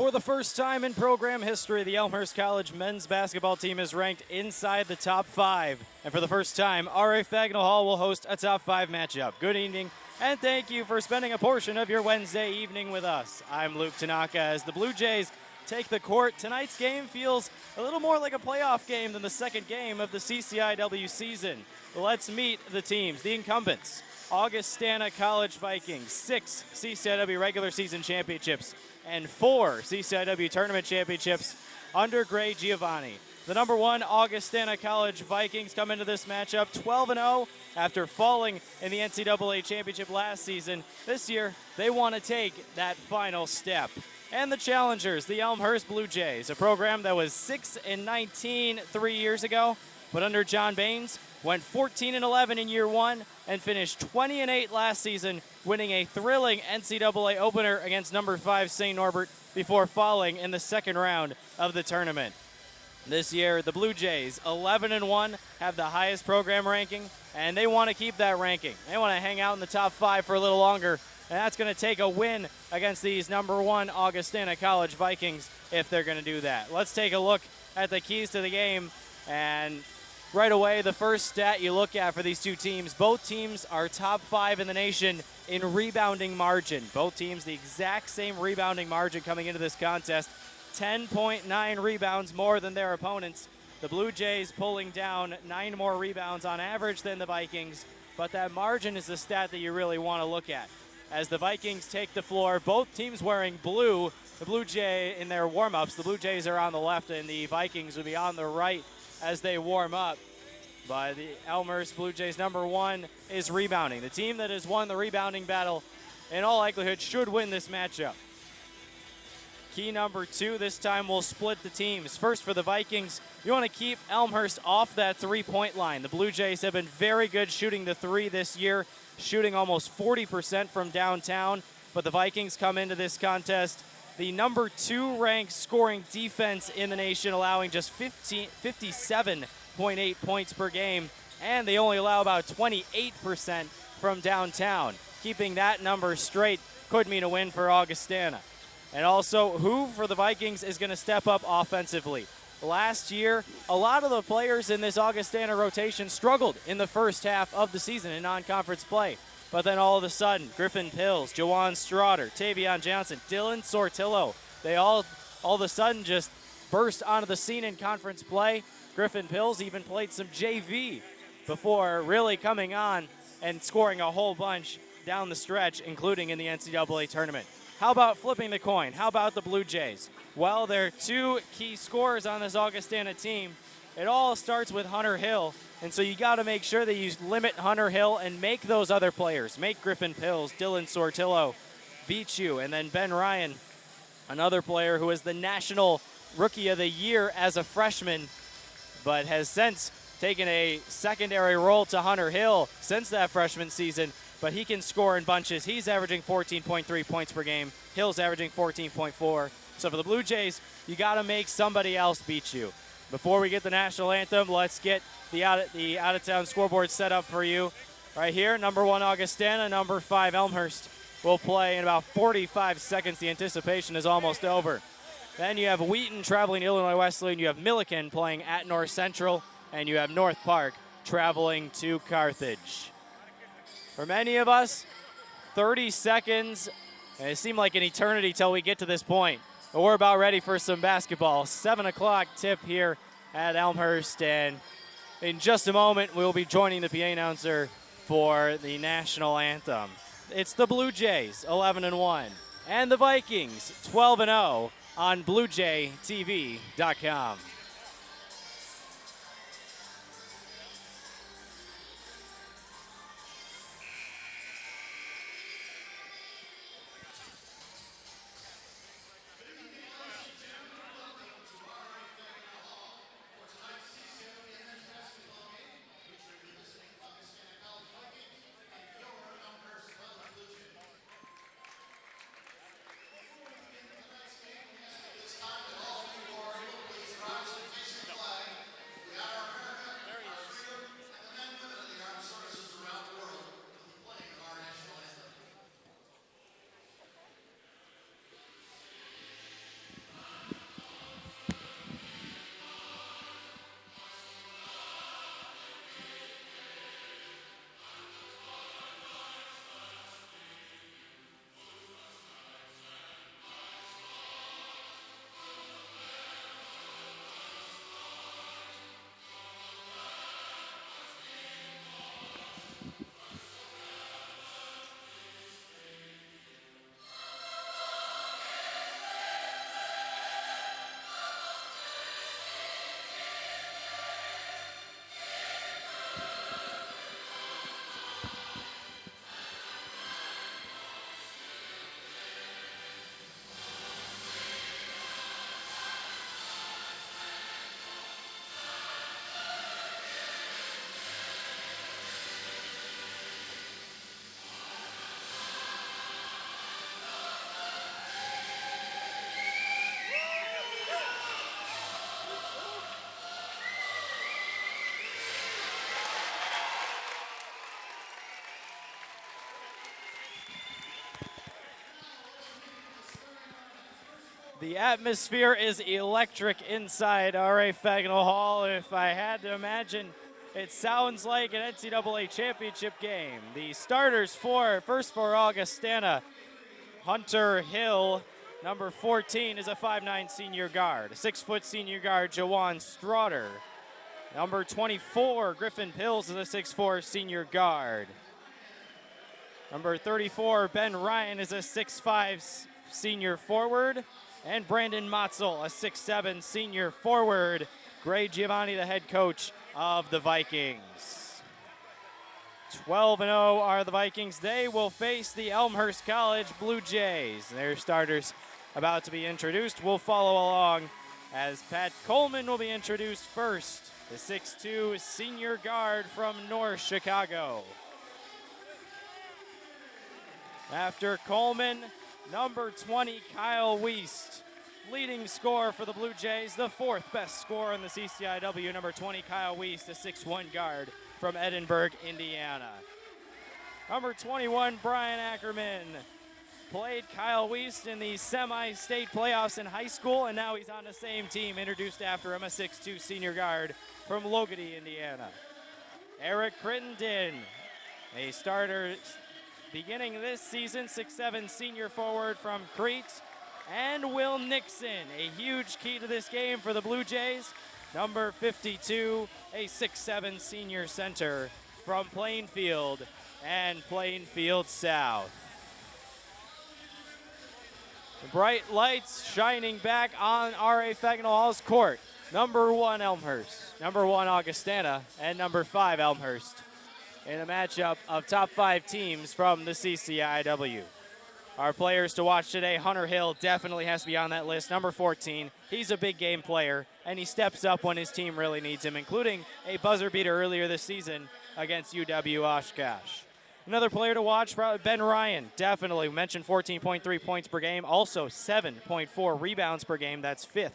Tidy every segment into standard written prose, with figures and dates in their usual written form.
For the first time in program history, the Elmhurst College men's basketball team is ranked inside the top 5. And for the first time, R.A. Fagnall Hall will host a top 5 matchup. Good evening, and thank you for spending a portion of your Wednesday evening with us. I'm Luke Tanaka. As the Blue Jays take the court, tonight's game feels a little more like a playoff game than the second game of the CCIW season. Let's meet the teams, the incumbents. Augustana College Vikings, 6 CCIW regular season championships and 4 CCIW tournament championships under Gray Giovanni. The number 1 Augustana College Vikings come into this matchup 12-0 after falling in the NCAA championship last season. This year, they want to take that final step. And the challengers, the Elmhurst Blue Jays, a program that was 6-19 3 years ago, but under John Baines, went 14-11 in year 1 and finished 20-8 last season, winning a thrilling NCAA opener against number 5 St. Norbert before falling in the second round of the tournament. This year, the Blue Jays, 11-1, have the highest program ranking, and they want to keep that ranking. They want to hang out in the top 5 for a little longer, and that's going to take a win against these number 1 Augustana College Vikings if they're going to do that. Let's take a look at the keys to the game, and right away, the first stat you look at for these two teams, both teams are top 5 in the nation in rebounding margin. Both teams the exact same rebounding margin coming into this contest, 10.9 rebounds more than their opponents. The Blue Jays pulling down 9 more rebounds on average than the Vikings, but that margin is the stat that you really want to look at. As the Vikings take the floor, both teams wearing blue. The Blue Jay in their warm-ups, the Blue Jays are on the left and the Vikings will be on the right as they warm up. But the Elmhurst Blue Jays number 1 is rebounding. The team that has won the rebounding battle in all likelihood should win this matchup. Key number 2 this time will split the teams. First for the Vikings, you want to keep Elmhurst off that three-point line. The Blue Jays have been very good shooting the 3 this year, shooting almost 40% from downtown. But the Vikings come into this contest the number 2 ranked scoring defense in the nation, allowing just 57.8 points per game, and they only allow about 28% from downtown. Keeping that number straight could mean a win for Augustana. And also, who for the Vikings is going to step up offensively? Last year, a lot of the players in this Augustana rotation struggled in the first half of the season in non-conference play. But then all of a sudden, Griffin Pills, Jawan Straughter, Tavion Johnson, Dylan Sortillo, they all of a sudden just burst onto the scene in conference play. Griffin Pills even played some JV before really coming on and scoring a whole bunch down the stretch, including in the NCAA tournament. How about flipping the coin? How about the Blue Jays? Well, there are 2 key scorers on this Augustana team. It all starts with Hunter Hill, and so you got to make sure that you limit Hunter Hill and make those other players, make Griffin Pills, Dylan Sortillo beat you, and then Ben Ryan, another player who is the National Rookie of the Year as a freshman, but has since taken a secondary role to Hunter Hill since that freshman season, but he can score in bunches. He's averaging 14.3 points per game. Hill's averaging 14.4. So for the Blue Jays, you got to make somebody else beat you. Before we get the national anthem, let's get the out-of-town scoreboard set up for you. Right here, number 1 Augustana, number 5 Elmhurst will play in about 45 seconds. The anticipation is almost over. Then you have Wheaton traveling to Illinois Wesleyan. You have Milliken playing at North Central. And you have North Park traveling to Carthage. For many of us, 30 seconds, and it seemed like an eternity till we get to this point. But we're about ready for some basketball. 7 o'clock tip here at Elmhurst. And in just a moment, we'll be joining the PA announcer for the national anthem. It's the Blue Jays, 11-1, and the Vikings, 12-0 on BlueJayTV.com. The atmosphere is electric inside R.A. Fagnall Hall. If I had to imagine, it sounds like an NCAA championship game. The starters first for Augustana, Hunter Hill, number 14, is a 5'9" senior guard. A 6-foot senior guard, Jawan Straughter. Number 24, Griffin Pills, is a 6'4" senior guard. Number 34, Ben Ryan, is a 6'5" senior forward. And Brandon Motzel, a 6'7" senior forward. Gray Giovanni, the head coach of the Vikings. 12-0 are the Vikings. They will face the Elmhurst College Blue Jays. Their starters about to be introduced. We'll follow along as Pat Coleman will be introduced first, the 6'2" senior guard from North Chicago. After Coleman, number 20, Kyle Wiest, leading scorer for the Blue Jays, the fourth best scorer in the CCIW. Number 20, Kyle Wiest, a 6'1" guard from Edinburgh, Indiana. Number 21, Brian Ackerman, played Kyle Wiest in the semi-state playoffs in high school, and now he's on the same team, introduced after him, a 6'2" senior guard from Logody, Indiana. Eric Crittenden, a starter beginning this season, 6'7" senior forward from Crete. And Will Nixon, a huge key to this game for the Blue Jays. Number 52, a 6'7" senior center from Plainfield and Plainfield South. The bright lights shining back on R.A. Fagnall Hall's court. Number 1, Elmhurst. Number 1, Augustana. And number 5, Elmhurst, in a matchup of top 5 teams from the CCIW. Our players to watch today, Hunter Hill definitely has to be on that list. Number 14, he's a big game player, and he steps up when his team really needs him, including a buzzer beater earlier this season against UW Oshkosh. Another player to watch, Ben Ryan, definitely. We mentioned 14.3 points per game, also 7.4 rebounds per game. That's 5th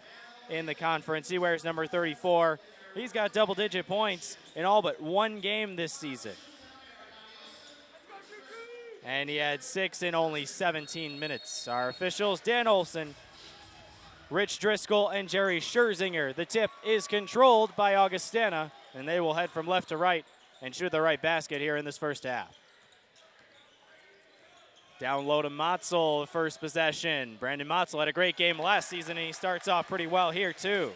in the conference. He wears number 34. He's got double-digit points in all but one game this season. And he had 6 in only 17 minutes. Our officials, Dan Olson, Rich Driscoll, and Jerry Scherzinger. The tip is controlled by Augustana, and they will head from left to right and shoot the right basket here in this first half. Down low to Motzel, the first possession. Brandon Motzel had a great game last season, and he starts off pretty well here too.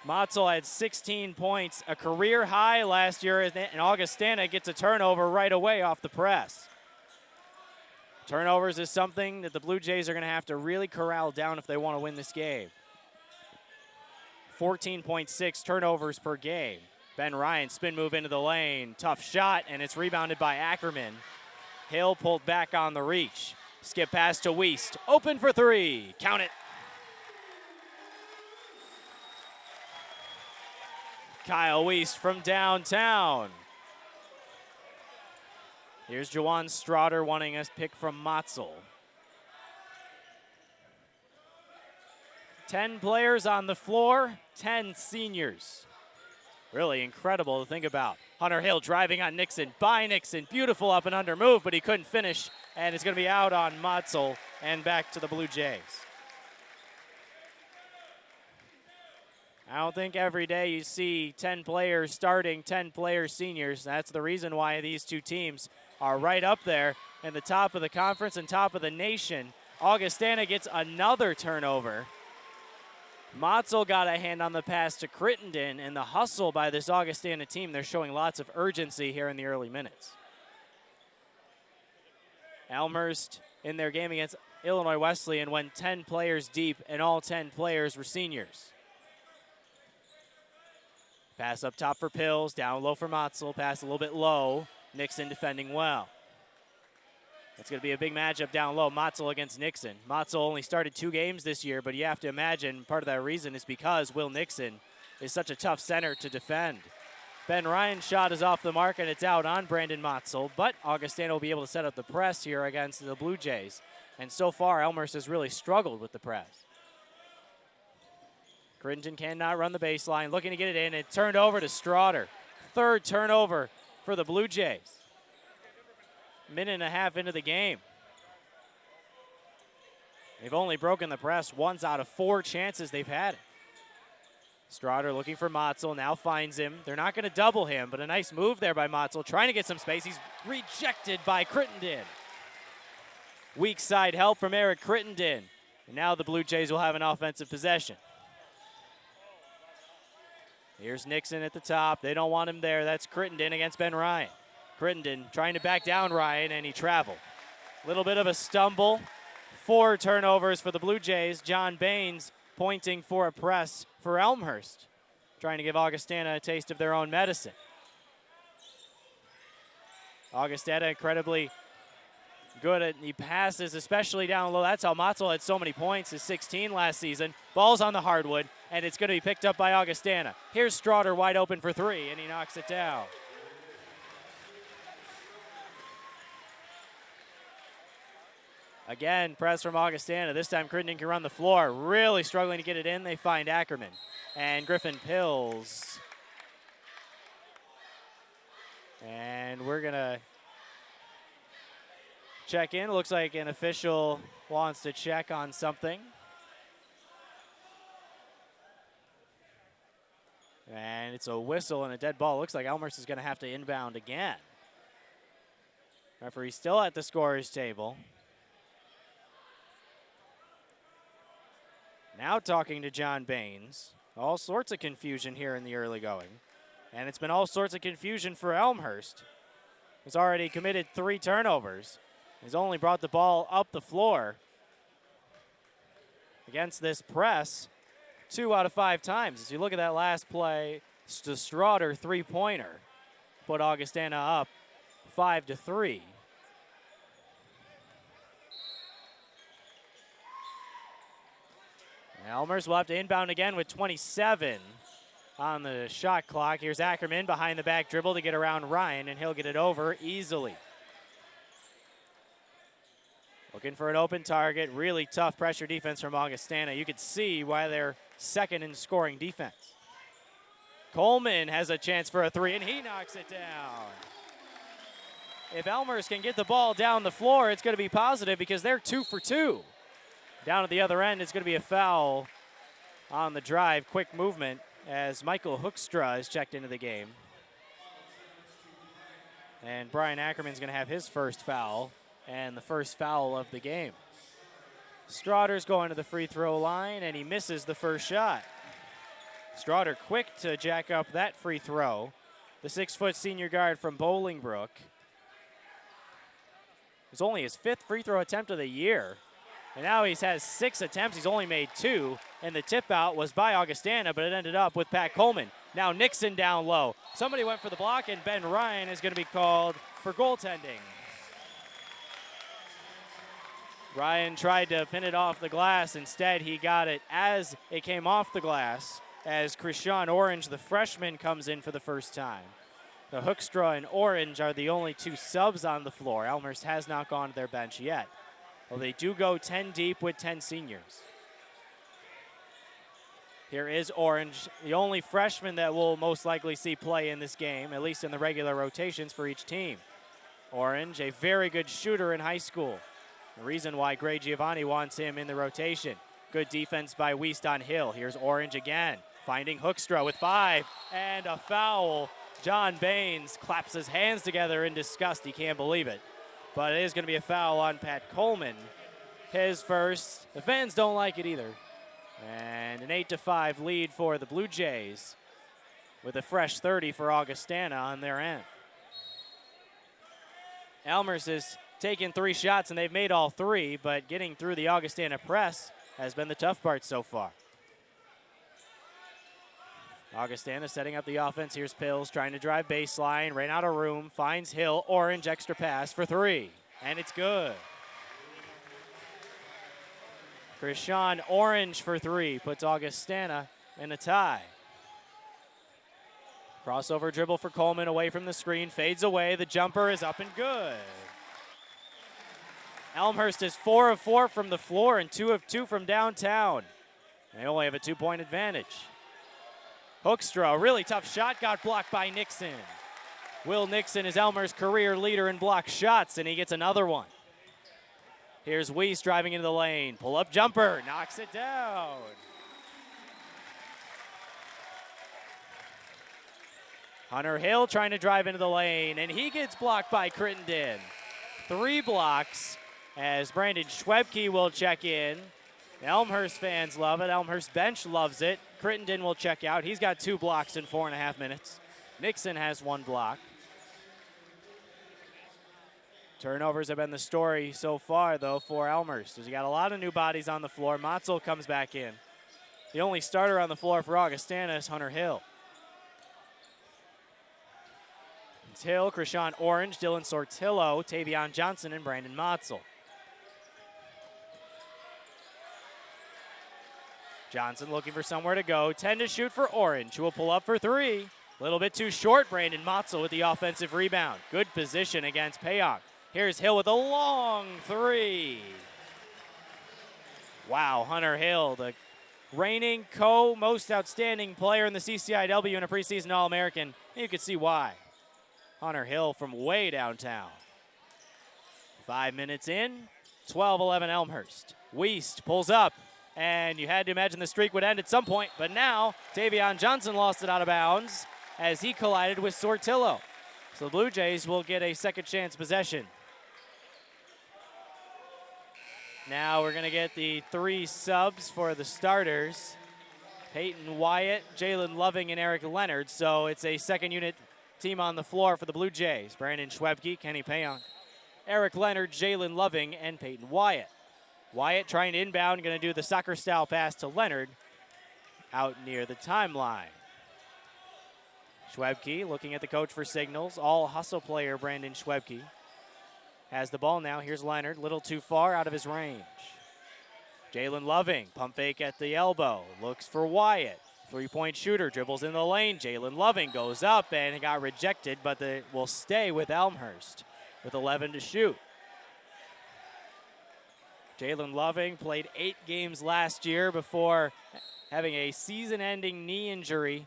Motzel had 16 points, a career high last year, and Augustana gets a turnover right away off the press. Turnovers is something that the Blue Jays are going to have to really corral down if they want to win this game. 14.6 turnovers per game. Ben Ryan, spin move into the lane. Tough shot, and it's rebounded by Ackerman. Hill pulled back on the reach. Skip pass to Wiest. Open for 3. Count it. Kyle Wiest from downtown. Here's Jawan Straughter wanting a pick from Motzel. 10 players on the floor, 10 seniors. Really incredible to think about. Hunter Hill driving on Nixon, by Nixon. Beautiful up and under move, but he couldn't finish, and it's going to be out on Motzel and back to the Blue Jays. I don't think every day you see 10 players starting, 10 players seniors. That's the reason why these two teams are right up there in the top of the conference and top of the nation. Augustana gets another turnover. Motzel got a hand on the pass to Crittenden, and the hustle by this Augustana team, they're showing lots of urgency here in the early minutes. Elmhurst in their game against Illinois Wesleyan went 10 players deep, and all 10 players were seniors. Pass up top for Pills, down low for Motzel, pass a little bit low. Nixon defending well. It's going to be a big matchup down low, Motzel against Nixon. Motzel only started 2 games this year, but you have to imagine part of that reason is because Will Nixon is such a tough center to defend. Ben Ryan's shot is off the mark, and it's out on Brandon Motzel, but Augustana will be able to set up the press here against the Blue Jays. And so far, Elmhurst has really struggled with the press. Crittenden cannot run the baseline, looking to get it in. It turned over to Straughter. 3rd turnover for the Blue Jays. Minute and a half into the game. They've only broken the press once out of 4 chances they've had it. Strotter looking for Motzel, now finds him. They're not going to double him, but a nice move there by Motzel, trying to get some space. He's rejected by Crittenden. Weak side help from Eric Crittenden. And now the Blue Jays will have an offensive possession. Here's Nixon at the top. They don't want him there. That's Crittenden against Ben Ryan. Crittenden trying to back down Ryan, and he traveled. Little bit of a stumble. 4 turnovers for the Blue Jays. John Baines pointing for a press for Elmhurst, trying to give Augustana a taste of their own medicine. Augustana incredibly good at the passes, especially down low. That's how Motzel had so many points, his 16 last season. Ball's on the hardwood, and it's going to be picked up by Augustana. Here's Strotter wide open for 3, and he knocks it down. Again, press from Augustana. This time Crittenden can run the floor. Really struggling to get it in. They find Ackerman. And Griffin Pills. And we're going to check in. Looks like an official wants to check on something. And it's a whistle and a dead ball. Looks like Elmhurst is going to have to inbound again. Referee still at the scorer's table. Now talking to John Baines. All sorts of confusion here in the early going. And it's been all sorts of confusion for Elmhurst. He's already committed 3 turnovers. He's only brought the ball up the floor against this press 2 out of 5 times. As you look at that last play, the Strotter 3-pointer put Augustana up 5-3. Elmhurst will have to inbound again with 27 on the shot clock. Here's Ackerman behind the back dribble to get around Ryan, and he'll get it over easily. Looking for an open target. Really tough pressure defense from Augustana. You could see why they're second in scoring defense. Coleman has a chance for a 3, and he knocks it down. If Elmhurst can get the ball down the floor, it's going to be positive because they're 2 for 2. Down at the other end, it's going to be a foul on the drive. Quick movement as Michael Hoekstra is checked into the game. And Brian Ackerman's going to have his first foul and the first foul of the game. Strotter's going to the free throw line, and he misses the first shot. Strotter quick to jack up that free throw. The 6-foot senior guard from Bolingbrook. It was only his 5th free throw attempt of the year. And now he has 6 attempts. He's only made 2. And the tip out was by Augustana, but it ended up with Pat Coleman. Now Nixon down low. Somebody went for the block, and Ben Ryan is going to be called for goaltending. Ryan tried to pin it off the glass. Instead, he got it as it came off the glass, as Krishan Orange, the freshman, comes in for the first time. The Hoekstra and Orange are the only 2 subs on the floor. Elmhurst has not gone to their bench yet. Well, they do go 10 deep with 10 seniors. Here is Orange, the only freshman that we'll most likely see play in this game, at least in the regular rotations for each team. Orange, a very good shooter in high school. The reason why Gray Giovanni wants him in the rotation. Good defense by Wiest on Hill. Here's Orange again, finding Hoekstra with 5, and a foul. John Baines claps his hands together in disgust. He can't believe it. But it is going to be a foul on Pat Coleman. His first. The fans don't like it either. And an 8-5 lead for the Blue Jays with a fresh 30 for Augustana on their end. Elmhurst has taken 3 shots, and they've made all 3, but getting through the Augustana press has been the tough part so far. Augustana setting up the offense. Here's Pills trying to drive baseline, ran out of room, finds Hill. Orange extra pass for 3, and it's good. Krishan Orange for 3 puts Augustana in a tie. Crossover dribble for Coleman away from the screen, fades away. The jumper is up and good. Elmhurst is 4 of 4 from the floor and 2 of 2 from downtown. They only have a 2-point advantage. Hoekstra, a really tough shot, got blocked by Nixon. Will Nixon is Elmer's career leader in block shots, and he gets another one. Here's Weiss driving into the lane. Pull-up jumper, knocks it down. Hunter Hill trying to drive into the lane, and he gets blocked by Crittenden. 3 blocks as Brandon Schwebke will check in. The Elmhurst fans love it. Elmhurst bench loves it. Crittenden will check out. He's got 2 blocks in 4.5 minutes. Nixon has 1 block. Turnovers have been the story so far, though, for Elmhurst. You got a lot of new bodies on the floor. Motzel comes back in. The only starter on the floor for Augustana is Hunter Hill. It's Hill, Krishan Orange, Dylan Sortillo, Tavion Johnson, and Brandon Motzel. Johnson looking for somewhere to go. 10 to shoot for Orange, who will pull up for 3. A little bit too short. Brandon Motzel with the offensive rebound. Good position against Payong. Here's Hill with a long 3. Wow, Hunter Hill, the reigning most outstanding player in the CCIW and a preseason All-American. You could see why. Hunter Hill from way downtown. 5 minutes in, 12-11 Elmhurst. Weiss pulls up, and you had to imagine the streak would end at some point, but now Tavion Johnson lost it out of bounds as he collided with Sortillo. So the Blue Jays will get a second chance possession. Now we're gonna get the 3 subs for the starters. Peyton Wyatt, Jalen Loving, and Eric Leonard. So it's a second unit team on the floor for the Blue Jays. Brandon Schwebke, Kenny Payong, Eric Leonard, Jalen Loving, and Peyton Wyatt. Wyatt trying to inbound, gonna do the soccer-style pass to Leonard out near the timeline. Schwebke looking at the coach for signals. All hustle player Brandon Schwebke has the ball now. Here's Leonard, little too far out of his range. Jalen Loving, pump fake at the elbow, looks for Wyatt. 3-point shooter, dribbles in the lane. Jalen Loving goes up and it got rejected, but it will stay with Elmhurst with 11 to shoot. Jalen Loving played 8 games last year before having a season-ending knee injury.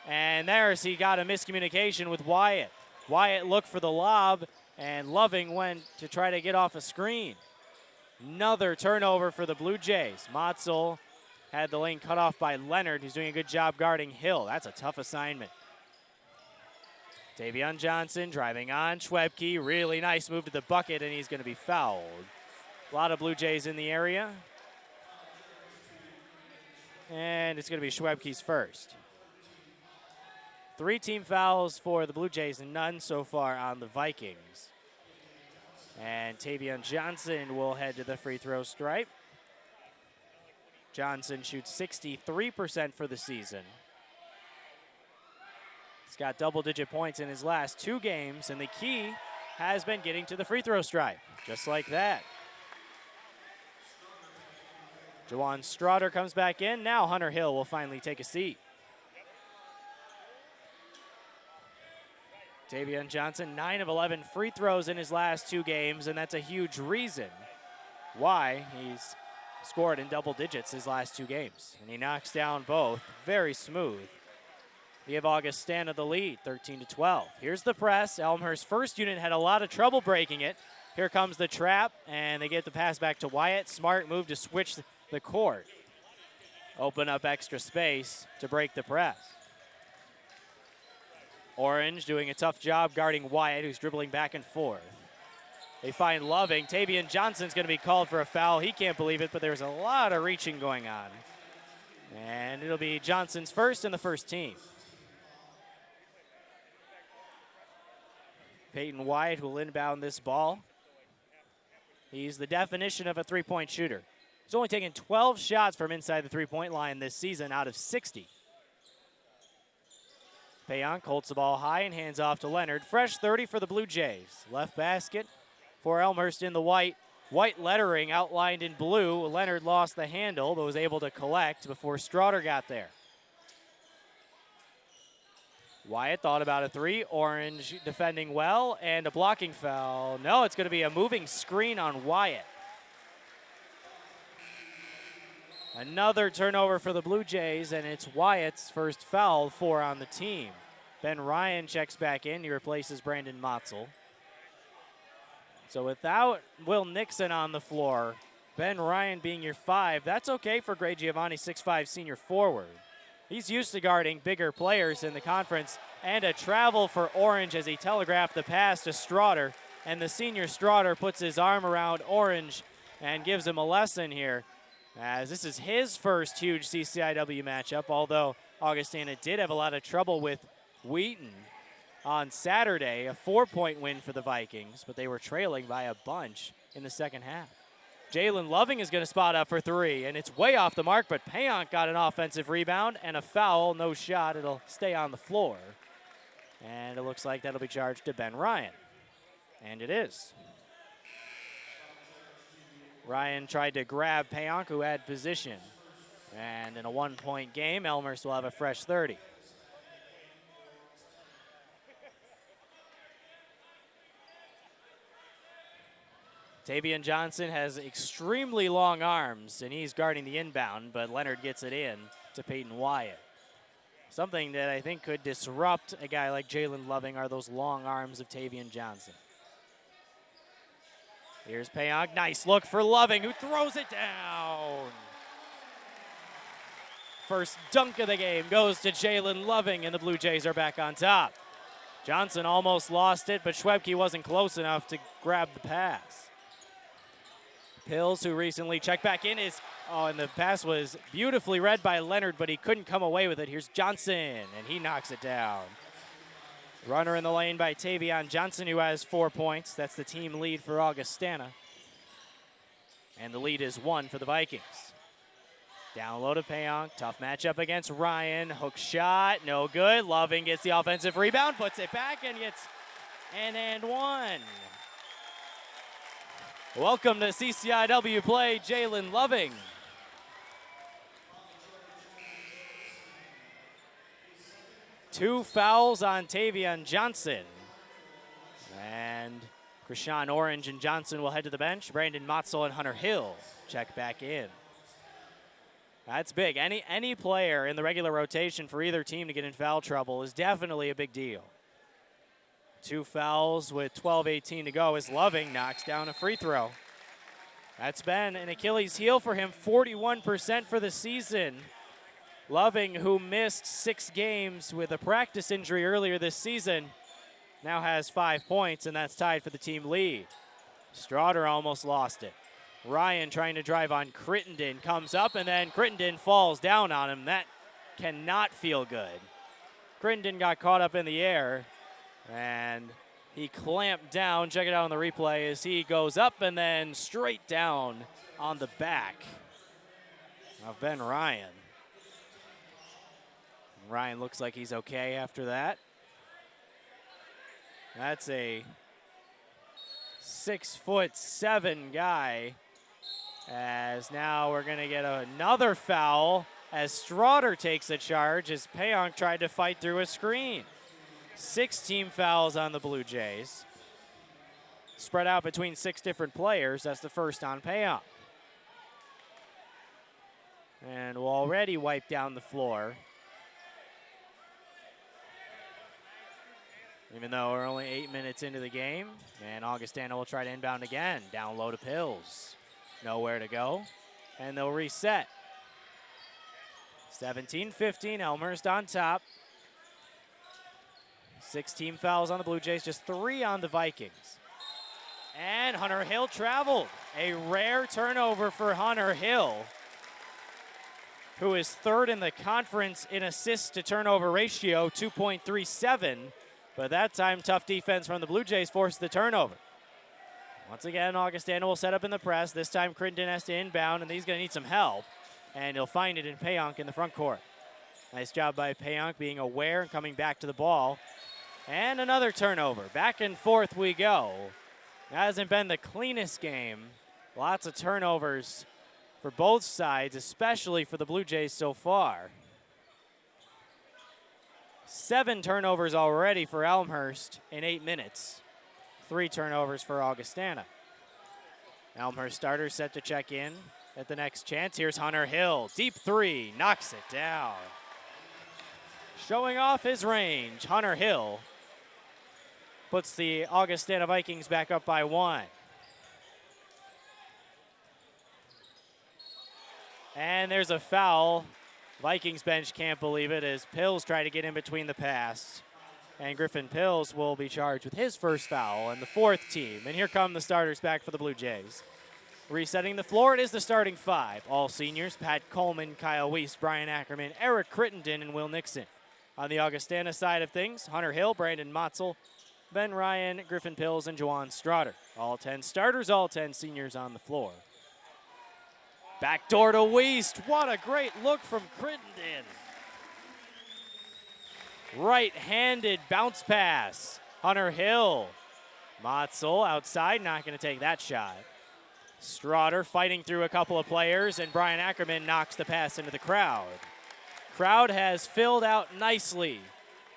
And there's he got a miscommunication with Wyatt. Wyatt looked for the lob, and Loving went to try to get off a screen. Another turnover for the Blue Jays. Motzel had the lane cut off by Leonard, who's doing a good job guarding Hill. That's a tough assignment. Tavion Johnson driving on. Schwebke, really nice move to the bucket, and he's going to be fouled. A lot of Blue Jays in the area. And it's going to be Schwebke's first. 3 team fouls for the Blue Jays and none so far on the Vikings. And Tavion Johnson will head to the free throw stripe. Johnson shoots 63% for the season. He's got double-digit points in his last 2 games, and the key has been getting to the free throw stripe, just like that. Jawan Straughter comes back in. Now Hunter Hill will finally take a seat. Tavion Johnson, 9 of 11 free throws in his last 2 games, and that's a huge reason why he's scored in double digits his last 2 games. And he knocks down both very smooth. They give Augustana the lead, 13-12. Here's the press. Elmhurst's first unit had a lot of trouble breaking it. Here comes the trap, and they get the pass back to Wyatt. Smart move to switch the court. Open up extra space to break the press. Orange doing a tough job guarding Wyatt, who's dribbling back and forth. They find Loving. Tavion Johnson's going to be called for a foul. He can't believe it, but there's a lot of reaching going on. And it'll be Johnson's first and the first team. Peyton Wyatt will inbound this ball. He's the definition of a three-point shooter. He's only taken 12 shots from inside the three-point line this season out of 60. Payong holds the ball high and hands off to Leonard. Fresh 30 for the Blue Jays. Left basket for Elmhurst in the white. White lettering outlined in blue. Leonard lost the handle but was able to collect before Straughter got there. Wyatt thought about a 3. Orange defending well and a blocking foul. No, it's going to be a moving screen on Wyatt. Another turnover for the Blue Jays, and it's Wyatt's first foul, 4 on the team. Ben Ryan checks back in. He replaces Brandon Motzel. So without Will Nixon on the floor, Ben Ryan being your 5, that's okay for Gray Giovanni, 6'5" senior forward. He's used to guarding bigger players in the conference, and a travel for Orange as he telegraphed the pass to Strawder, and the senior Strawder puts his arm around Orange and gives him a lesson here, as this is his first huge CCIW matchup, although Augustana did have a lot of trouble with Wheaton on Saturday, a 4-point win for the Vikings, but they were trailing by a bunch in the second half. Jalen Loving is going to spot up for 3, and it's way off the mark, but Payonk got an offensive rebound and a foul, no shot. It'll stay on the floor. And it looks like that'll be charged to Ben Ryan. And it is. Ryan tried to grab Payonk, who had position. And in a 1-point game, Elmhurst will have a fresh 30. Tavian Johnson has extremely long arms, and he's guarding the inbound, but Leonard gets it in to Peyton Wyatt. Something that I think could disrupt a guy like Jalen Loving are those long arms of Tavian Johnson. Here's Payonk, nice look for Loving, who throws it down. First dunk of the game goes to Jalen Loving, and the Blue Jays are back on top. Johnson almost lost it, but Schwebke wasn't close enough to grab the pass. Pills, who recently checked back in, and the pass was beautifully read by Leonard, but he couldn't come away with it. Here's Johnson, and he knocks it down. Runner in the lane by Tavion Johnson, who has 4 points. That's the team lead for Augustana. And the lead is 1 for the Vikings. Down low to Payonk, tough matchup against Ryan. Hook shot, no good. Loving gets the offensive rebound, puts it back, and gets an and 1. Welcome to CCIW play, Jalen Loving. Two fouls on Tavion Johnson. And Krishan Orange and Johnson will head to the bench. Brandon Motzel and Hunter Hill check back in. That's big. Any player in the regular rotation for either team to get in foul trouble is definitely a big deal. 2 fouls with 12:18 to go as Loving knocks down a free throw. That's been an Achilles heel for him, 41% for the season. Loving, who missed 6 games with a practice injury earlier this season, now has 5 points, and that's tied for the team lead. Strawder almost lost it. Ryan trying to drive on Crittenden, comes up, and then Crittenden falls down on him. That cannot feel good. Crittenden got caught up in the air, and he clamped down. Check it out on the replay as he goes up and then straight down on the back of Ben Ryan. Ryan looks like he's okay after that. That's a 6'7" guy, as now we're going to get another foul as Strawder takes a charge as Payonk tried to fight through a screen. 6 team fouls on the Blue Jays. Spread out between 6 different players. That's the first on Payonk. And we'll already wipe down the floor. Even though we're only 8 minutes into the game. And Augustana will try to inbound again. Down low to Pills. Nowhere to go. And they'll reset. 17-15, Elmhurst on top. 6 team fouls on the Blue Jays, just 3 on the Vikings. And Hunter Hill traveled. A rare turnover for Hunter Hill, who is 3rd in the conference in assists to turnover ratio, 2.37. But that time, tough defense from the Blue Jays forced the turnover. Once again, Augustana will set up in the press. This time, Crittenden has to inbound, and he's going to need some help. And he'll find it in Payonk in the front court. Nice job by Payonk being aware and coming back to the ball. And another turnover. Back and forth we go. That hasn't been the cleanest game. Lots of turnovers for both sides, especially for the Blue Jays so far. 7 turnovers already for Elmhurst in 8 minutes. 3 turnovers for Augustana. Elmhurst starter set to check in at the next chance. Here's Hunter Hill. Deep 3, knocks it down. Showing off his range, Hunter Hill puts the Augustana Vikings back up by 1. And there's a foul. Vikings bench can't believe it as Pills try to get in between the pass. And Griffin Pills will be charged with his first foul and the fourth team. And here come the starters back for the Blue Jays. Resetting the floor, it is the starting five. All seniors: Pat Coleman, Kyle Weiss, Brian Ackerman, Eric Crittenden, and Will Nixon. On the Augustana side of things, Hunter Hill, Brandon Motzel, Ben Ryan, Griffin Pills, and Juwan Strader. All 10 starters, all 10 seniors on the floor. Backdoor to Weist. What a great look from Crittenden. Right-handed bounce pass. Hunter Hill. Motzel outside, not going to take that shot. Strader fighting through a couple of players, and Brian Ackerman knocks the pass into the crowd. Crowd has filled out nicely.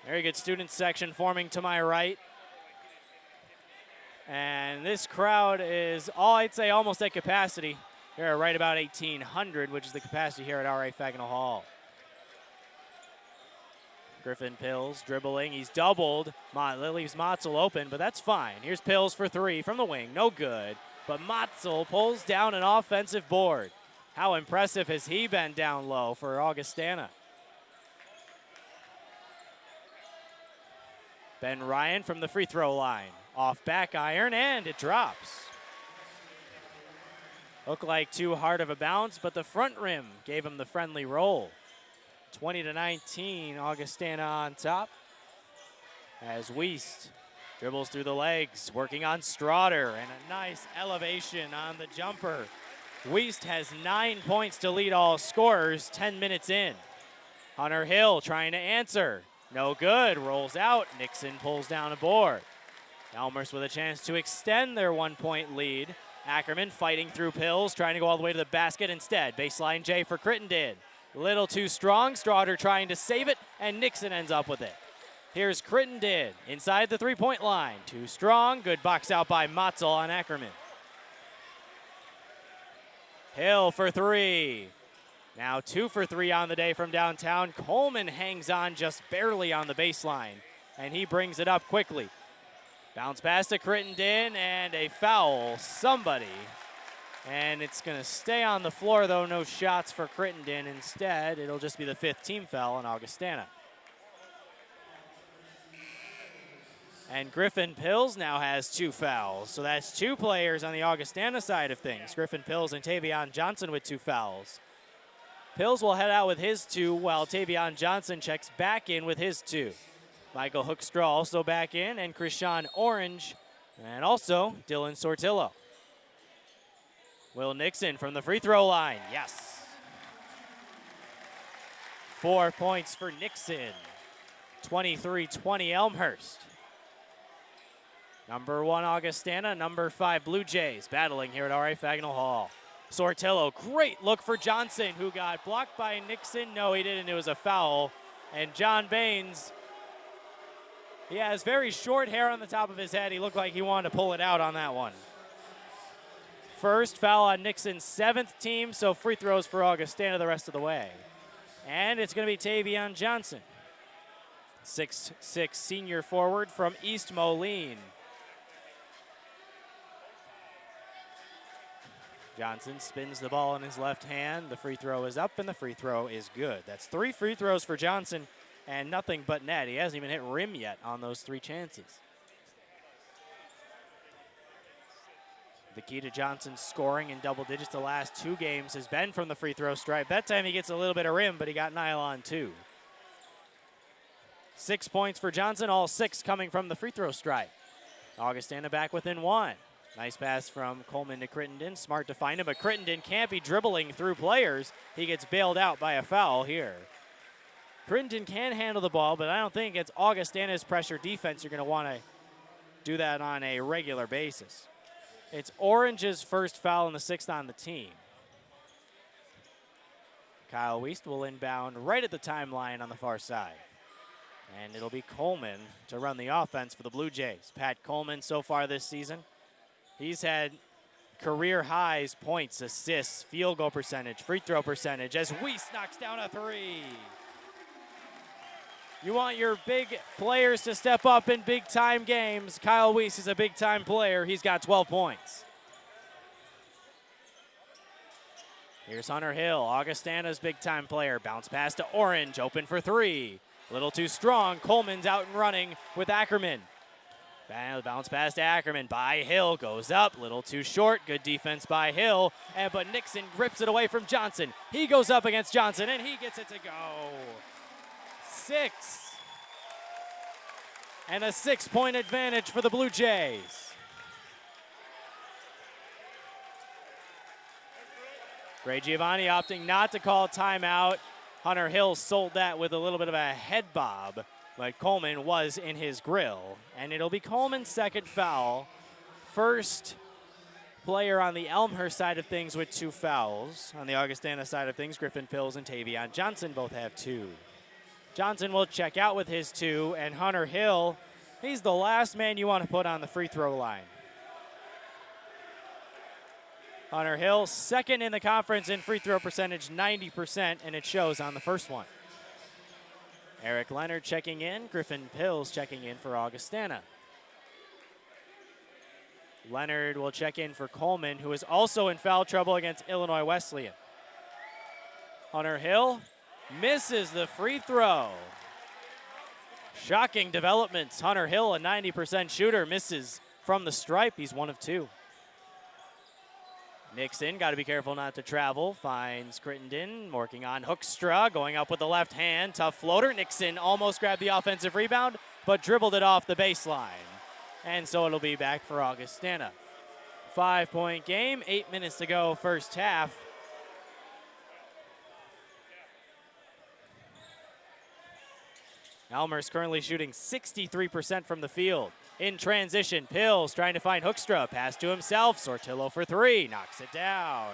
Very good student section forming to my right. And this crowd is all, I'd say, almost at capacity. Here right about 1,800, which is the capacity here at RA Fagnall Hall. Griffin Pills dribbling. He's doubled. Leaves Motzel open, but that's fine. Here's Pills for three from the wing. No good. But Motzel pulls down an offensive board. How impressive has he been down low for Augustana? Ben Ryan from the free throw line. Off back iron, and it drops. Looked like too hard of a bounce, but the front rim gave him the friendly roll. 20-19, Augustana on top. As Weist dribbles through the legs, working on Strader, and a nice elevation on the jumper. Weist has 9 points to lead all scorers, 10 minutes in. Hunter Hill trying to answer. No good, rolls out. Nixon pulls down a board. Elmhurst with a chance to extend their 1-point lead. Ackerman fighting through Pills, trying to go all the way to the basket instead. Baseline J for Crittenden. Little too strong. Strader trying to save it, and Nixon ends up with it. Here's Crittenden inside the three-point line. Too strong. Good box out by Motzel on Ackerman. Hill for three. Now 2 for 3 on the day from downtown. Coleman hangs on just barely on the baseline, and he brings it up quickly. Bounce pass to Crittenden, and a foul. Somebody. And it's going to stay on the floor, though. No shots for Crittenden. Instead, it'll just be the 5th team foul on Augustana. And Griffin Pills now has 2 fouls. So that's 2 players on the Augustana side of things. Griffin Pills and Tavion Johnson with 2 fouls. Pills will head out with his 2, while Tavion Johnson checks back in with his 2. Michael Hoekstra also back in, and Krishan Orange, and also Dylan Sortillo. Will Nixon from the free throw line. Yes. 4 points for Nixon. 23-20 Elmhurst. Number 1 Augustana, number 5 Blue Jays battling here at RA Fagnall Hall. Sortillo, great look for Johnson, who got blocked by Nixon. No, he didn't. It was a foul. And John Baines, he has very short hair on the top of his head. He looked like he wanted to pull it out on that one. First foul on Nixon's 7th team, so free throws for Augustana the rest of the way. And it's going to be Tavion Johnson, 6'6" senior forward from East Moline. Johnson spins the ball in his left hand. The free throw is up, and the free throw is good. That's 3 free throws for Johnson, and nothing but net. He hasn't even hit rim yet on those 3 chances. The key to Johnson scoring in double digits the last 2 games has been from the free throw stripe. That time he gets a little bit of rim, but he got nylon too. 6 points for Johnson, all 6 coming from the free throw stripe. Augustana back within 1. Nice pass from Coleman to Crittenden. Smart to find him, but Crittenden can't be dribbling through players. He gets bailed out by a foul here. Crittenden can handle the ball, but I don't think against Augustana's pressure defense you're going to want to do that on a regular basis. It's Orange's first foul and the 6th on the team. Kyle Weist will inbound right at the timeline on the far side. And it'll be Coleman to run the offense for the Blue Jays. Pat Coleman so far this season, he's had career highs, points, assists, field goal percentage, free throw percentage as Weist knocks down a 3. You want your big players to step up in big-time games. Kyle Weist is a big-time player. He's got 12 points. Here's Hunter Hill, Augustana's big-time player. Bounce pass to Orange, open for three. A little too strong. Coleman's out and running with Ackerman. Bounce pass to Ackerman by Hill, goes up, little too short. Good defense by Hill, but Nixon rips it away from Johnson. He goes up against Johnson, and he gets it to go. 6. And a 6-point advantage for the Blue Jays. Gray Giovanni opting not to call timeout. Hunter Hill sold that with a little bit of a head bob, but Coleman was in his grill. And it'll be Coleman's second foul. First player on the Elmhurst side of things with 2 fouls. On the Augustana side of things, Griffin Pills and Tavion Johnson both have 2. Johnson will check out with his 2, and Hunter Hill, he's the last man you want to put on the free throw line. Hunter Hill, second in the conference in free throw percentage, 90%, and it shows on the first one. Eric Leonard checking in, Griffin Pills checking in for Augustana. Leonard will check in for Coleman, who is also in foul trouble against Illinois Wesleyan. Hunter Hill misses the free throw. Shocking developments. Hunter Hill, a 90% shooter, misses from the stripe. He's 1 of 2. Nixon, got to be careful not to travel, finds Crittenden, working on Hoekstra, going up with the left hand, tough floater. Nixon almost grabbed the offensive rebound, but dribbled it off the baseline. And so it'll be back for Augustana. 5-point game, 8 minutes to go first half. Elmhurst currently shooting 63% from the field. In transition, Pills trying to find Hoekstra. Pass to himself. Sortillo for 3. Knocks it down.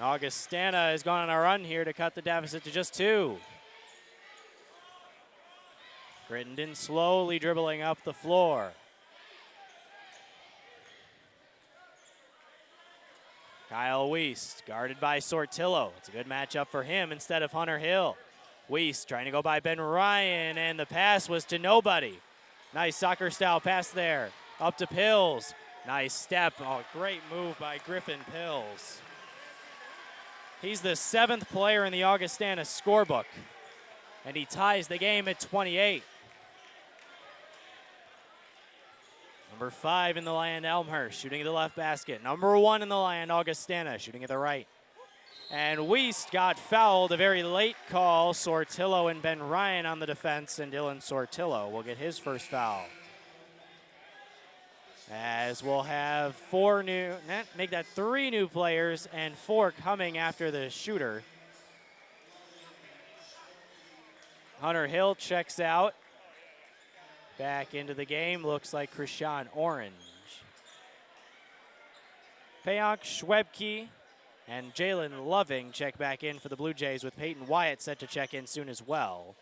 Augustana has gone on a run here to cut the deficit to just 2. Crittenden slowly dribbling up the floor. Kyle Wiest guarded by Sortillo. It's a good matchup for him instead of Hunter Hill. Wiest trying to go by Ben Ryan, and the pass was to nobody. Nice soccer-style pass there. Up to Pills. Nice step. Oh, great move by Griffin Pills. He's the 7th player in the Augustana scorebook, and he ties the game at 28. Number 5 in the land, Elmhurst, shooting at the left basket. Number 1 in the land, Augustana, shooting at the right. And Wiest got fouled, a very late call. Sortillo and Ben Ryan on the defense, and Dylan Sortillo will get his first foul. As we'll have 3 new players, and 4 coming after the shooter. Hunter Hill checks out. Back into the game, looks like Krishan Orange. Payonk Schwebke and Jalen Loving check back in for the Blue Jays, with Peyton Wyatt set to check in soon as well.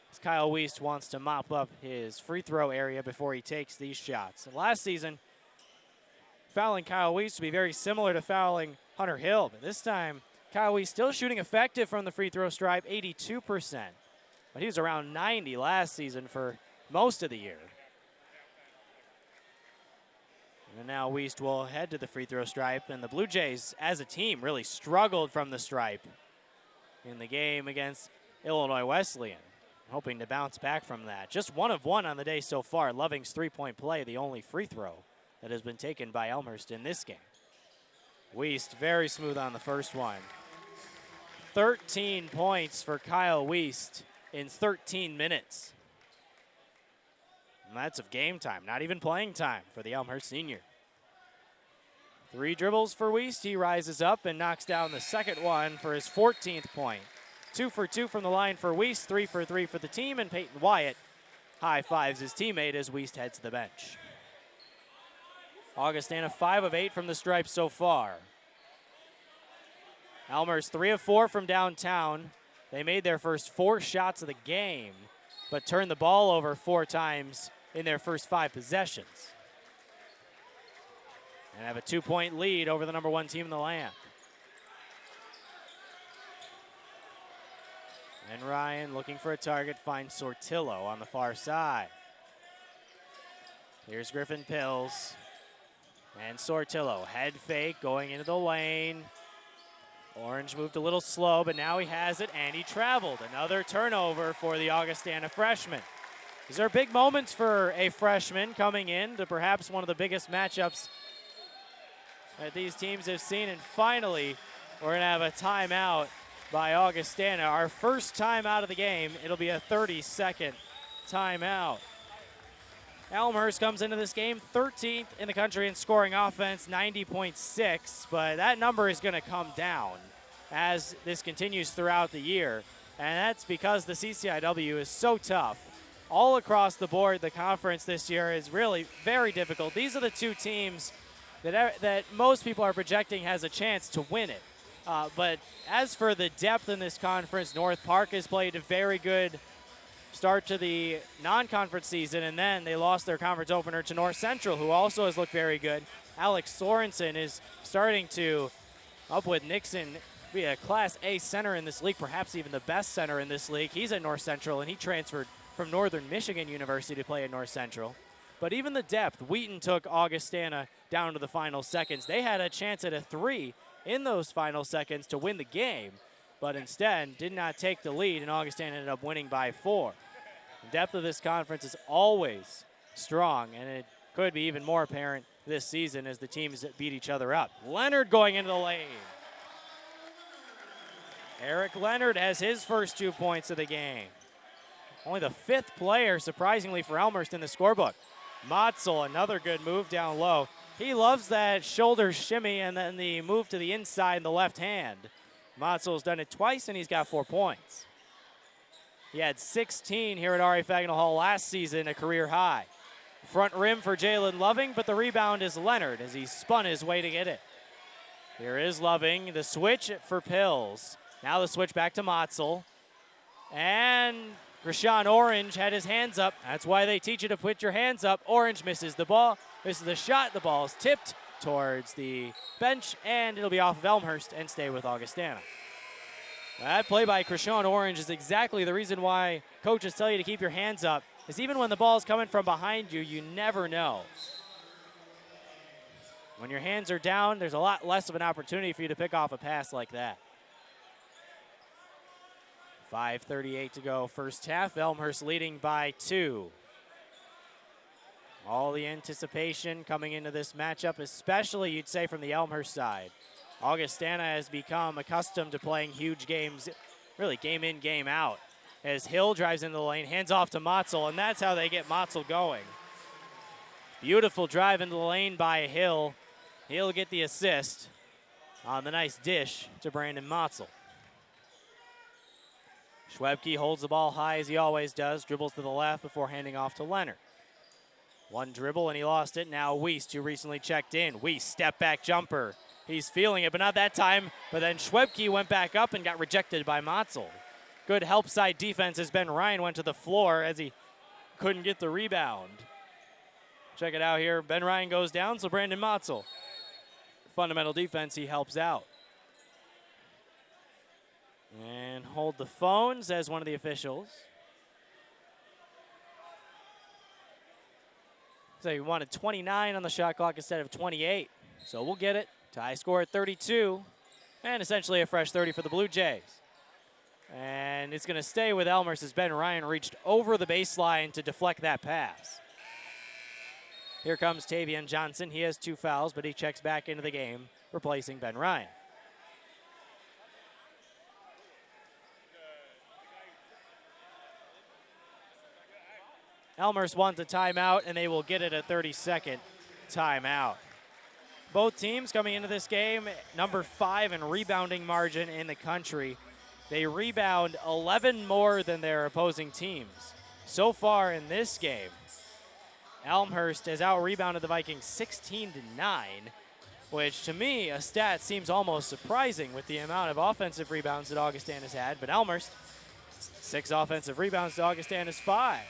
As Kyle Wiest wants to mop up his free throw area before he takes these shots. And last season, fouling Kyle Wiest to be very similar to fouling Hunter Hill, but this time Kyle Wiest still shooting effective from the free throw stripe, 82%. But he was around 90 last season for most of the year. And now Wiest will head to the free throw stripe, and the Blue Jays as a team really struggled from the stripe in the game against Illinois Wesleyan, hoping to bounce back from that. Just 1 of 1 on the day so far. Loving's 3-point play, the only free throw that has been taken by Elmhurst in this game. Wiest very smooth on the first one. 13 points for Kyle Wiest in 13 minutes. And that's of game time, not even playing time for the Elmhurst senior. 3 dribbles for Wiest. He rises up and knocks down the second one for his 14th point. 2 for 2 from the line for Wiest, 3 for 3 for the team, and Peyton Wyatt high-fives his teammate as Wiest heads to the bench. Augustana 5 of 8 from the stripe so far. Elmhurst 3 of 4 from downtown. They made their first 4 shots of the game, but turned the ball over 4 times in their first 5 possessions. And have a 2-point lead over the number 1 team in the land. And Ryan looking for a target, finds Sortillo on the far side. Here's Griffin Pills. And Sortillo, head fake, going into the lane. Orange moved a little slow, but now he has it, and he traveled. Another turnover for the Augustana freshman. These are big moments for a freshman coming in to perhaps one of the biggest matchups that these teams have seen. And finally, we're going to have a timeout by Augustana. Our first time out of the game. It'll be a 30-second timeout. Elmhurst comes into this game 13th in the country in scoring offense, 90.6, but that number is going to come down as this continues throughout the year, and that's because the CCIW is so tough. All across the board, the conference this year is really very difficult. These are the two teams that most people are projecting has a chance to win it. But as for the depth in this conference, North Park has played a very good start to the non-conference season, and then they lost their conference opener to North Central, who also has looked very good. Alex Sorensen is starting to, up with Nixon, be a Class A center in this league, perhaps even the best center in this league. He's at North Central, and he transferred from Northern Michigan University to play at North Central. But even the depth, Wheaton took Augustana down to the final seconds. They had a chance at a 3 in those final seconds to win the game, but instead did not take the lead, and Augustana ended up winning by 4. The depth of this conference is always strong, and it could be even more apparent this season as the teams beat each other up. Leonard going into the lane. Eric Leonard has his first 2 points of the game. Only the 5th player, surprisingly, for Elmhurst in the scorebook. Motzel, another good move down low. He loves that shoulder shimmy and then the move to the inside in the left hand. Motzel's done it twice, and he's got 4 points. He had 16 here at R.A. Fagnall Hall last season, a career high. Front rim for Jalen Loving, but the rebound is Leonard as he spun his way to get it. Here is Loving, the switch for Pills. Now the switch back to Motzel. And Krishan Orange had his hands up. That's why they teach you to put your hands up. Orange misses the ball, misses the shot. The ball is tipped towards the bench, and it'll be off of Elmhurst and stay with Augustana. That play by Krishan Orange is exactly the reason why coaches tell you to keep your hands up, is even when the ball is coming from behind you, you never know. When your hands are down, there's a lot less of an opportunity for you to pick off a pass like that. 5:38 to go, first half. Elmhurst leading by 2. All the anticipation coming into this matchup, especially, you'd say, from the Elmhurst side. Augustana has become accustomed to playing huge games, really game in, game out. As Hill drives into the lane, hands off to Motzel, and that's how they get Motzel going. Beautiful drive into the lane by Hill. He'll get the assist on the nice dish to Brandon Motzel. Schwebke holds the ball high as he always does, dribbles to the left before handing off to Leonard. One dribble and he lost it. Now Wiest, who recently checked in. Wiest, step back jumper. He's feeling it, but not that time. But then Schwebke went back up and got rejected by Motzel. Good help side defense as Ben Ryan went to the floor as he couldn't get the rebound. Check it out here. Ben Ryan goes down, so Brandon Motzel. Fundamental defense, he helps out. And hold the phone, says one of the officials. So he wanted 29 on the shot clock instead of 28. So we'll get it. Tie score at 32. And essentially a fresh 30 for the Blue Jays. And it's going to stay with Elmhurst as Ben Ryan reached over the baseline to deflect that pass. Here comes Tavian Johnson. He has 2 fouls, but he checks back into the game, replacing Ben Ryan. Elmhurst wants a timeout, and they will get it a 30-second timeout. Both teams coming into this game, number 5 in rebounding margin in the country. They rebound 11 more than their opposing teams. So far in this game, Elmhurst has out-rebounded the Vikings 16-9, which to me, a stat seems almost surprising with the amount of offensive rebounds that Augustana's had. But Elmhurst, 6 offensive rebounds to Augustana's 5.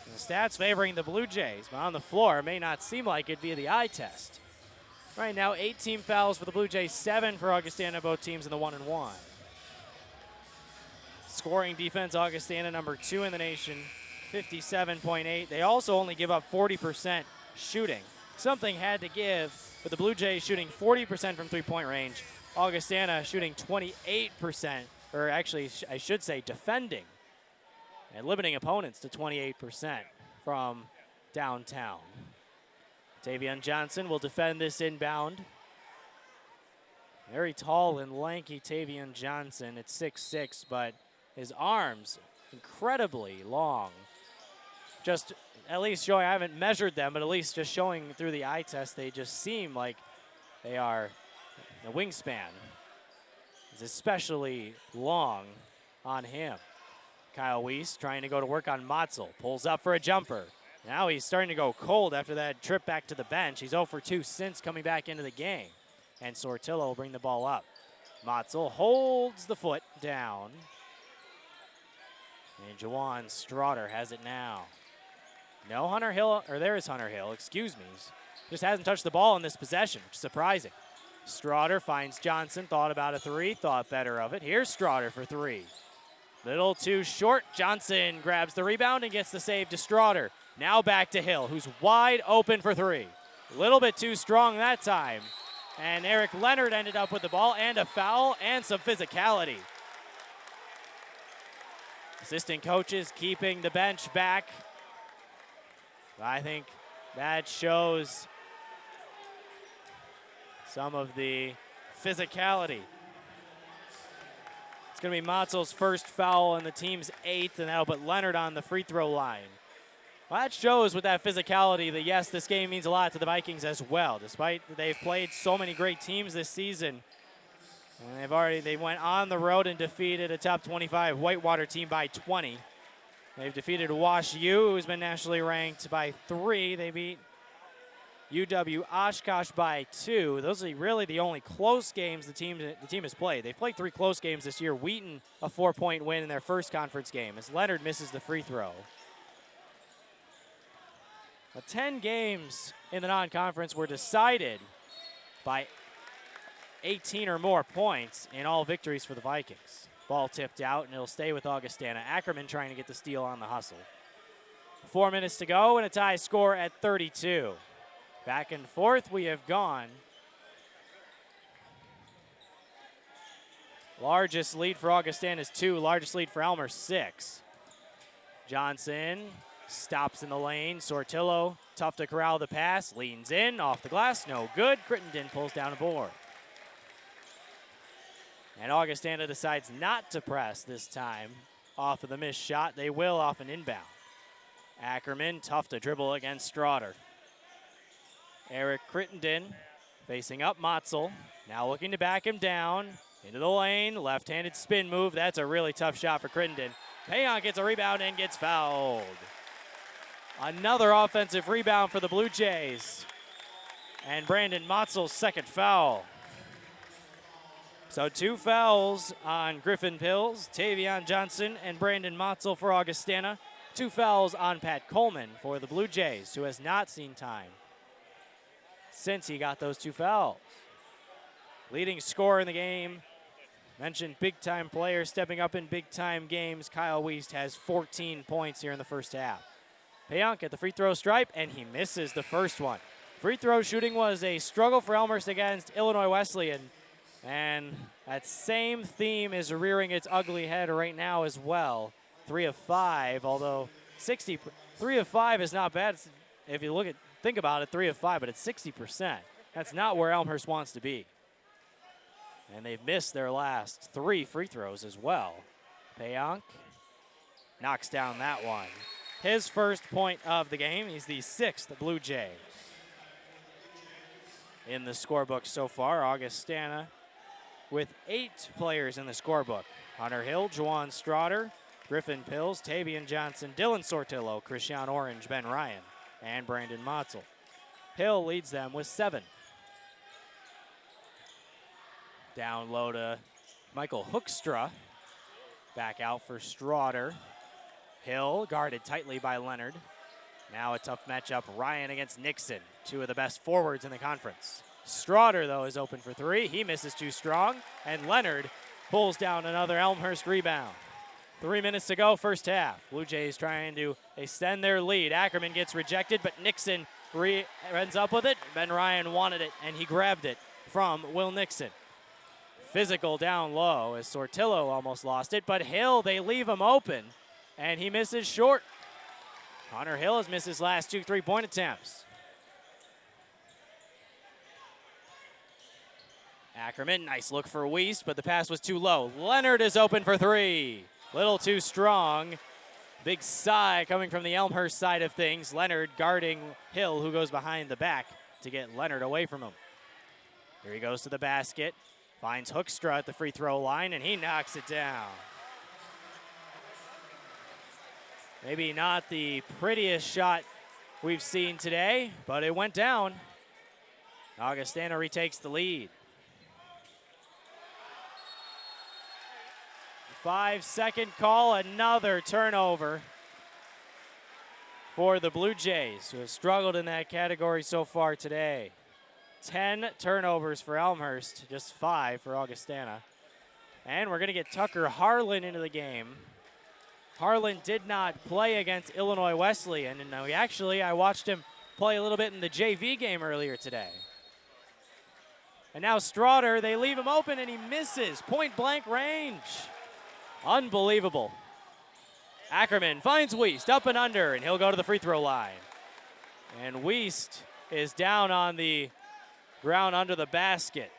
The stats favoring the Blue Jays, but on the floor, it may not seem like it via the eye test. Right now, 18 fouls for the Blue Jays, 7 for Augustana, both teams in the 1-1. Scoring defense, Augustana number 2 in the nation, 57.8. They also only give up 40% shooting. something had to give, with the Blue Jays shooting 40% from three-point range. Augustana shooting 28%, or actually I should say defending and limiting opponents to 28% from downtown. Tavion Johnson will defend this inbound. Very tall and lanky Tavion Johnson at 6'6", but his arms incredibly long. Just at least showing, I haven't measured them, but at least just showing through the eye test, they just seem like they are, the wingspan is especially long on him. Kyle Weiss trying to go to work on Motzel, pulls up for a jumper. Now he's starting to go cold after that trip back to the bench. He's 0 for 2 since coming back into the game. And Sortillo will bring the ball up. Motzel holds the foot down. And Juwan Straughter has it now. No Hunter Hill, or there is Hunter Hill, excuse me. Just hasn't touched the ball in this possession, which is surprising. Straughter finds Johnson, thought about a three, thought better of it. Here's Straughter for three. Little too short. Johnson grabs the rebound and gets the save to Straughter. Now back to Hill, who's wide open for three. A little bit too strong that time. And Eric Leonard ended up with the ball and a foul and some physicality. Assistant coaches keeping the bench back. I think that shows some of the physicality. It's going to be Motzel's first foul and the team's 8th, and that'll put Leonard on the free throw line. Well, that shows with that physicality that, yes, this game means a lot to the Vikings as well. Despite they've played so many great teams this season, and they went on the road and defeated a top 25 Whitewater team by 20. They've defeated Wash U, who's been nationally ranked, by 3. They beat UW Oshkosh by 2. Those are really the only close games the team has played. They've played 3 close games this year. Wheaton, a 4-point win in their first conference game, as Leonard misses the free throw. 10 games in the non-conference were decided by 18 or more points in all victories for the Vikings. Ball tipped out, and it'll stay with Augustana. Ackerman trying to get the steal on the hustle. 4 minutes to go, and a tie score at 32. Back and forth we have gone. Largest lead for Augustana is 2. Largest lead for Elmhurst, 6. Johnson stops in the lane. Sortillo, tough to corral the pass. Leans in, off the glass, no good. Crittenden pulls down a board. And Augustana decides not to press this time off of the missed shot. They will off an inbound. Ackerman, tough to dribble against Straughter. Eric Crittenden facing up Motzel. Now looking to back him down. Into the lane, left-handed spin move. That's a really tough shot for Crittenden. Payon gets a rebound and gets fouled. Another offensive rebound for the Blue Jays. And Brandon Motzel's second foul. So 2 fouls on Griffin Pills, Tavion Johnson, and Brandon Motzel for Augustana. 2 fouls on Pat Coleman for the Blue Jays, who has not seen time since he got those 2 fouls. Leading scorer in the game, mentioned big-time player stepping up in big-time games. Kyle Weiss has 14 points here in the first half. Payonk at the free throw stripe, and he misses the first one. Free throw shooting was a struggle for Elmhurst against Illinois Wesleyan, and that same theme is rearing its ugly head right now as well. 3 of 5, although 3 of 5 is not bad. If you think about it, 3 of 5, but it's 60%. That's not where Elmhurst wants to be. And they've missed their last 3 free throws as well. Payonk knocks down that one. His first point of the game. He's the 6th Blue Jay in the scorebook so far. Augustana with 8 players in the scorebook. Hunter Hill, Juwan Straughter, Griffin Pills, Tavion Johnson, Dylan Sortillo, Christian Orange, Ben Ryan, and Brandon Motzel. Hill leads them with 7. Down low to Michael Hoekstra. Back out for Straughter. Hill guarded tightly by Leonard. Now a tough matchup, Ryan against Nixon, 2 of the best forwards in the conference. Straughter, though, is open for 3. He misses too strong, and Leonard pulls down another Elmhurst rebound. 3 minutes to go, first half. Blue Jays trying to extend their lead. Ackerman gets rejected, but Nixon ends up with it. Ben Ryan wanted it, and he grabbed it from Will Nixon. Physical down low as Sortillo almost lost it, but Hill, they leave him open, and he misses short. Connor Hill has missed his last 2 3-point attempts. Ackerman, nice look for Wiest, but the pass was too low. Leonard is open for 3. Little too strong. Big sigh coming from the Elmhurst side of things. Leonard guarding Hill, who goes behind the back to get Leonard away from him. Here he goes to the basket. Finds Hoekstra at the free throw line, and he knocks it down. Maybe not the prettiest shot we've seen today, but it went down. Augustana retakes the lead. 5-second call, another turnover for the Blue Jays, who have struggled in that category so far today. 10 turnovers for Elmhurst, just 5 for Augustana. And we're going to get Tucker Harlan into the game. Harlan did not play against Illinois Wesleyan, and I watched him play a little bit in the JV game earlier today. And now Straughter, they leave him open, and he misses. Point blank range. Unbelievable. Ackerman finds Wiest up and under, and he'll go to the free throw line. And Wiest is down on the ground under the basket.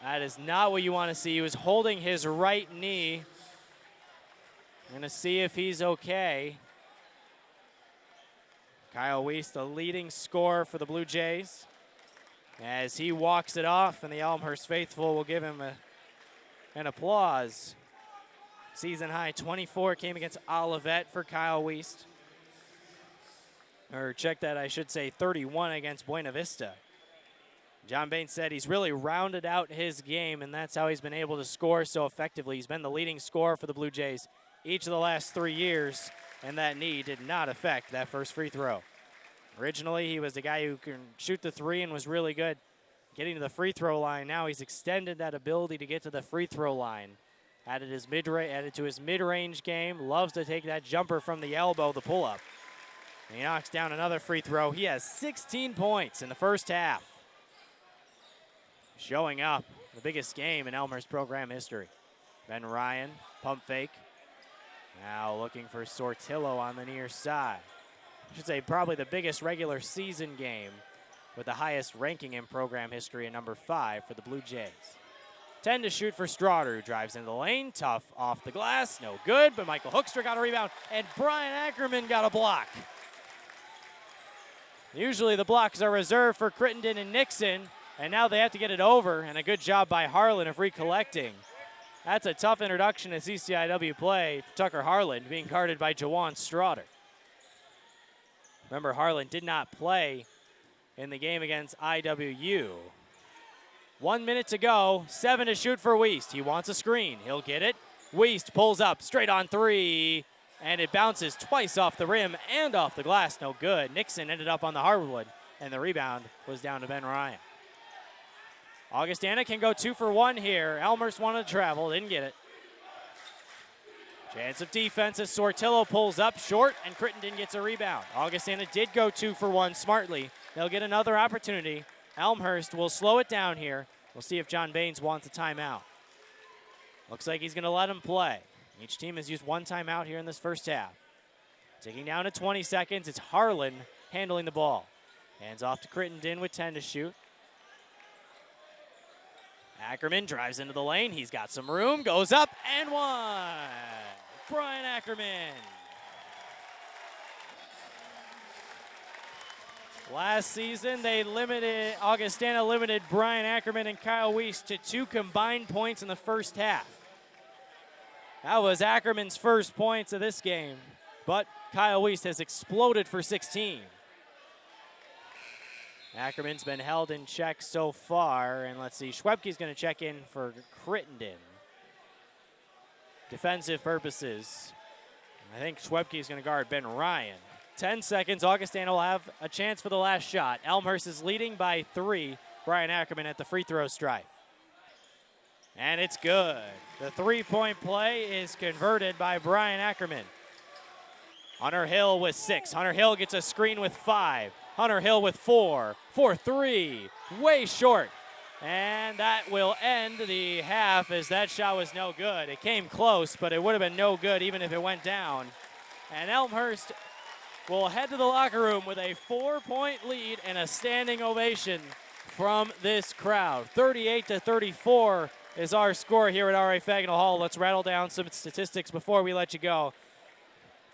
That is not what you want to see. He was holding his right knee. Going to see if he's okay. Kyle Wiest, the leading scorer for the Blue Jays, as he walks it off, and the Elmhurst faithful will give him an applause. Season high 24 came against Olivet for Kyle Wiest. Or check that, I should say 31 against Buena Vista. John Bain said he's really rounded out his game, and that's how he's been able to score so effectively. He's been the leading scorer for the Blue Jays each of the last 3 years, and that knee did not affect that first free throw. Originally, he was the guy who can shoot the 3 and was really good getting to the free throw line. Now he's extended that ability to get to the free throw line. Added to his mid-range game. Loves to take that jumper from the elbow, the pull-up. And he knocks down another free throw. He has 16 points in the first half. Showing up, the biggest game in Elmhurst program history. Ben Ryan, pump fake. Now looking for Sortillo on the near side. I should say probably the biggest regular season game with the highest ranking in program history at number 5 for the Blue Jays. 10 to shoot for Straughter, who drives into the lane. Tough off the glass, no good, but Michael Hoekstra got a rebound, and Brian Ackerman got a block. Usually the blocks are reserved for Crittenden and Nixon, and now they have to get it over, and a good job by Harlan of recollecting. That's a tough introduction to CCIW play. Tucker Harlan being guarded by Jawan Straughter. Remember, Harlan did not play in the game against IWU. 1 minute to go, 7 to shoot for Wiest. He wants a screen, he'll get it. Wiest pulls up, straight on 3, and it bounces twice off the rim and off the glass, no good. Nixon ended up on the hardwood, and the rebound was down to Ben Ryan. Augustana can go 2 for 1 here. Elmhurst wanted to travel, didn't get it. Chance of defense as Sortillo pulls up short, and Crittenden gets a rebound. Augustana did go 2 for 1 smartly. They'll get another opportunity. Elmhurst will slow it down here. We'll see if John Baines wants a timeout. Looks like he's going to let him play. Each team has used 1 timeout here in this first half. Ticking down to 20 seconds. It's Harlan handling the ball. Hands off to Crittenden with 10 to shoot. Ackerman drives into the lane. He's got some room. Goes up and 1. Brian Ackerman. Last season, Augustana limited Brian Ackerman and Kyle Wiest to 2 combined points in the first half. That was Ackerman's first points of this game, but Kyle Wiest has exploded for 16. Ackerman's been held in check so far, and let's see, Schwebke's going to check in for Crittenden. Defensive purposes. I think Schwebke is going to guard Ben Ryan. 10 seconds, Augustana will have a chance for the last shot. Elmhurst is leading by 3. Brian Ackerman at the free throw stripe. And it's good. The 3-point play is converted by Brian Ackerman. Hunter Hill with 6. Hunter Hill gets a screen with 5. Hunter Hill with 4. 4-3. Way short. And that will end the half as that shot was no good. It came close, but it would have been no good even if it went down. And Elmhurst will head to the locker room with a 4-point lead and a standing ovation from this crowd. 38-34 is our score here at R.A. Fagnall Hall. Let's rattle down some statistics before we let you go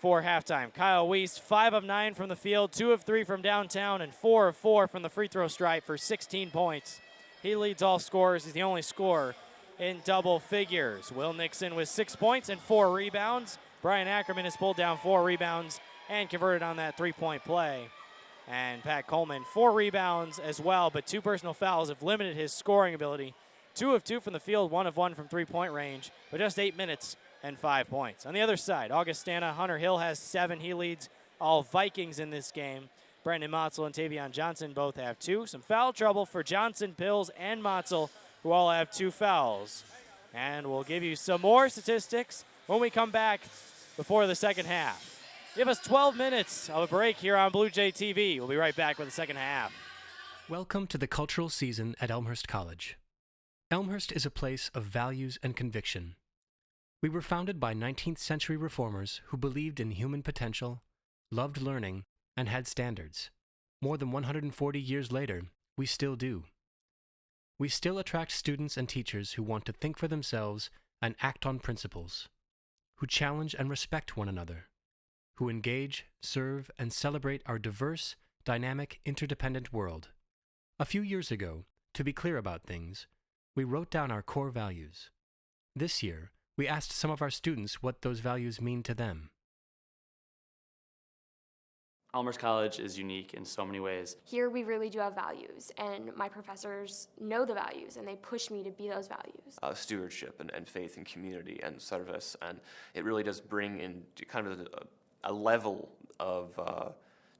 for halftime. Kyle Weiss, 5 of 9 from the field, 2 of 3 from downtown, and 4 of 4 from the free throw stripe for 16 points. He leads all scorers. He's the only scorer in double figures. Will Nixon with 6 points and 4 rebounds. Brian Ackerman has pulled down 4 rebounds and converted on that 3-point play. And Pat Coleman, 4 rebounds as well, but 2 personal fouls have limited his scoring ability. 2 of 2 from the field, 1 of 1 from 3-point range, but just 8 minutes and 5 points. On the other side, Augustana, Hunter Hill has 7. He leads all Vikings in this game. Brandon Motzel and Tavion Johnson both have 2. Some foul trouble for Johnson, Pills, and Motzel, who all have 2 fouls. And we'll give you some more statistics when we come back before the second half. Give us 12 minutes of a break here on Blue Jay TV. We'll be right back with the second half. Welcome to the cultural season at Elmhurst College. Elmhurst is a place of values and conviction. We were founded by 19th century reformers who believed in human potential, loved learning, and had standards. More than 140 years later, we still do. We still attract students and teachers who want to think for themselves and act on principles, who challenge and respect one another, who engage, serve, and celebrate our diverse, dynamic, interdependent world. A few years ago, to be clear about things, we wrote down our core values. This year, we asked some of our students what those values mean to them. Elmhurst College is unique in so many ways. Here we really do have values, and my professors know the values, and they push me to be those values. Stewardship and faith and community and service, and it really does bring in kind of a level of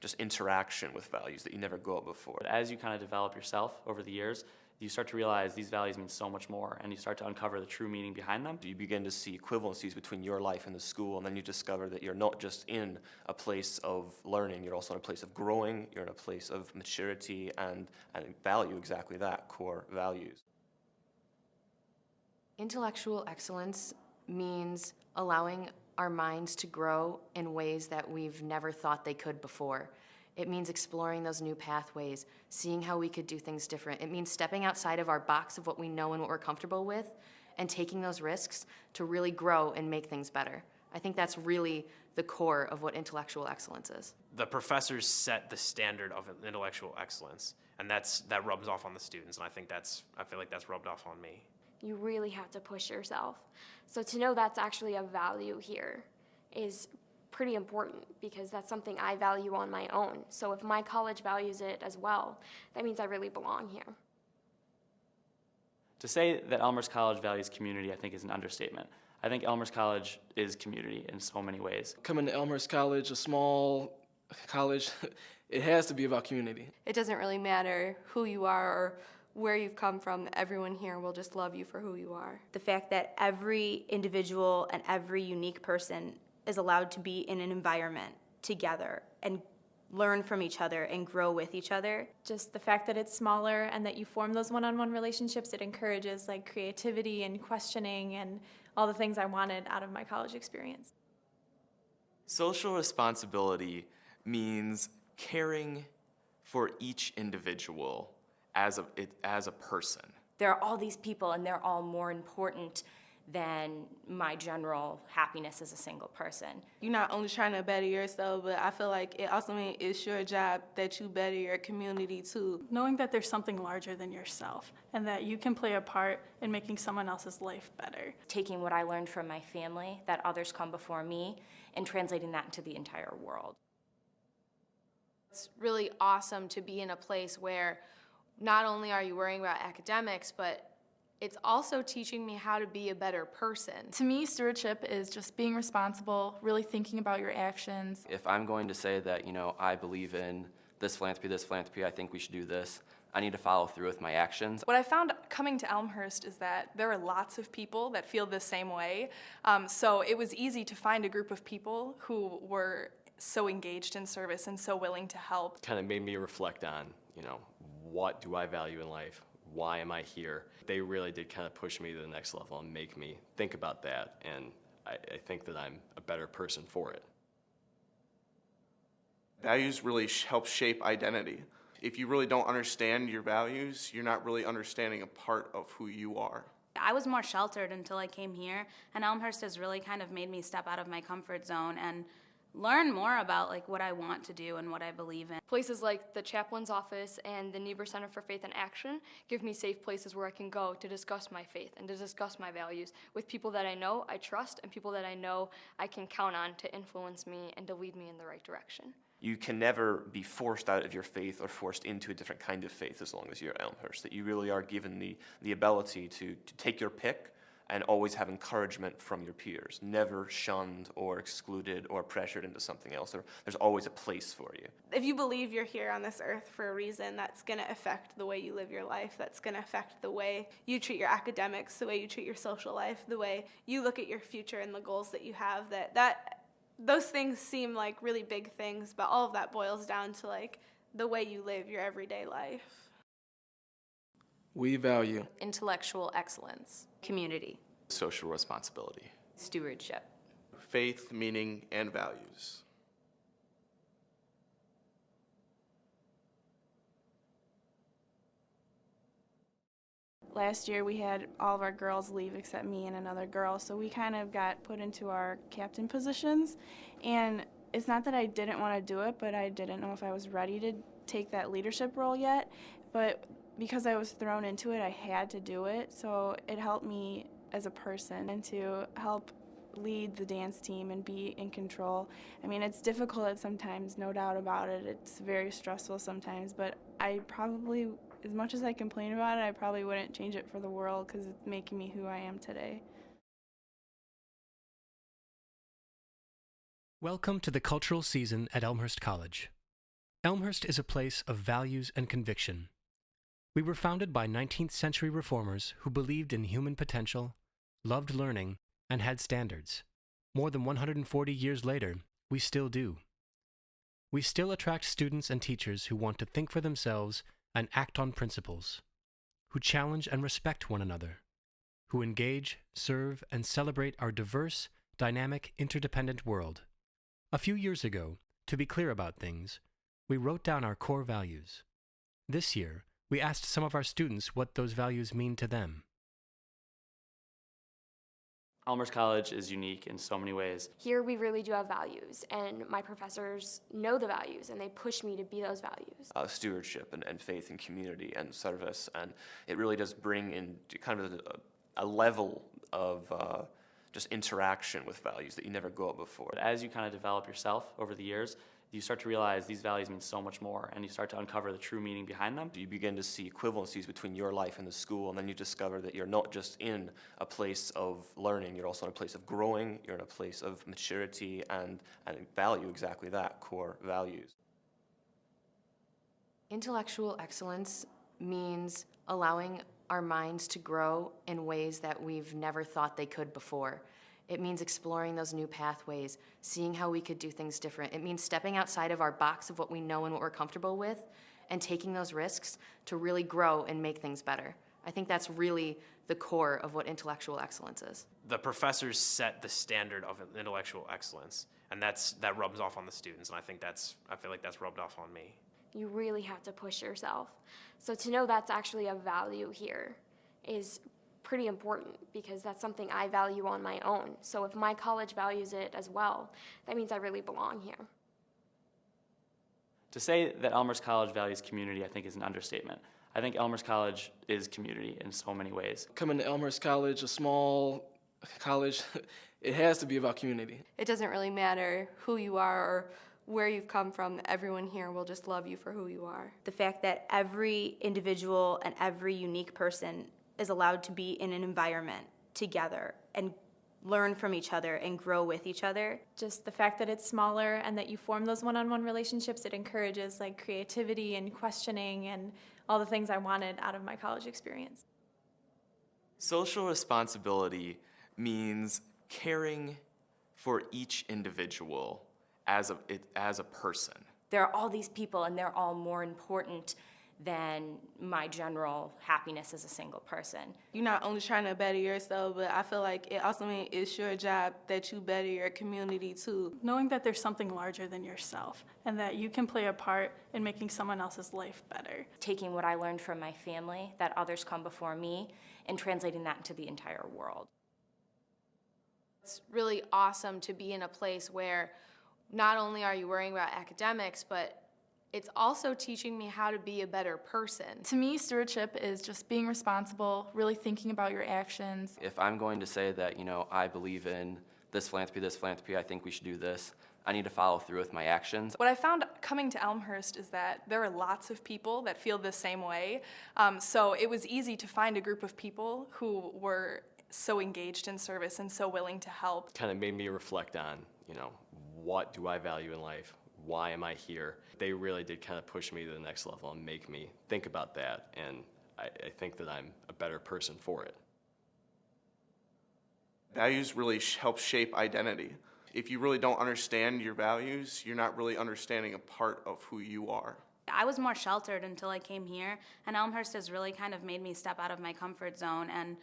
just interaction with values that you never got before. But as you kind of develop yourself over the years, you start to realize these values mean so much more, and you start to uncover the true meaning behind them. You begin to see equivalencies between your life and the school, and then you discover that you're not just in a place of learning, you're also in a place of growing, you're in a place of maturity and value, exactly that, core values. Intellectual excellence means allowing our minds to grow in ways that we've never thought they could before. It means exploring those new pathways, seeing how we could do things different. It means stepping outside of our box of what we know and what we're comfortable with and taking those risks to really grow and make things better. I think that's really the core of what intellectual excellence is. The professors set the standard of intellectual excellence, and that rubs off on the students, and I feel like that's rubbed off on me. You really have to push yourself. So to know that's actually a value here is pretty important, because that's something I value on my own. So if my college values it as well, that means I really belong here. To say that Elmhurst College values community, I think, is an understatement. I think Elmhurst College is community in so many ways. Coming to Elmhurst College, a small college, it has to be about community. It doesn't really matter who you are or where you've come from. Everyone here will just love you for who you are. The fact that every individual and every unique person is allowed to be in an environment together and learn from each other and grow with each other. Just the fact that it's smaller and that you form those one-on-one relationships, it encourages like creativity and questioning and all the things I wanted out of my college experience. Social responsibility means caring for each individual as a person. There are all these people, and they're all more important than my general happiness as a single person. You're not only trying to better yourself, but I feel like it also means it's your job that you better your community too. Knowing that there's something larger than yourself and that you can play a part in making someone else's life better. Taking what I learned from my family, that others come before me, and translating that into the entire world. It's really awesome to be in a place where not only are you worrying about academics, but it's also teaching me how to be a better person. To me, stewardship is just being responsible, really thinking about your actions. If I'm going to say that, I believe in this philanthropy, I think we should do this, I need to follow through with my actions. What I found coming to Elmhurst is that there are lots of people that feel the same way. So it was easy to find a group of people who were so engaged in service and so willing to help. Kind of made me reflect on, what do I value in life? Why am I here? They really did kind of push me to the next level and make me think about that, and I think that I'm a better person for it. Values really help shape identity. If you really don't understand your values, you're not really understanding a part of who you are. I was more sheltered until I came here, and Elmhurst has really kind of made me step out of my comfort zone and learn more about what I want to do and what I believe in. Places like the chaplain's office and the Niebuhr Center for Faith and Action give me safe places where I can go to discuss my faith and to discuss my values with people that I know I trust and people that I know I can count on to influence me and to lead me in the right direction. You can never be forced out of your faith or forced into a different kind of faith as long as you're at Elmhurst, that you really are given the ability to take your pick and always have encouragement from your peers, never shunned or excluded or pressured into something else. There's always a place for you. If you believe you're here on this earth for a reason, that's going to affect the way you live your life. That's going to affect the way you treat your academics, the way you treat your social life, the way you look at your future and the goals that you have. Those things seem like really big things, but all of that boils down to the way you live your everyday life. We value intellectual excellence, community, social responsibility, stewardship, faith, meaning, and values. Last year we had all of our girls leave except me and another girl, so we kind of got put into our captain positions. And it's not that I didn't want to do it, but I didn't know if I was ready to take that leadership role yet. But because I was thrown into it, I had to do it. So it helped me as a person and to help lead the dance team and be in control. I mean, it's difficult sometimes, no doubt about it. It's very stressful sometimes, but I probably, as much as I complain about it, I probably wouldn't change it for the world because it's making me who I am today. Welcome to the cultural season at Elmhurst College. Elmhurst is a place of values and conviction. We were founded by 19th century reformers who believed in human potential, loved learning, and had standards. More than 140 years later, we still do. We still attract students and teachers who want to think for themselves and act on principles, who challenge and respect one another, who engage, serve, and celebrate our diverse, dynamic, interdependent world. A few years ago, to be clear about things, we wrote down our core values. This year, we asked some of our students what those values mean to them. Elmhurst College is unique in so many ways. Here we really do have values, and my professors know the values, and they push me to be those values. Stewardship and faith and community and service, and it really does bring in kind of a level of just interaction with values that you never got before. As you kind of develop yourself over the years, you start to realize these values mean so much more, and you start to uncover the true meaning behind them. You begin to see equivalencies between your life and the school, and then you discover that you're not just in a place of learning, you're also in a place of growing, you're in a place of maturity and value, exactly that, core values. Intellectual excellence means allowing our minds to grow in ways that we've never thought they could before. It means exploring those new pathways, seeing how we could do things different. It means stepping outside of our box of what we know and what we're comfortable with and taking those risks to really grow and make things better. I think that's really the core of what intellectual excellence is. The professors set the standard of intellectual excellence, and that rubs off on the students, and I feel like that's rubbed off on me. You really have to push yourself. So to know that's actually a value here is pretty important because that's something I value on my own. So if my college values it as well, that means I really belong here. To say that Elmhurst College values community, I think, is an understatement. I think Elmhurst College is community in so many ways. Coming to Elmhurst College, a small college, it has to be about community. It doesn't really matter who you are or where you've come from. Everyone here will just love you for who you are. The fact that every individual and every unique person is allowed to be in an environment together and learn from each other and grow with each other. Just the fact that it's smaller and that you form those one-on-one relationships, it encourages creativity and questioning and all the things I wanted out of my college experience. Social responsibility means caring for each individual as a person. There are all these people, and they're all more important than my general happiness as a single person. You're not only trying to better yourself, but I feel like it also means it's your job that you better your community too. Knowing that there's something larger than yourself and that you can play a part in making someone else's life better. Taking what I learned from my family, that others come before me, and translating that into the entire world. It's really awesome to be in a place where not only are you worrying about academics, but it's also teaching me how to be a better person. To me, stewardship is just being responsible, really thinking about your actions. If I'm going to say that, I believe in this philanthropy, I think we should do this, I need to follow through with my actions. What I found coming to Elmhurst is that there are lots of people that feel the same way. So it was easy to find a group of people who were so engaged in service and so willing to help. Kind of made me reflect on, what do I value in life? Why am I here? They really did kind of push me to the next level and make me think about that, and I think that I'm a better person for it. Values really help shape identity. If you really don't understand your values, you're not really understanding a part of who you are. I was more sheltered until I came here, and Elmhurst has really kind of made me step out of my comfort zone and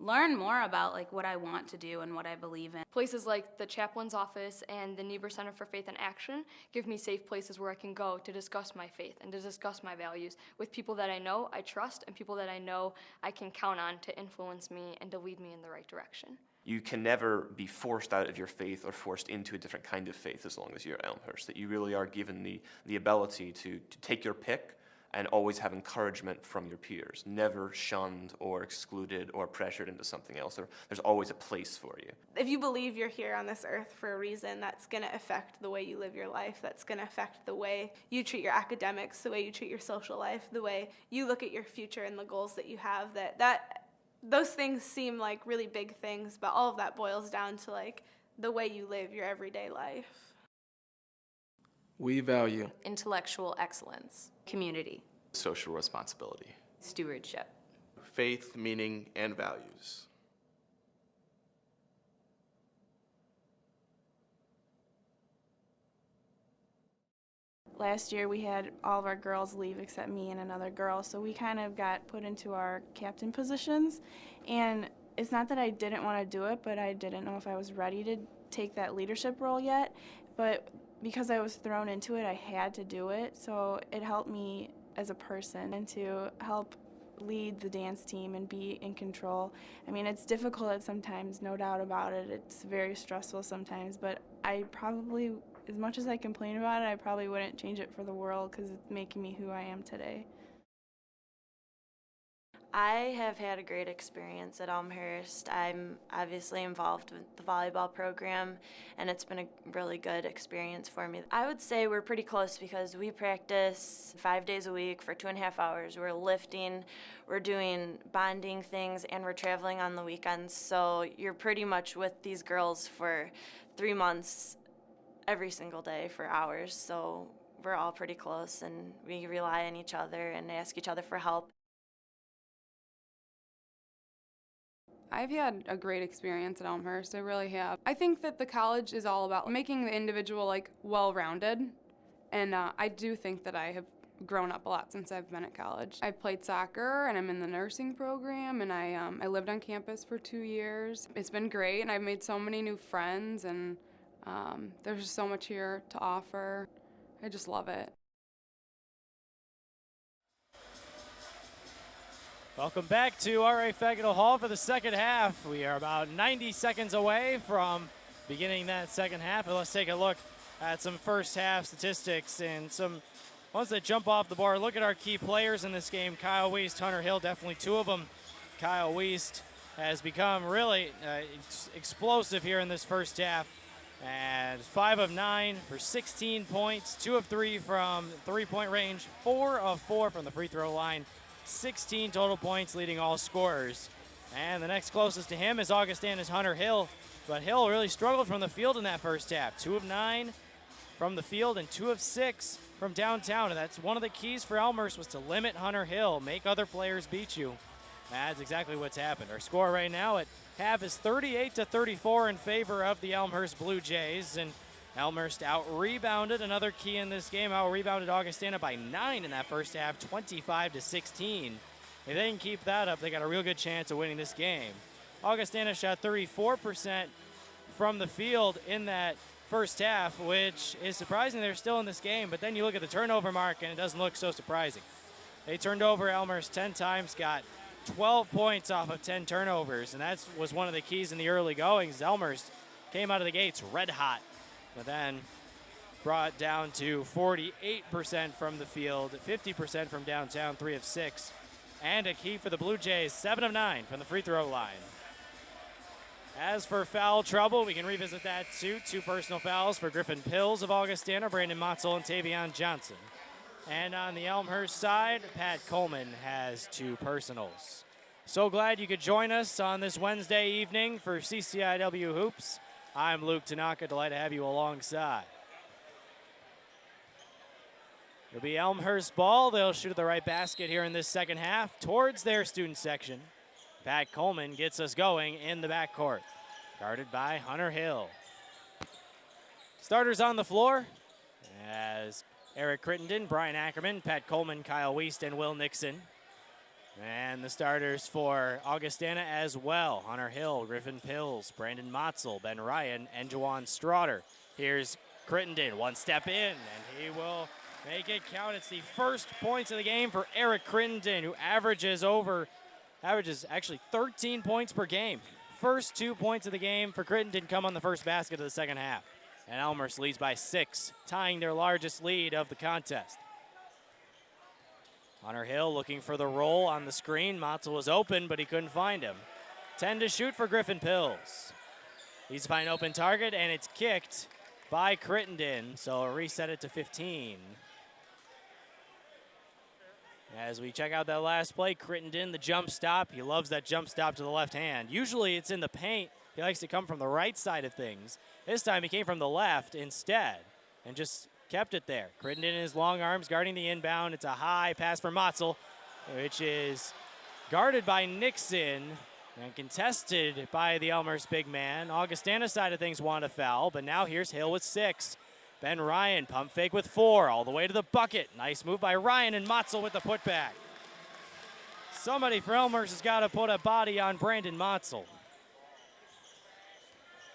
learn more about what I want to do and what I believe in. Places like the chaplain's office and the Niebuhr Center for Faith and Action give me safe places where I can go to discuss my faith and to discuss my values with people that I know I trust and people that I know I can count on to influence me and to lead me in the right direction. You can never be forced out of your faith or forced into a different kind of faith as long as you're at Elmhurst, that you really are given the ability to take your pick and always have encouragement from your peers, never shunned or excluded or pressured into something else. There's always a place for you. If you believe you're here on this earth for a reason, that's going to affect the way you live your life. That's going to affect the way you treat your academics, the way you treat your social life, the way you look at your future and the goals that you have. Those things seem like really big things, but all of that boils down to the way you live your everyday life. We value intellectual excellence, community, social responsibility, stewardship, faith, meaning, and values. Last year we had all of our girls leave except me and another girl, so we kind of got put into our captain positions. And it's not that I didn't want to do it, but I didn't know if I was ready to take that leadership role yet. But because I was thrown into it, I had to do it. So it helped me as a person and to help lead the dance team and be in control. I mean, it's difficult sometimes, no doubt about it. It's very stressful sometimes, but I probably, as much as I complain about it, I probably wouldn't change it for the world because it's making me who I am today. I have had a great experience at Elmhurst. I'm obviously involved with the volleyball program, and it's been a really good experience for me. I would say we're pretty close because we practice 5 days a week for 2.5 hours. We're lifting, we're doing bonding things, and we're traveling on the weekends. So you're pretty much with these girls for 3 months every single day for hours. So we're all pretty close, and we rely on each other and ask each other for help. I've had a great experience at Elmhurst, I really have. I think that the college is all about making the individual well-rounded, and I do think that I have grown up a lot since I've been at college. I've played soccer and I'm in the nursing program, and I lived on campus for 2 years. It's been great, and I've made so many new friends, and there's just so much here to offer. I just love it. Welcome back to R.A. Fagnall Hall for the second half. We are about 90 seconds away from beginning that second half. And let's take a look at some first half statistics and some ones that jump off the board. Look at our key players in this game. Kyle Wiest, Hunter Hill, definitely two of them. Kyle Wiest has become really explosive here in this first half. And 5 of 9 for 16 points, 2 of 3 from three-point range, 4 of 4 from the free throw line. 16 total points, leading all scorers. And the next closest to him is Augustana's Hunter Hill. But Hill really struggled from the field in that first half. 2 of 9 from the field and 2 of 6 from downtown. And that's one of the keys for Elmhurst, was to limit Hunter Hill, make other players beat you. That's exactly what's happened. Our score right now at half is 38-34 in favor of the Elmhurst Blue Jays. And Elmhurst out-rebounded, another key in this game, out-rebounded Augustana by 9 in that first half, 25-16. If they can keep that up, they got a real good chance of winning this game. Augustana shot 34% from the field in that first half, which is surprising they're still in this game, but then you look at the turnover mark and it doesn't look so surprising. They turned over Elmhurst 10 times, got 12 points off of 10 turnovers, and that was one of the keys in the early goings. Elmhurst came out of the gates red hot, but then brought down to 48% from the field, 50% from downtown, 3 of 6. And a key for the Blue Jays, 7 of 9 from the free throw line. As for foul trouble, we can revisit that too. 2 personal fouls for Griffin Pills of Augustana, Brandon Motzel and Tavion Johnson. And on the Elmhurst side, Pat Coleman has 2 personals. So glad you could join us on this Wednesday evening for CCIW Hoops. I'm Luke Tanaka, delighted to have you alongside. It'll be Elmhurst ball. They'll shoot at the right basket here in this second half towards their student section. Pat Coleman gets us going in the backcourt, guarded by Hunter Hill. Starters on the floor as Eric Crittenden, Brian Ackerman, Pat Coleman, Kyle Wiest, and Will Nixon. And the starters for Augustana as well. Hunter Hill, Griffin Pills, Brandon Motzel, Ben Ryan, and Juwan Straughter. Here's Crittenden, one step in, and he will make it count. It's the first points of the game for Eric Crittenden, who averages actually 13 points per game. First 2 points of the game for Crittenden come on the first basket of the second half. And Elmhurst leads by 6, tying their largest lead of the contest. Hunter Hill looking for the roll on the screen. Motzel was open, but he couldn't find him. 10 to shoot for Griffin Pills. He's to find an open target, and it's kicked by Crittenden, so a reset it to 15. As we check out that last play, Crittenden, the jump stop. He loves that jump stop to the left hand. Usually it's in the paint. He likes to come from the right side of things. This time he came from the left instead and just kept it there. Crittenden in his long arms guarding the inbound. It's a high pass for Motzel, which is guarded by Nixon and contested by the Elmhurst big man. Augustana side of things want a foul, but now here's Hill with 6. Ben Ryan, pump fake with 4, all the way to the bucket. Nice move by Ryan, and Motzel with the putback. Somebody for Elmhurst has got to put a body on Brandon Motzel.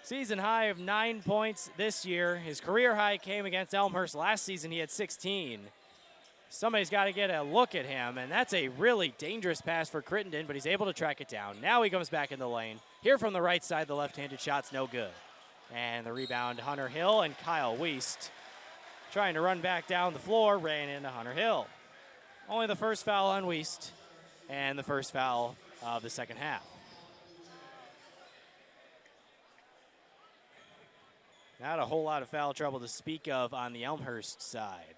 Season high of 9 points this year. His career high came against Elmhurst last season. He had 16. Somebody's got to get a look at him, and that's a really dangerous pass for Crittenden, but he's able to track it down. Now he comes back in the lane. Here from the right side, the left-handed shot's no good. And the rebound, Hunter Hill and Kyle Wiest trying to run back down the floor, ran into Hunter Hill. Only the first foul on Wiest and the first foul of the second half. Not a whole lot of foul trouble to speak of on the Elmhurst side.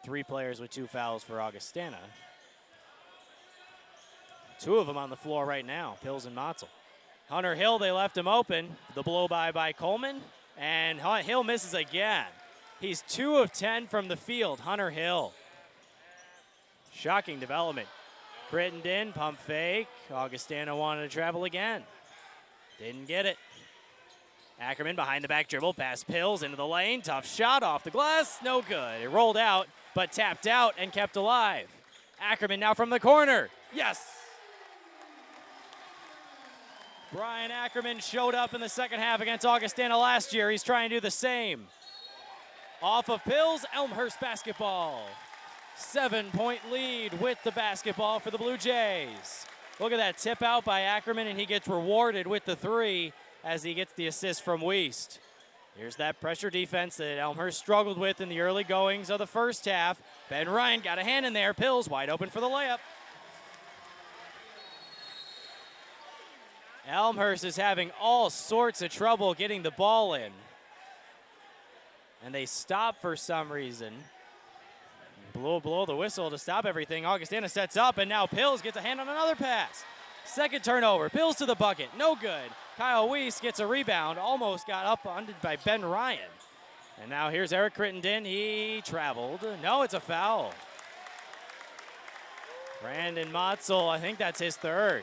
3 players with 2 fouls for Augustana. 2 of them on the floor right now, Pills and Motzel. Hunter Hill, they left him open. The blow by Coleman, and Hill misses again. He's 2 of 10 from the field, Hunter Hill. Shocking development. Crittenden, pump fake. Augustana wanted to travel again. Didn't get it. Ackerman behind the back dribble, past Pills into the lane. Tough shot off the glass, no good. It rolled out, but tapped out and kept alive. Ackerman now from the corner. Yes! Brian Ackerman showed up in the second half against Augustana last year. He's trying to do the same. Off of Pills, Elmhurst basketball. 7-point lead with the basketball for the Blue Jays. Look at that tip out by Ackerman, and he gets rewarded with the 3 as he gets the assist from Wiest. Here's that pressure defense that Elmhurst struggled with in the early goings of the first half. Ben Ryan got a hand in there. Pills wide open for the layup. Elmhurst is having all sorts of trouble getting the ball in. And they stop for some reason. Blow the whistle to stop everything. Augustana sets up, and now Pills gets a hand on another pass. Second turnover. Pills to the bucket. No good. Kyle Wiest gets a rebound. Almost got up-ended by Ben Ryan. And now here's Eric Crittenden. He traveled. No, it's a foul. Brandon Motzel, I think that's his 3rd.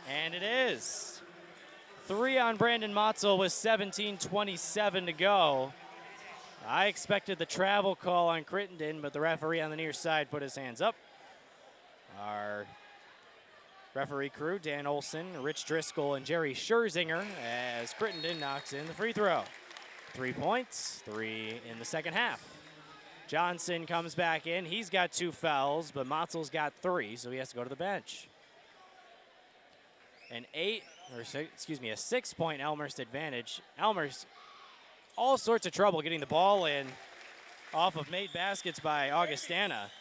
And it is. 3 on Brandon Motzel with 17:27 to go. I expected the travel call on Crittenden, but the referee on the near side put his hands up. Our referee crew, Dan Olson, Rich Driscoll, and Jerry Scherzinger, as Crittenden knocks in the free throw. 3 points, 3 in the second half. Johnson comes back in. He's got 2 fouls, but Motzel's got 3, so he has to go to the bench. A 6-point Elmhurst advantage. Elmhurst, all sorts of trouble getting the ball in off of made baskets by Augustana.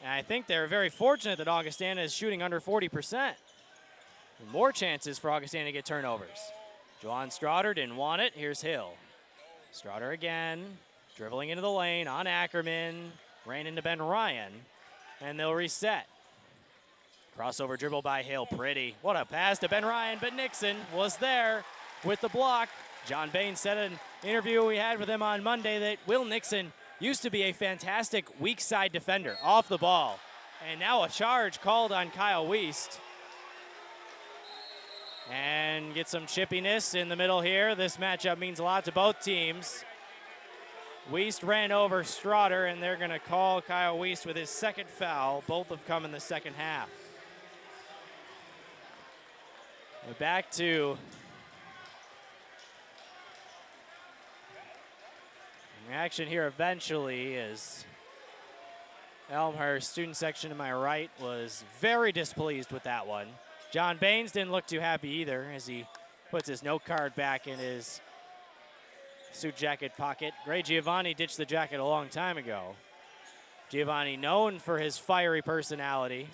And I think they're very fortunate that Augustana is shooting under 40%. More chances for Augustana to get turnovers. Juwan Strouder didn't want it. Here's Hill. Strouder again, dribbling into the lane on Ackerman. Ran into Ben Ryan, and they'll reset. Crossover dribble by Hill, pretty. What a pass to Ben Ryan, but Nixon was there with the block. John Baines said in an interview we had with him on Monday that Will Nixon used to be a fantastic weak side defender off the ball. And now a charge called on Kyle Wiest. And get some chippiness in the middle here. This matchup means a lot to both teams. Wiest ran over Strouder, and they're going to call Kyle Wiest with his second foul. Both have come in the second half. We're back to action here eventually as Elmhurst student section to my right was very displeased with that one. John Baines didn't look too happy either as he puts his note card back in his suit jacket pocket. Gray Giovanni ditched the jacket a long time ago. Giovanni known for his fiery personality.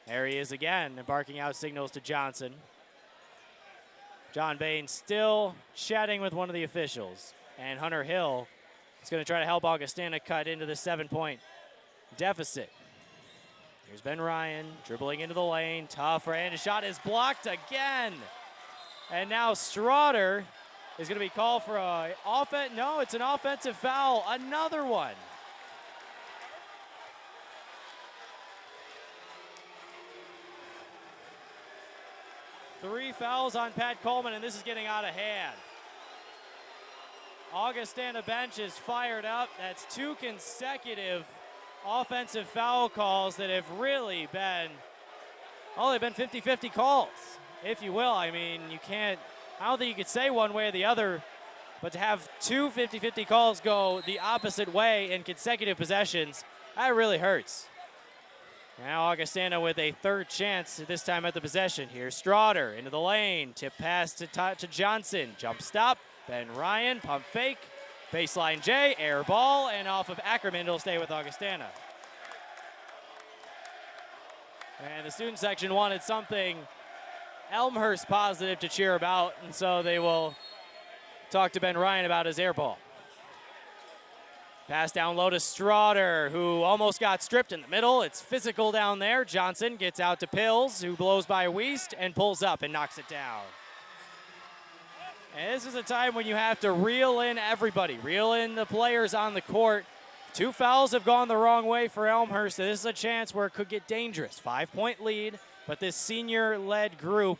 There he is again, barking out signals to Johnson. John Baines still chatting with one of the officials. And Hunter Hill is going to try to help Augustana cut into the 7-point deficit. Here's Ben Ryan dribbling into the lane. Tough right-handed shot is blocked again. And now Strouder is going to be called for a offense. No, it's an offensive foul. Another one. Three fouls on Pat Coleman, and this is getting out of hand. Augustana bench is fired up. That's 2 consecutive offensive foul calls that have really been, they've been 50-50 calls, if you will. I mean, I don't think you could say one way or the other, but to have 2 50-50 calls go the opposite way in consecutive possessions, that really hurts. Now Augustana with a third chance, this time at the possession. Here's Strouder into the lane. Tip pass to Johnson. Jump stop. Ben Ryan, pump fake. Baseline J, air ball, and off of Ackerman, it'll stay with Augustana. And the student section wanted something Elmhurst positive to cheer about, and so they will talk to Ben Ryan about his air ball. Pass down low to Strouder, who almost got stripped in the middle. It's physical down there. Johnson gets out to Pills, who blows by Wiest and pulls up and knocks it down. And this is a time when you have to reel in everybody, reel in the players on the court. 2 fouls have gone the wrong way for Elmhurst. This is a chance where it could get dangerous. 5-point lead, but this senior-led group,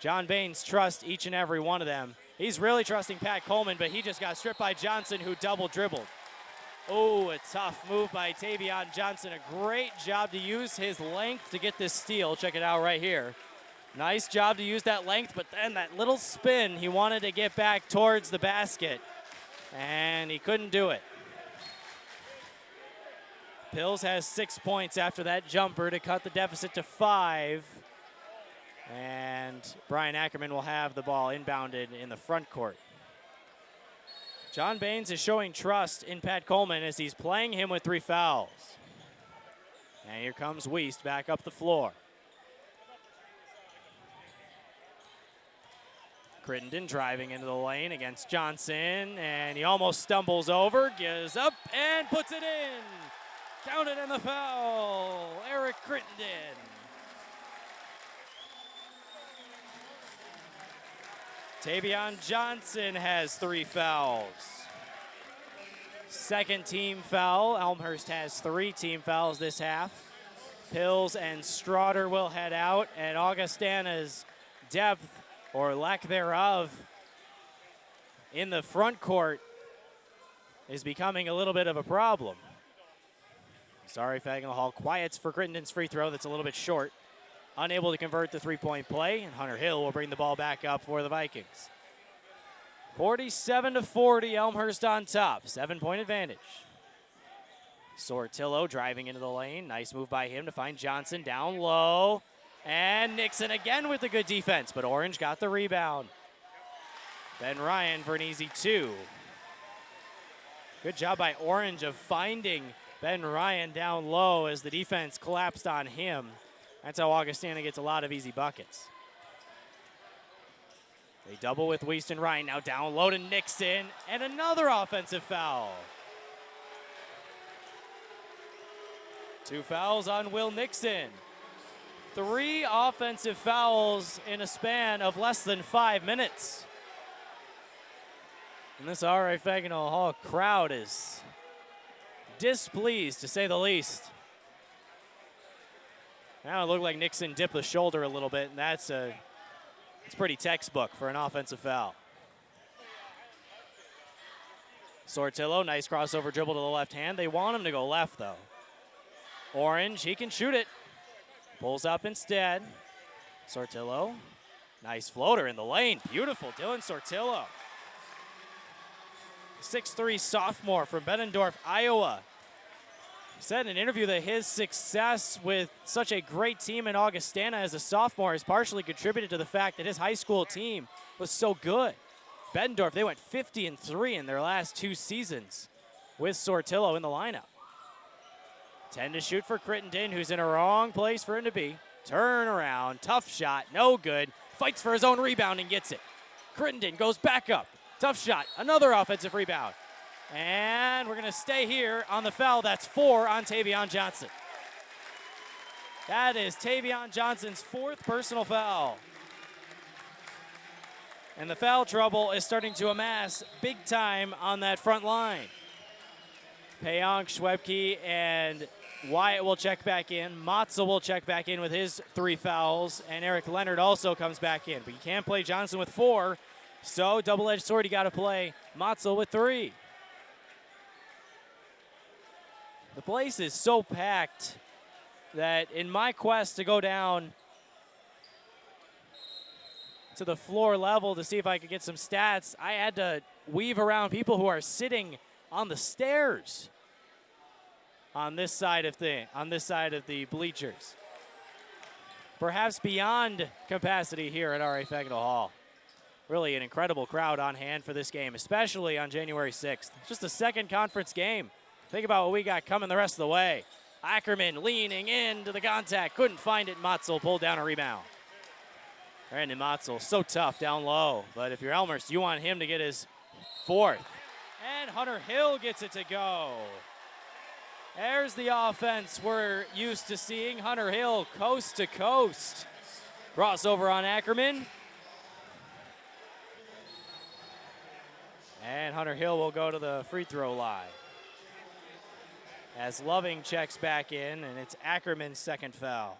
John Baines trusts each and every one of them. He's really trusting Pat Coleman, but he just got stripped by Johnson, who double dribbled. Oh, a tough move by Tavion Johnson. A great job to use his length to get this steal. Check it out right here. Nice job to use that length, but then that little spin, he wanted to get back towards the basket, and he couldn't do it. Pills has 6 points after that jumper to cut the deficit to 5. And Brian Ackerman will have the ball inbounded in the front court. John Baines is showing trust in Pat Coleman as he's playing him with 3 fouls. And here comes Wiest back up the floor. Crittenden driving into the lane against Johnson, and he almost stumbles over, gives up, and puts it in. Counted in the foul, Eric Crittenden. Tavion Johnson has 3 fouls. Second team foul. Elmhurst has 3 team fouls this half. Pills and Strouder will head out, and Augustana's depth or lack thereof in the front court is becoming a little bit of a problem. Sorry, Fagnall Hall quiets for Crittenden's free throw that's a little bit short. Unable to convert the three-point play, and Hunter Hill will bring the ball back up for the Vikings. 47-40, Elmhurst on top, 7-point advantage. Sortillo driving into the lane. Nice move by him to find Johnson down low. And Nixon again with the good defense, but Orange got the rebound. Ben Ryan for an easy 2. Good job by Orange of finding Ben Ryan down low as the defense collapsed on him. That's how Augustana gets a lot of easy buckets. They double with Wieston Ryan, now down low to Nixon, and another offensive foul. 2 fouls on Will Nixon. 3 offensive fouls in a span of less than 5 minutes. And this R.A. Fagnall Hall crowd is displeased, to say the least. Now it looked like Nixon dipped the shoulder a little bit, and it's pretty textbook for an offensive foul. Sortillo, nice crossover dribble to the left hand. They want him to go left, though. Orange, he can shoot it. Pulls up instead. Sortillo, nice floater in the lane. Beautiful, Dylan Sortillo. 6'3" sophomore from Benendorf, Iowa. Said in an interview that his success with such a great team in Augustana as a sophomore has partially contributed to the fact that his high school team was so good. Benendorf, they went 50-3 in their last 2 seasons with Sortillo in the lineup. 10 to shoot for Crittenden, who's in a wrong place for him to be. Turn around, tough shot, no good. Fights for his own rebound and gets it. Crittenden goes back up. Tough shot, another offensive rebound. And we're gonna stay here on the foul. That's 4 on Tavion Johnson. That is Tavion Johnson's 4th personal foul. And the foul trouble is starting to amass big time on that front line. Payonk, Schwebke, and Wyatt will check back in. Matzel will check back in with his 3 fouls. And Eric Leonard also comes back in. But you can't play Johnson with 4. So double-edged sword, you got to play Matzel with 3. The place is so packed that in my quest to go down to the floor level to see if I could get some stats, I had to weave around people who are sitting on the stairs on this side of the bleachers. Perhaps beyond capacity here at R.A. Fagnall Hall. Really an incredible crowd on hand for this game, especially on January 6th. It's just the second conference game. Think about what we got coming the rest of the way. Ackerman leaning into the contact, couldn't find it. Matzel pulled down a rebound. Brandon Matzel, so tough down low, but if you're Elmhurst, you want him to get his 4th. And Hunter Hill gets it to go. There's the offense we're used to seeing. Hunter Hill coast to coast. Crossover on Ackerman. And Hunter Hill will go to the free throw line. As Loving checks back in, and it's Ackerman's 2nd foul.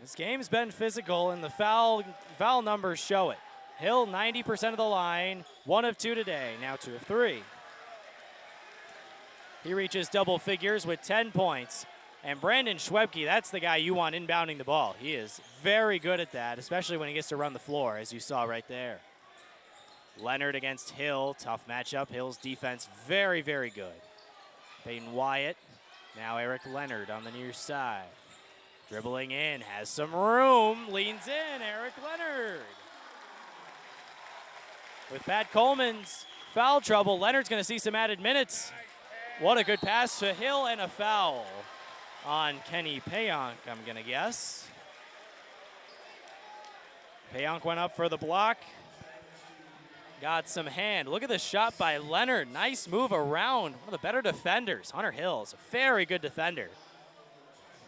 This game's been physical, and the foul numbers show it. Hill, 90% of the line, 1 of 2 today, now 2 of 3. He reaches double figures with 10 points. And Brandon Schwebke, that's the guy you want inbounding the ball. He is very good at that, especially when he gets to run the floor, as you saw right there. Leonard against Hill, tough matchup. Hill's defense very, very good. Peyton Wyatt, now Eric Leonard on the near side. Dribbling in, has some room, leans in, Eric Leonard. With Pat Coleman's foul trouble, Leonard's gonna see some added minutes. What a good pass to Hill, and a foul on Kenny Payonk, I'm gonna guess. Payonk went up for the block. Got some hand. Look at the shot by Leonard. Nice move around. One of the better defenders. Hunter Hill is a very good defender.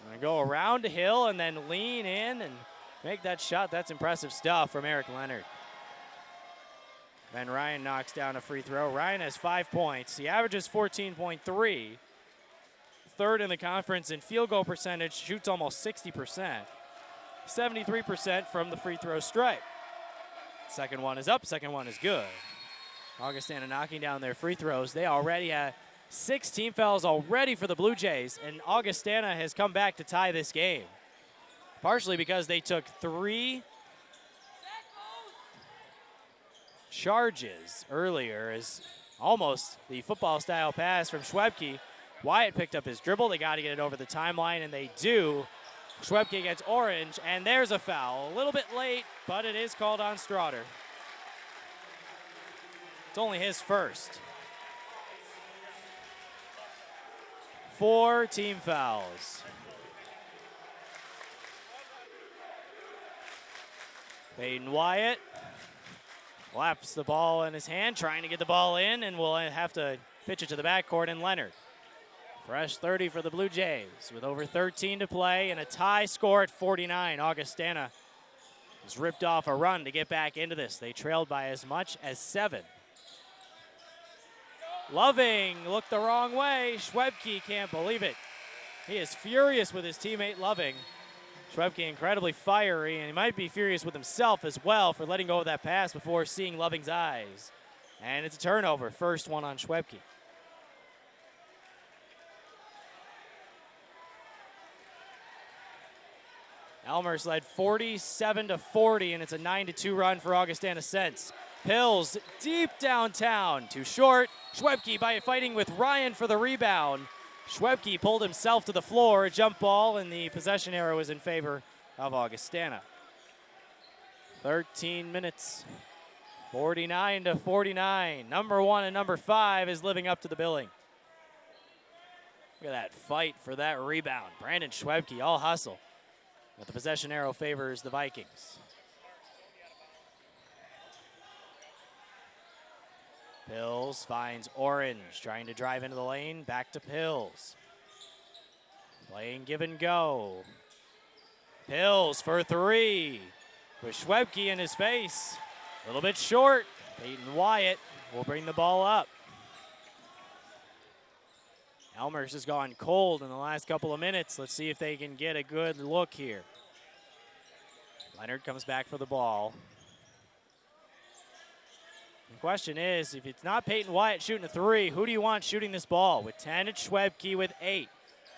Gonna go around to Hill and then lean in and make that shot. That's impressive stuff from Eric Leonard. Ben Ryan knocks down a free throw. Ryan has 5 points. He averages 14.3. third in the conference in field goal percentage, shoots almost 60%. 73% from the free throw stripe. Second one is up, second one is good. Augustana knocking down their free throws. They already have 6 team fouls already for the Blue Jays, and Augustana has come back to tie this game. Partially because they took 3 charges earlier as almost the football-style pass from Schwebke. Wyatt picked up his dribble. They got to get it over the timeline, and they do. Schwebke gets orange, and there's a foul. A little bit late, but it is called on Strauder. It's only his first. 4 team fouls. Peyton Wyatt laps the ball in his hand, trying to get the ball in, and will have to pitch it to the backcourt and Leonard. Fresh 30 for the Blue Jays with over 13 to play and a tie score at 49. Augustana has ripped off a run to get back into this. They trailed by as much as 7. Loving looked the wrong way. Schwebke can't believe it. He is furious with his teammate Loving. Schwebke incredibly fiery, and he might be furious with himself as well for letting go of that pass before seeing Loving's eyes. And it's a turnover, first one on Schwebke. Elmhurst led 47-40, and it's a 9-2 run for Augustana since. Pills deep downtown, too short. Schwebke by fighting with Ryan for the rebound. Schwebke pulled himself to the floor, a jump ball, and the possession arrow is in favor of Augustana. 13 minutes, 49-49. Number 1 and number 5 is living up to the billing. Look at that fight for that rebound. Brandon Schwebke, all hustle. But the possession arrow favors the Vikings. Pills finds Orange, trying to drive into the lane. Back to Pills. Playing give and go. Pills for 3. With Schwebke in his face. A little bit short. Peyton Wyatt will bring the ball up. Elmhurst has gone cold in the last couple of minutes. Let's see if they can get a good look here. Leonard comes back for the ball. The question is, if it's not Peyton Wyatt shooting a 3, who do you want shooting this ball? With 10, it's Schwebke. With 8.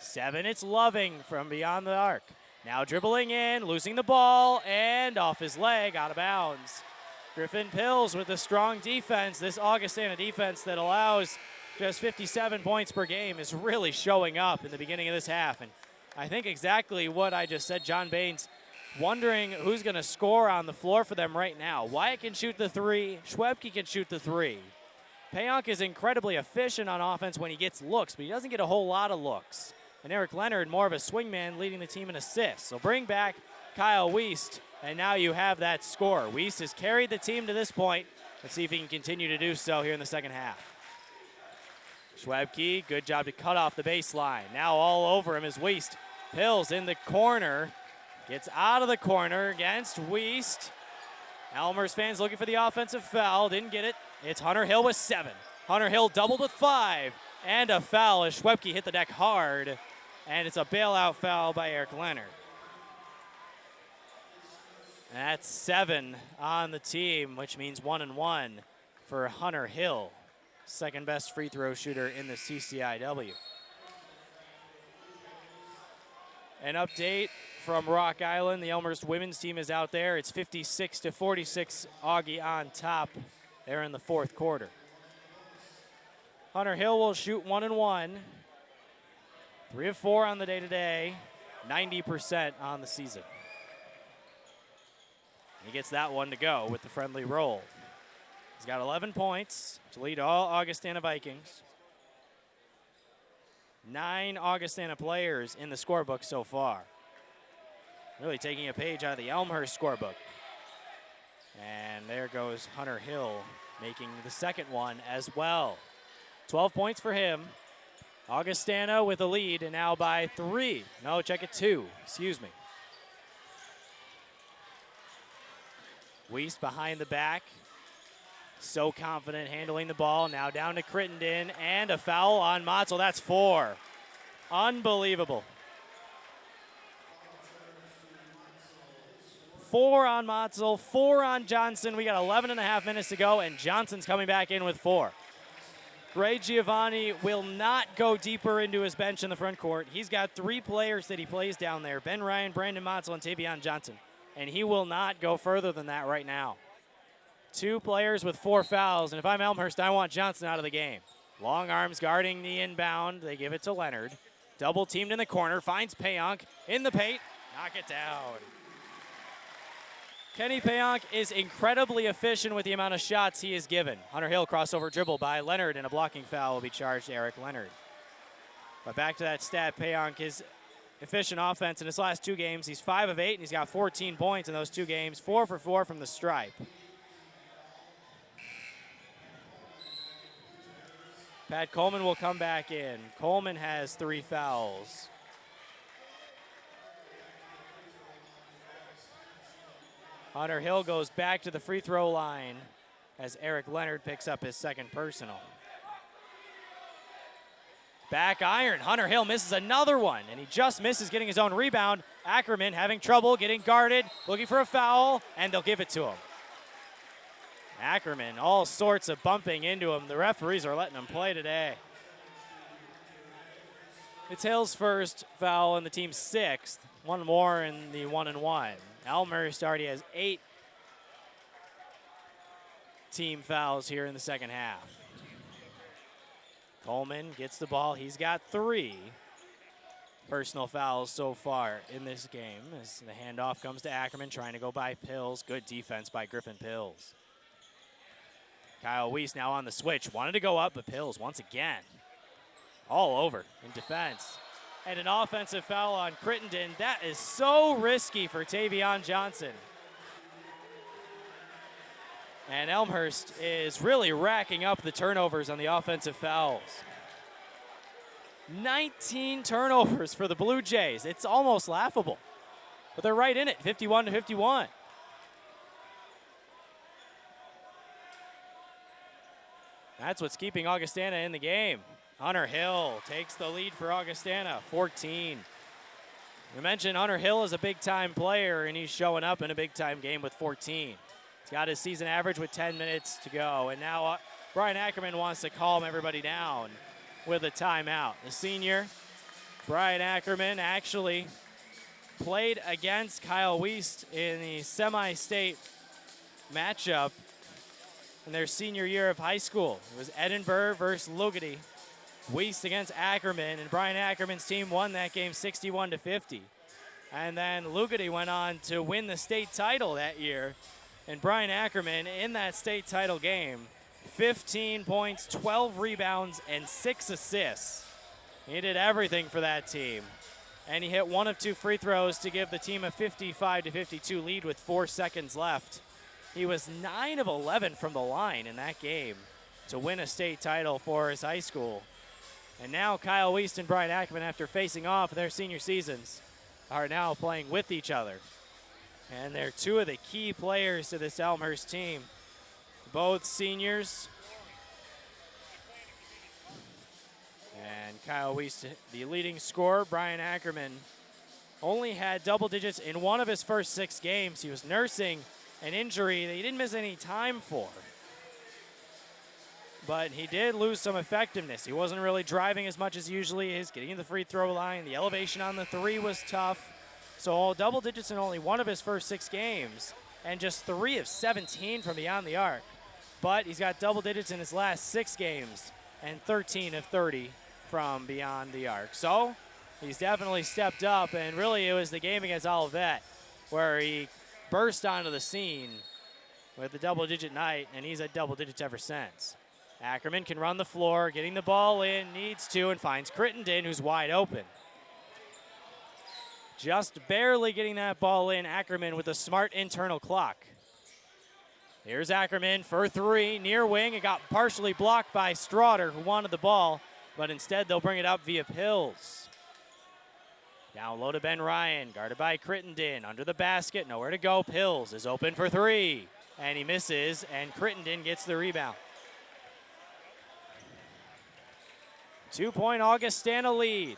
7, it's Loving from beyond the arc. Now dribbling in, losing the ball, and off his leg, out of bounds. Griffin Pills with a strong defense. This Augustana defense that allows just 57 points per game is really showing up in the beginning of this half. And I think exactly what I just said. John Baines wondering who's going to score on the floor for them right now. Wyatt can shoot the 3. Schwebke can shoot the 3. Payonk is incredibly efficient on offense when he gets looks, but he doesn't get a whole lot of looks. And Eric Leonard, more of a swingman, leading the team in assists. So bring back Kyle Wiest, and now you have that score. Wiest has carried the team to this point. Let's see if he can continue to do so here in the second half. Schwebke, good job to cut off the baseline. Now all over him is Wiest. Pills in the corner. Gets out of the corner against Wiest. Elmhurst fans looking for the offensive foul. Didn't get it. It's Hunter Hill with 7. Hunter Hill doubled with 5. And a foul as Schwebke hit the deck hard. And it's a bailout foul by Eric Leonard. That's 7 on the team, which means 1-1 for Hunter Hill. Second best free throw shooter in the CCIW. An update from Rock Island. The Elmhurst women's team is out there. It's 56-46, Augie on top there in the fourth quarter. Hunter Hill will shoot 1-1. 3 of 4 on the day today, 90% on the season. He gets that one to go with the friendly roll. He's got 11 points to lead all Augustana Vikings. 9 Augustana players in the scorebook so far. Really taking a page out of the Elmhurst scorebook. And there goes Hunter Hill making the second one as well. 12 points for him. Augustana with a lead and now by 3. No, check it 2. Excuse me. Wiest behind the back. So confident handling the ball. Now down to Crittenden and a foul on Motzel. That's 4. Unbelievable. 4 on Motzel, 4 on Johnson. We got 11 and a half minutes to go, and Johnson's coming back in with 4. Gray Giovanni will not go deeper into his bench in the front court. He's got 3 players that he plays down there, Ben Ryan, Brandon Motzel, and Tavion Johnson. And he will not go further than that right now. 2 players with 4 fouls, and if I'm Elmhurst, I want Johnson out of the game. Long arms guarding the inbound. They give it to Leonard. Double teamed in the corner, finds Payonk in the paint. Knock it down. Kenny Payonk is incredibly efficient with the amount of shots he is given. Hunter Hill crossover dribble by Leonard, and a blocking foul will be charged to Eric Leonard. But back to that stat, Payonk is efficient offense in his last 2 games. He's 5 of 8, and he's got 14 points in those 2 games, 4 for 4 from the stripe. Pat Coleman will come back in. Coleman has 3 fouls. Hunter Hill goes back to the free throw line as Eric Leonard picks up his 2nd personal. Back iron. Hunter Hill misses another one, and he just misses getting his own rebound. Ackerman having trouble getting guarded, looking for a foul, and they'll give it to him. Ackerman, all sorts of bumping into him. The referees are letting him play today. It's Hill's first foul and the team's 6th. 1 more in the 1-and-1. Elmhurst already has 8 team fouls here in the second half. Coleman gets the ball. He's got 3 personal fouls so far in this game as the handoff comes to Ackerman, trying to go by Pills. Good defense by Griffin Pills. Kyle Weiss now on the switch. Wanted to go up, but Pills once again all over in defense. And an offensive foul on Crittenden. That is so risky for Tavion Johnson. And Elmhurst is really racking up the turnovers on the offensive fouls. 19 turnovers for the Blue Jays. It's almost laughable. But they're right in it, 51-51. That's what's keeping Augustana in the game. Hunter Hill takes the lead for Augustana, 14. We mentioned Hunter Hill is a big-time player, and he's showing up in a big-time game with 14. He's got his season average with 10 minutes to go, and now Brian Ackerman wants to calm everybody down with a timeout. The senior, Brian Ackerman, actually played against Kyle Weiss in the semi-state matchup in their senior year of high school. It was Edinburgh versus Lugody. Weiss against Ackerman, and Brian Ackerman's team won that game 61-50. And then Lugody went on to win the state title that year. And Brian Ackerman in that state title game, 15 points, 12 rebounds, and 6 assists. He did everything for that team. And he hit 1 of 2 free throws to give the team a 55-52 lead with 4 seconds left. He was 9 of 11 from the line in that game to win a state title for his high school. And now Kyle Weiss and Brian Ackerman, after facing off in their senior seasons, are now playing with each other. And they're 2 of the key players to this Elmhurst team. Both seniors. And Kyle Weiss, the leading scorer. Brian Ackerman only had double digits in 1 of his first 6 games. He was nursing an injury that he didn't miss any time for. But he did lose some effectiveness. He wasn't really driving as much as he usually is, getting in the free throw line. The elevation on the 3 was tough. So all double digits in only 1 of his first 6 games, and just 3 of 17 from beyond the arc. But he's got double digits in his last 6 games, and 13 of 30 from beyond the arc. So he's definitely stepped up, and really it was the game against Olivet where he burst onto the scene with the double-digit night, and he's at double digits ever since. Ackerman can run the floor, getting the ball in, needs to, and finds Crittenden, who's wide open. Just barely getting that ball in, Ackerman with a smart internal clock. Here's Ackerman for 3, near wing. It got partially blocked by Straughter, who wanted the ball, but instead they'll bring it up via Pills. Down low to Ben Ryan, guarded by Crittenden, under the basket, nowhere to go. Pills is open for 3, and he misses, and Crittenden gets the rebound. 2-point Augustana lead.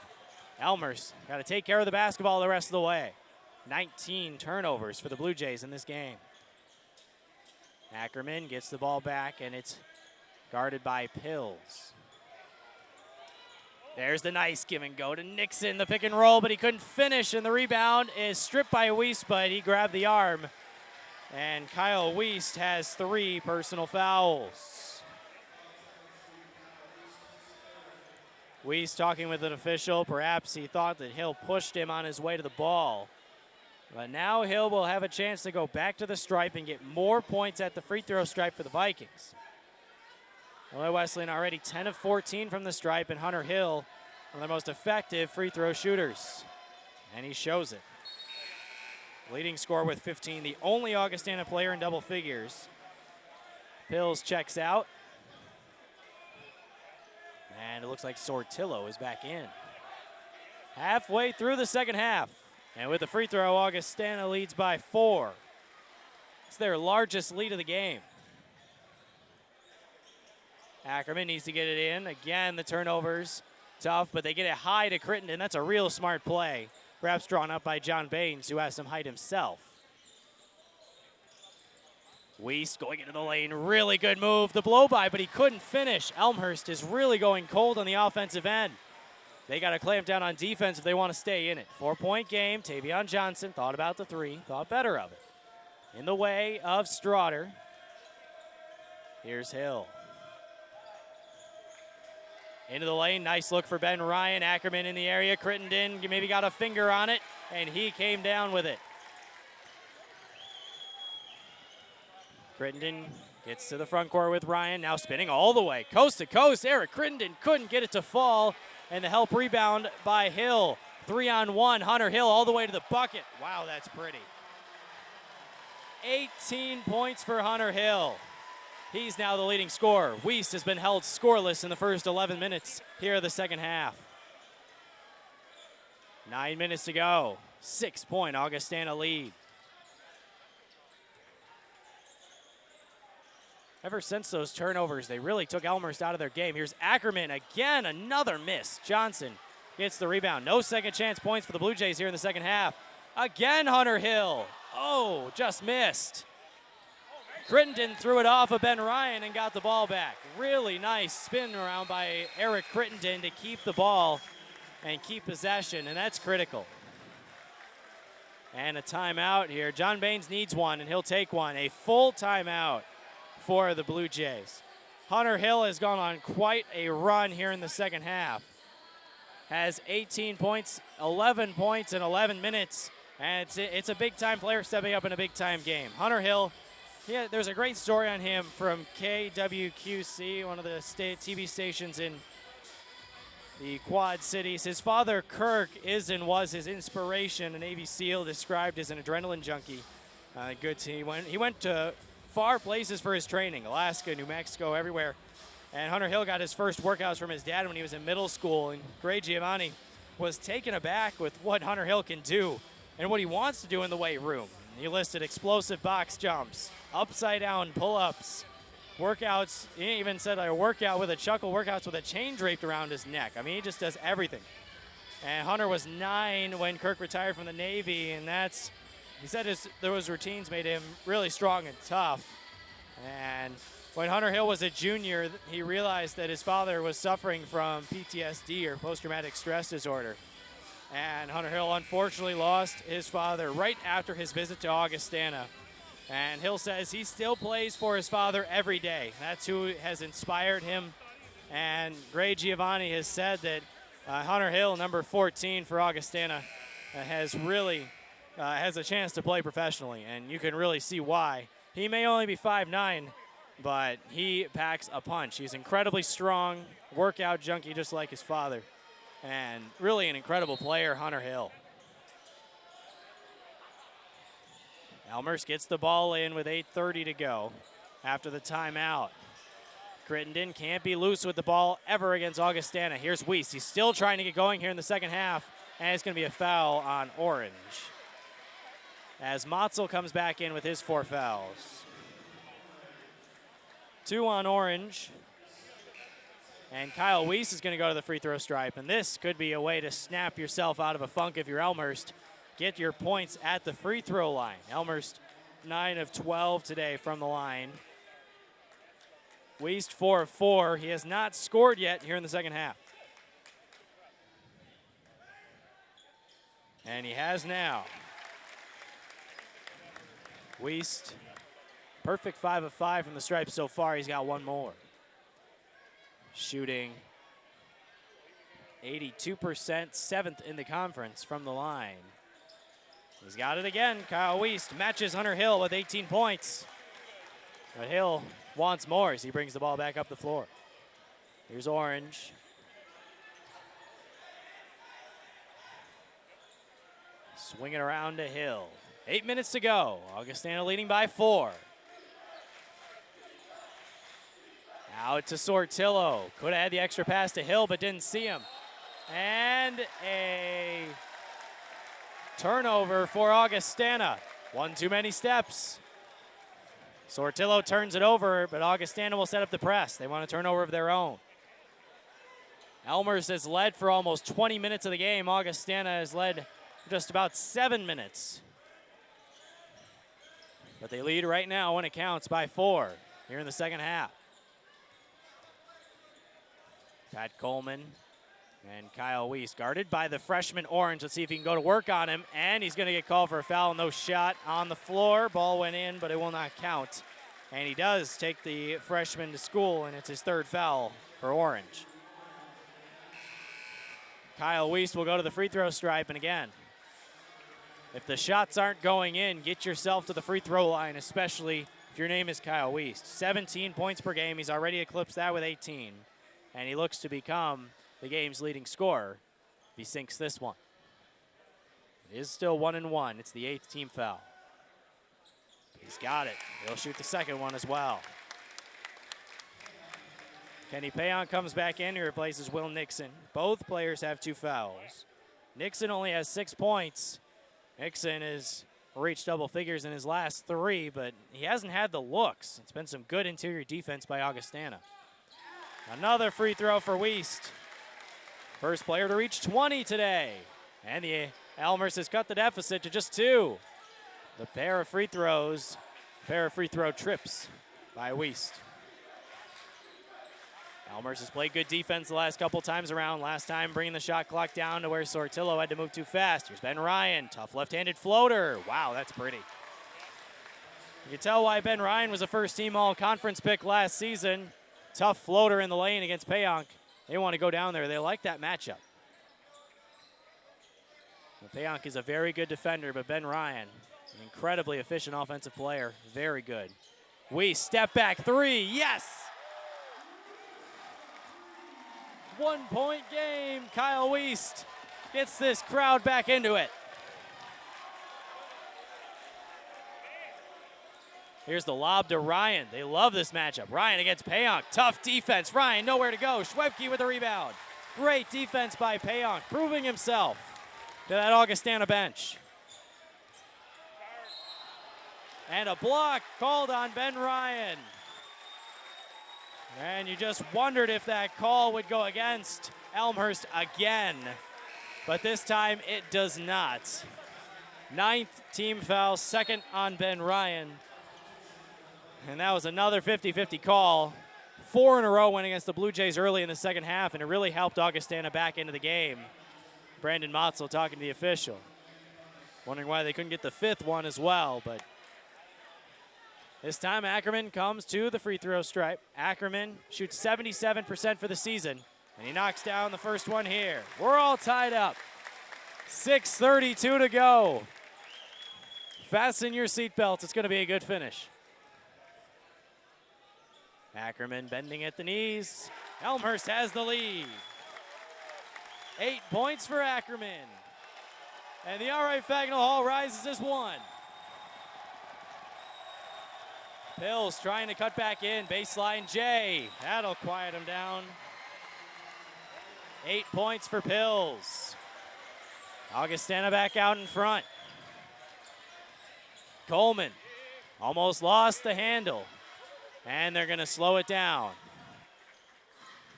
Elmhurst got to take care of the basketball the rest of the way. 19 turnovers for the Blue Jays in this game. Ackerman gets the ball back, and it's guarded by Pills. There's the nice give and go to Nixon, the pick and roll, but he couldn't finish, and the rebound is stripped by Weiss, but he grabbed the arm. And Kyle Weiss has 3 personal fouls. Weiss talking with an official. Perhaps he thought that Hill pushed him on his way to the ball. But now Hill will have a chance to go back to the stripe and get more points at the free throw stripe for the Vikings. Illinois Wesleyan already 10 of 14 from the stripe, and Hunter Hill, one of their most effective free throw shooters. And he shows it. Leading scorer with 15, the only Augustana player in double figures. Pills checks out. And it looks like Sortillo is back in. Halfway through the second half. And with the free throw, Augustana leads by 4. It's their largest lead of the game. Ackerman needs to get it in. Again, the turnovers, tough, but they get it high to Crittenden. That's a real smart play, perhaps drawn up by John Baines, who has some height himself. Weiss going into the lane, really good move. The blow by, but he couldn't finish. Elmhurst is really going cold on the offensive end. They got to clamp down on defense if they want to stay in it. 4-point game. Tavion Johnson thought about the 3, thought better of it. In the way of Straughter. Here's Hill. Into the lane, nice look for Ben Ryan. Ackerman in the area, Crittenden maybe got a finger on it, and he came down with it. Crittenden gets to the front court with Ryan, now spinning all the way, coast to coast. Eric Crittenden couldn't get it to fall, and the help rebound by Hill. 3-on-1, Hunter Hill all the way to the bucket. Wow, that's pretty. 18 points for Hunter Hill. He's now the leading scorer. Weiss has been held scoreless in the first 11 minutes here of the second half. 9 minutes to go. 6-point Augustana lead. Ever since those turnovers, they really took Elmhurst out of their game. Here's Ackerman again, another miss. Johnson gets the rebound. No second chance points for the Blue Jays here in the second half. Again, Hunter Hill. Oh, just missed. Crittenden threw it off of Ben Ryan and got the ball back. Really nice spin around by Eric Crittenden to keep the ball and keep possession, and that's critical. And a timeout here. John Baines needs one, and he'll take one. A full timeout for the Blue Jays. Hunter Hill has gone on quite a run here in the second half. Has 18 points, 11 points in 11 minutes, and it's a big-time player stepping up in a big-time game. Hunter Hill, yeah, there's a great story on him from KWQC, one of the state TV stations in the Quad Cities. His father, Kirk, is and was his inspiration, a Navy SEAL described as an adrenaline junkie. Good team. He went to far places for his training, Alaska, New Mexico, everywhere. And Hunter Hill got his first workouts from his dad when he was in middle school, and Gray Giovanni was taken aback with what Hunter Hill can do and what he wants to do in the weight room. He listed explosive box jumps, upside down pull-ups, workouts. He even said a workout with a chuckle, workouts with a chain draped around his neck. I mean, he just does everything. And Hunter was 9 when Kirk retired from the Navy, and he said those routines made him really strong and tough. And when Hunter Hill was a junior, he realized that his father was suffering from PTSD, or post-traumatic stress disorder. And Hunter Hill unfortunately lost his father right after his visit to Augustana. And Hill says he still plays for his father every day. That's who has inspired him. And Gray Giovanni has said that Hunter Hill, number 14 for Augustana, has a chance to play professionally. And you can really see why. He may only be 5'9", but he packs a punch. He's incredibly strong, workout junkie just like his father. And really an incredible player, Hunter Hill. Elmhurst gets the ball in with 8:30 to go after the timeout. Crittenden can't be loose with the ball ever against Augustana. Here's Weiss. He's still trying to get going here in the second half, and it's going to be a foul on Orange, as Motzel comes back in with his 4 fouls. 2 on Orange. And Kyle Weiss is going to go to the free throw stripe. And this could be a way to snap yourself out of a funk if you're Elmhurst. Get your points at the free throw line. Elmhurst 9 of 12 today from the line. Weiss 4 of 4. He has not scored yet here in the second half. And he has now. Weiss, perfect 5 of 5 from the stripe so far. He's got one more. Shooting 82%, 7th in the conference from the line. He's got it again. Kyle Weiss matches Hunter Hill with 18 points. But Hill wants more as he brings the ball back up the floor. Here's Orange. Swing it around to Hill. 8 minutes to go. Augustana leading by 4. Out to Sortillo. Could have had the extra pass to Hill, but didn't see him. And a turnover for Augustana. One too many steps. Sortillo turns it over, but Augustana will set up the press. They want a turnover of their own. Elmhurst has led for almost 20 minutes of the game. Augustana has led just about 7 minutes. But they lead right now when it counts by 4 here in the second half. Pat Coleman and Kyle Weiss guarded by the freshman Orange. Let's see if he can go to work on him. And he's going to get called for a foul. No shot on the floor. Ball went in, but it will not count. And he does take the freshman to school, and it's his 3rd foul for Orange. Kyle Weiss will go to the free throw stripe. And again, if the shots aren't going in, get yourself to the free throw line, especially if your name is Kyle Weiss. 17 points per game. He's already eclipsed that with 18. And he looks to become the game's leading scorer if he sinks this one. It is still 1-1. It's the 8th team foul. He's got it. He'll shoot the second one as well. Kenny Payon comes back in. He replaces Will Nixon. Both players have 2 fouls. Nixon only has 6 points. Nixon has reached double figures in his last 3, but he hasn't had the looks. It's been some good interior defense by Augustana. Another free throw for Weiss. First player to reach 20 today. And the Elmhurst has cut the deficit to just 2. The pair of free throws, pair of free throw trips by Weiss. Elmhurst has played good defense the last couple times around. Last time bringing the shot clock down to where Sortillo had to move too fast. Here's Ben Ryan, tough left-handed floater. Wow, that's pretty. You can tell why Ben Ryan was a first-team all-conference pick last season. Tough floater in the lane against Payonk. They want to go down there. They like that matchup. Payonk is a very good defender, but Ben Ryan, an incredibly efficient offensive player. Very good. Weiss, step back 3, yes! 1-point game. Kyle Weiss gets this crowd back into it. Here's the lob to Ryan. They love this matchup. Ryan against Payonk. Tough defense. Ryan nowhere to go. Schwebke with the rebound. Great defense by Payonk, proving himself to that Augustana bench. And a block called on Ben Ryan. And you just wondered if that call would go against Elmhurst again. But this time it does not. 9th team foul, 2nd on Ben Ryan. And that was another 50-50 call. 4 in a row went against the Blue Jays early in the second half, and it really helped Augustana back into the game. Brandon Motzel talking to the official. Wondering why they couldn't get the 5th one as well, but this time Ackerman comes to the free throw stripe. Ackerman shoots 77% for the season, and he knocks down the first one here. We're all tied up. 6:32 to go. Fasten your seatbelts. It's going to be a good finish. Ackerman bending at the knees. Elmhurst has the lead. 8 points for Ackerman. And the R.I. Fagnall Hall rises as 1. Pills trying to cut back in. Baseline J. That'll quiet him down. 8 points for Pills. Augustana back out in front. Coleman almost lost the handle. And they're going to slow it down.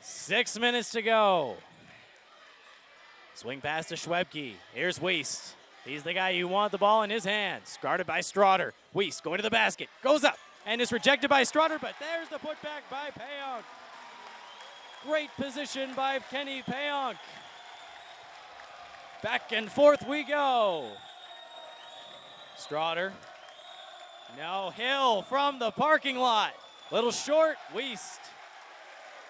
6 minutes to go. Swing pass to Schwebke. Here's Wiest. He's the guy you want the ball in his hands. Guarded by Strotter. Wiest going to the basket. Goes up and is rejected by Strotter, but there's the putback by Payonk. Great position by Kenny Payonk. Back and forth we go. Strotter. No, Hill from the parking lot. Little short, Wiest.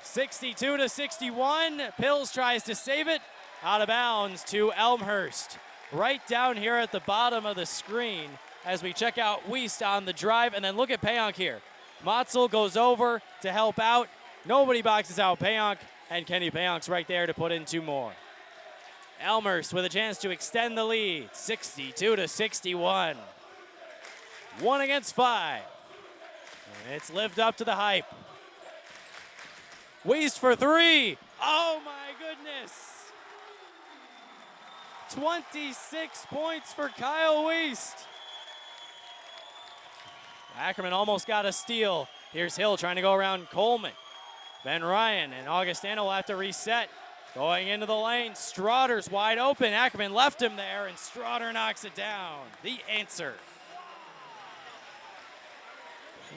62-61. Pills tries to save it. Out of bounds to Elmhurst. Right down here at the bottom of the screen as we check out Wiest on the drive. And then look at Payonk here. Motzel goes over to help out. Nobody boxes out Payonk, and Kenny Payonk's right there to put in 2 more. Elmhurst with a chance to extend the lead, 62-61. 1 against 5. And it's lived up to the hype. Wiest for 3. Oh my goodness. 26 points for Kyle Wiest. Ackerman almost got a steal. Here's Hill trying to go around Coleman. Ben Ryan and Augustana will have to reset. Going into the lane, Strotter's wide open. Ackerman left him there, and Strotter knocks it down. The answer.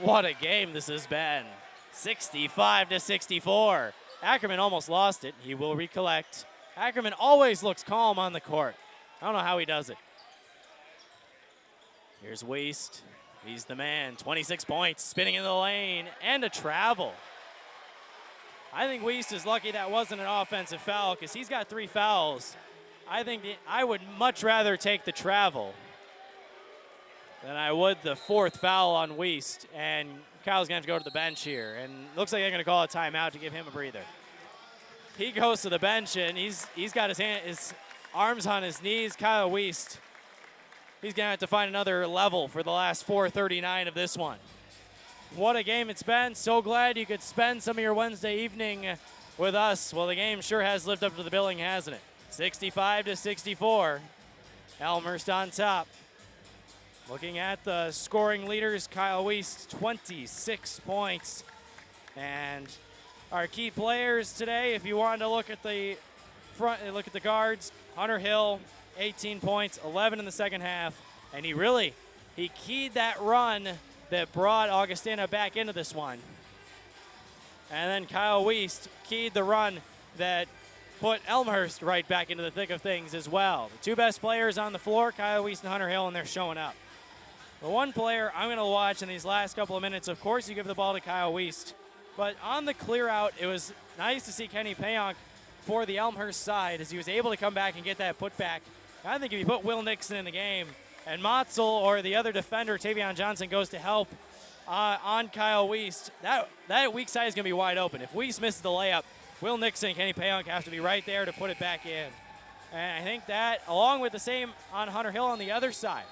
What a game this has been. 65-64. Ackerman almost lost it. He will recollect. Ackerman always looks calm on the court. I don't know how he does it. Here's Wiest. He's the man. 26 points, spinning in the lane, and a travel. I think Wiest is lucky that wasn't an offensive foul because he's got 3 fouls. I think I would much rather take the travel than I would the 4th foul on Wiest. And Kyle's going to have to go to the bench here. And looks like they're going to call a timeout to give him a breather. He goes to the bench, and he's got his arms on his knees. Kyle Wiest, he's going to have to find another level for the last 4:39 of this one. What a game it's been. So glad you could spend some of your Wednesday evening with us. Well, the game sure has lived up to the billing, hasn't it? 65-64. Elmhurst on top. Looking at the scoring leaders, Kyle Wiest, 26 points. And our key players today, if you wanted to look at the front, look at the guards, Hunter Hill, 18 points, 11 in the second half. And he keyed that run that brought Augustana back into this one. And then Kyle Wiest keyed the run that put Elmhurst right back into the thick of things as well. The 2 best players on the floor, Kyle Wiest and Hunter Hill, and they're showing up. The one player I'm going to watch in these last couple of minutes, of course, you give the ball to Kyle Wiest. But on the clear out, it was nice to see Kenny Payonk for the Elmhurst side as he was able to come back and get that putback. I think if you put Will Nixon in the game and Motzel or the other defender, Tavion Johnson, goes to help on Kyle Wiest, that weak side is going to be wide open. If Wiest misses the layup, Will Nixon and Kenny Payonk have to be right there to put it back in. And I think that, along with the same on Hunter Hill on the other side,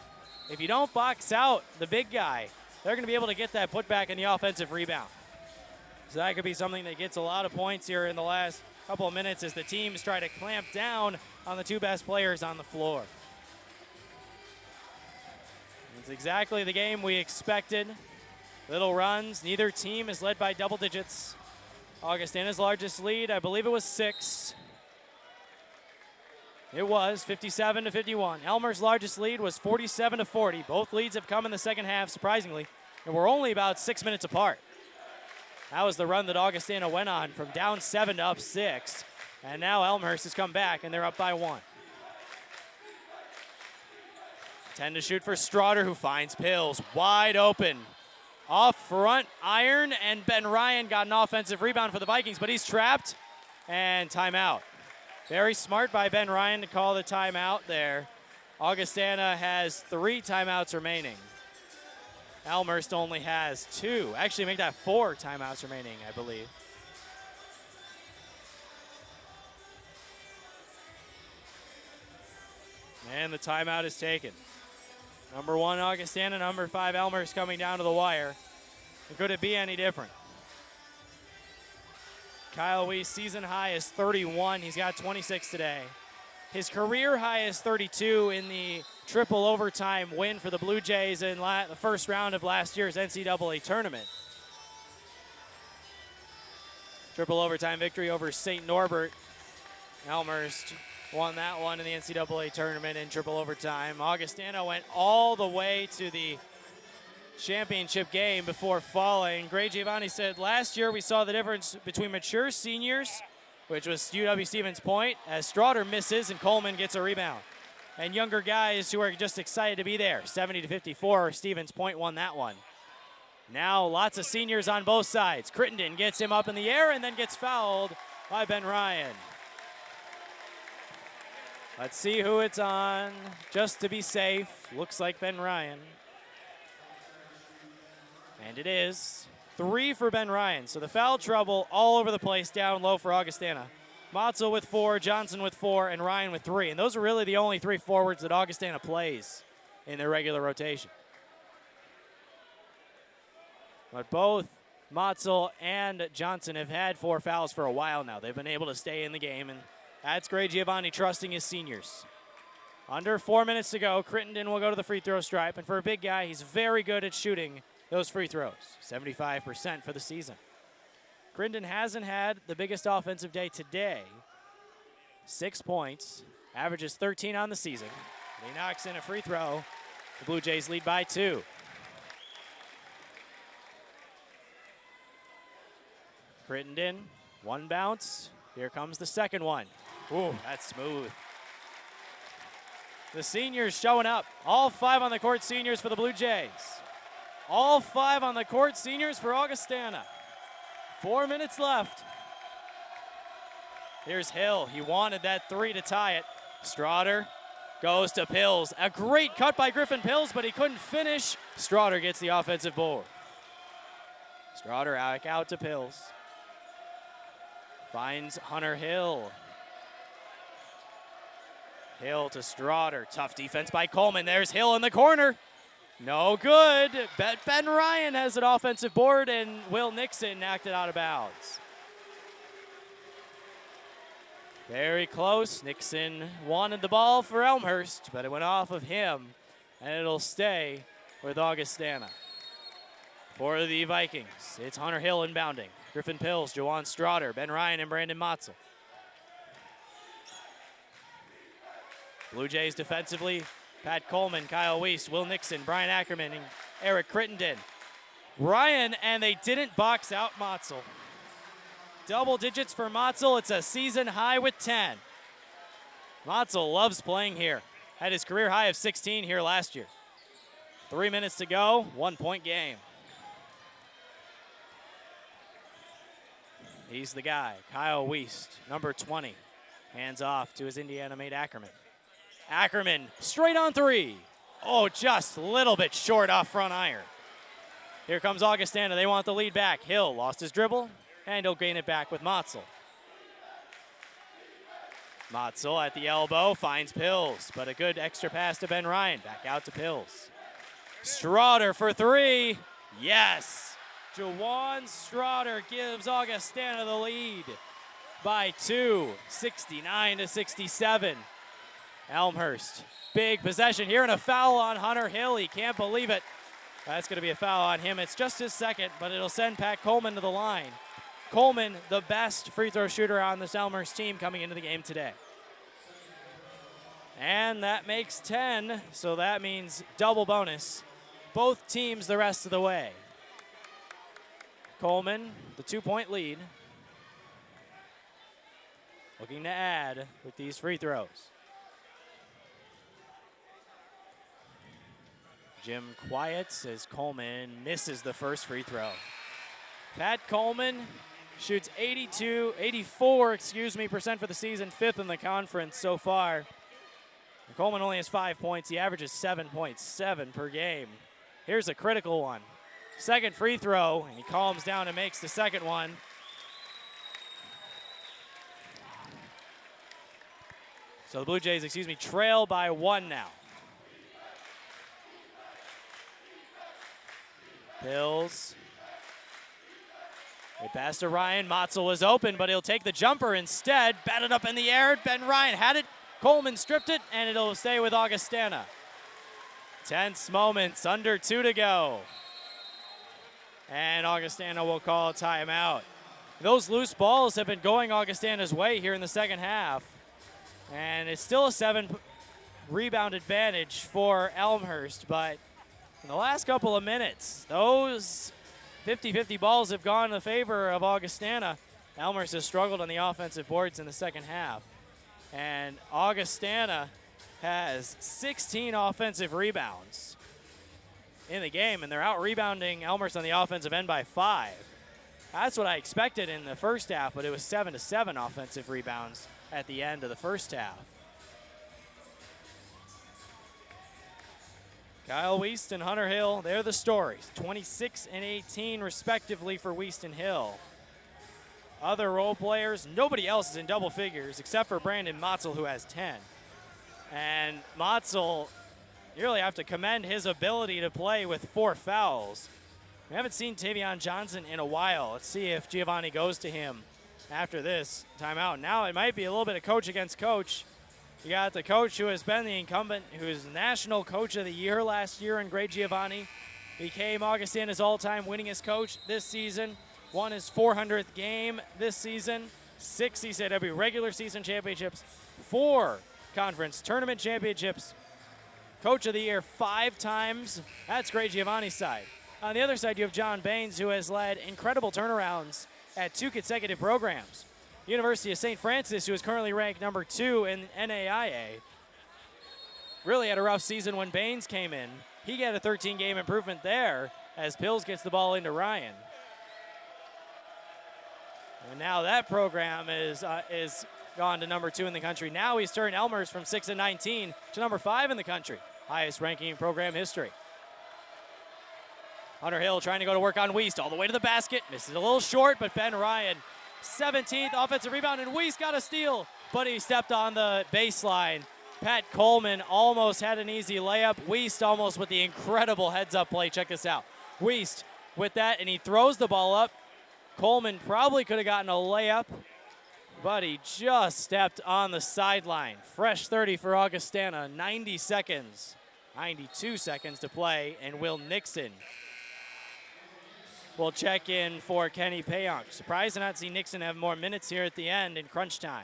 if you don't box out the big guy, they're going to be able to get that putback in the offensive rebound. So that could be something that gets a lot of points here in the last couple of minutes as the teams try to clamp down on the 2 best players on the floor. It's exactly the game we expected. Little runs. Neither team is led by double digits. Augustana's largest lead, I believe it was 6. It was 57-51. Elmer's largest lead was 47-40. Both leads have come in the second half, surprisingly, and we're only about 6 minutes apart. That was the run that Augustana went on from down 7 to up 6. And now Elmhurst has come back, and they're up by 1. 10 to shoot for Strotter, who finds Pills wide open. Off front, iron, and Ben Ryan got an offensive rebound for the Vikings, but he's trapped, and timeout. Very smart by Ben Ryan to call the timeout there. Augustana has 3 timeouts remaining. Elmhurst only has 2. Actually, make that 4 timeouts remaining, I believe. And the timeout is taken. Number 1, Augustana. Number 5, Elmhurst coming down to the wire. And could it be any different? Kyle Wiest, season high is 31. He's got 26 today. His career high is 32 in the triple overtime win for the Blue Jays in the first round of last year's NCAA tournament. Triple overtime victory over St. Norbert. Elmhurst won that one in the NCAA tournament in triple overtime. Augustana went all the way to the championship game before falling. Gray Giovanni said, last year we saw the difference between mature seniors, which was UW-Stevens Point, as Strawder misses and Coleman gets a rebound. And younger guys who are just excited to be there. 70-54, Stevens Point won that one. Now lots of seniors on both sides. Crittenden gets him up in the air and then gets fouled by Ben Ryan. Let's see who it's on, just to be safe. Looks like Ben Ryan. And it is 3 for Ben Ryan. So the foul trouble all over the place down low for Augustana. Motzel with 4, Johnson with 4, and Ryan with 3. And those are really the only 3 forwards that Augustana plays in their regular rotation. But both Motzel and Johnson have had 4 fouls for a while now. They've been able to stay in the game, and that's Gray Giovanni trusting his seniors. Under 4 minutes to go, Crittenden will go to the free throw stripe, and for a big guy, he's very good at shooting those free throws, 75% for the season. Crittenden hasn't had the biggest offensive day today. 6 points, averages 13 on the season. He knocks in a free throw. The Blue Jays lead by 2. Crittenden, 1 bounce. Here comes the second one. Ooh, that's smooth. The seniors showing up. All 5 on the court seniors for the Blue Jays. All 5 on the court seniors for Augustana. 4 minutes left. Here's Hill. He wanted that 3 to tie it. Strawder goes to Pills. A great cut by Griffin Pills, but he couldn't finish. Strawder gets the offensive board. Strawder out to Pills. Finds Hunter Hill. Hill to Strawder. Tough defense by Coleman. There's Hill in the corner. No good. Ben Ryan has an offensive board, and Will Nixon knocked it out of bounds. Very close. Nixon wanted the ball for Elmhurst, but it went off of him, and it'll stay with Augustana. For the Vikings, it's Hunter Hill inbounding. Griffin Pills, Jawan Strawder, Ben Ryan, and Brandon Motzel. Blue Jays defensively, Pat Coleman, Kyle Weiss, Will Nixon, Brian Ackerman, and Eric Crittenden. Ryan, and they didn't box out Motzel. Double digits for Motzel. It's a season high with 10. Motzel loves playing here. Had his career high of 16 here last year. 3 minutes to go, 1 point game. He's the guy, Kyle Weiss, number 20. Hands off to his Indiana mate Ackerman. Ackerman, straight on 3. Oh, just a little bit short off front iron. Here comes Augustana. They want the lead back. Hill lost his dribble, and he'll gain it back with Motzel. Motzel at the elbow finds Pills, but a good extra pass to Ben Ryan. Back out to Pills. Strawder for 3. Yes. Jawan Strawder gives Augustana the lead by 2, 69-67. Elmhurst, big possession here, and a foul on Hunter Hill. He can't believe it. That's going to be a foul on him. It's just his second, but it'll send Pat Coleman to the line. Coleman, the best free throw shooter on this Elmhurst team coming into the game today. And that makes 10, so that means double bonus. Both teams the rest of the way. Coleman, the 2-point lead. Looking to add with these free throws. Jim quiets as Coleman misses the first free throw. Pat Coleman shoots 84% for the season, 5th in the conference so far. And Coleman only has 5 points. He averages 7.7 per game. Here's a critical one. Second free throw, and he calms down and makes the second one. So the Blue Jays, trail by 1 now. Pills. They pass to Ryan. Motzel was open, but he'll take the jumper instead. Batted up in the air. Ben Ryan had it. Coleman stripped it, and it'll stay with Augustana. Tense moments, under 2 to go. And Augustana will call a timeout. Those loose balls have been going Augustana's way here in the second half. And it's still a 7-rebound advantage for Elmhurst, but in the last couple of minutes, those 50-50 balls have gone in favor of Augustana. Elmhurst has struggled on the offensive boards in the second half. And Augustana has 16 offensive rebounds in the game, and they're out-rebounding Elmhurst on the offensive end by 5. That's what I expected in the first half, but it was 7-7 offensive rebounds at the end of the first half. Kyle Wiest and Hunter Hill, they're the stories. 26 and 18 respectively for Wiest and Hill. Other role players, nobody else is in double figures except for Brandon Motzel, who has 10. And Motzel, you really have to commend his ability to play with 4 fouls. We haven't seen Tavion Johnson in a while. Let's see if Giovanni goes to him after this timeout. Now it might be a little bit of coach against coach. You got the coach who has been the incumbent, who is National Coach of the Year last year in Greg Giovanni. Became Augustana's all-time winningest coach this season. Won his 400th game this season. 6 CCW regular season championships. 4 conference tournament championships. Coach of the Year 5 times. That's Greg Giovanni's side. On the other side, you have John Baines, who has led incredible turnarounds at 2 consecutive programs. University of St. Francis, who is currently ranked number 2 in NAIA, really had a rough season when Baines came in. He got a 13-game improvement there as Pills gets the ball into Ryan. And now that program is gone to number 2 in the country. Now he's turned Elmhurst from 6 and 19 to number 5 in the country, highest ranking in program history. Hunter Hill trying to go to work on Wiest, all the way to the basket. Misses a little short, but Ben Ryan, 17th offensive rebound, and Wiest got a steal, but he stepped on the baseline. Pat Coleman almost had an easy layup. Wiest almost with the incredible heads-up play. Check this out. Wiest with that, and he throws the ball up. Coleman probably could have gotten a layup, but he just stepped on the sideline. Fresh 30 for Augustana, 92 seconds to play, and Will Nixon will check in for Kenny Payonk. Surprised to not see Nixon have more minutes here at the end in crunch time.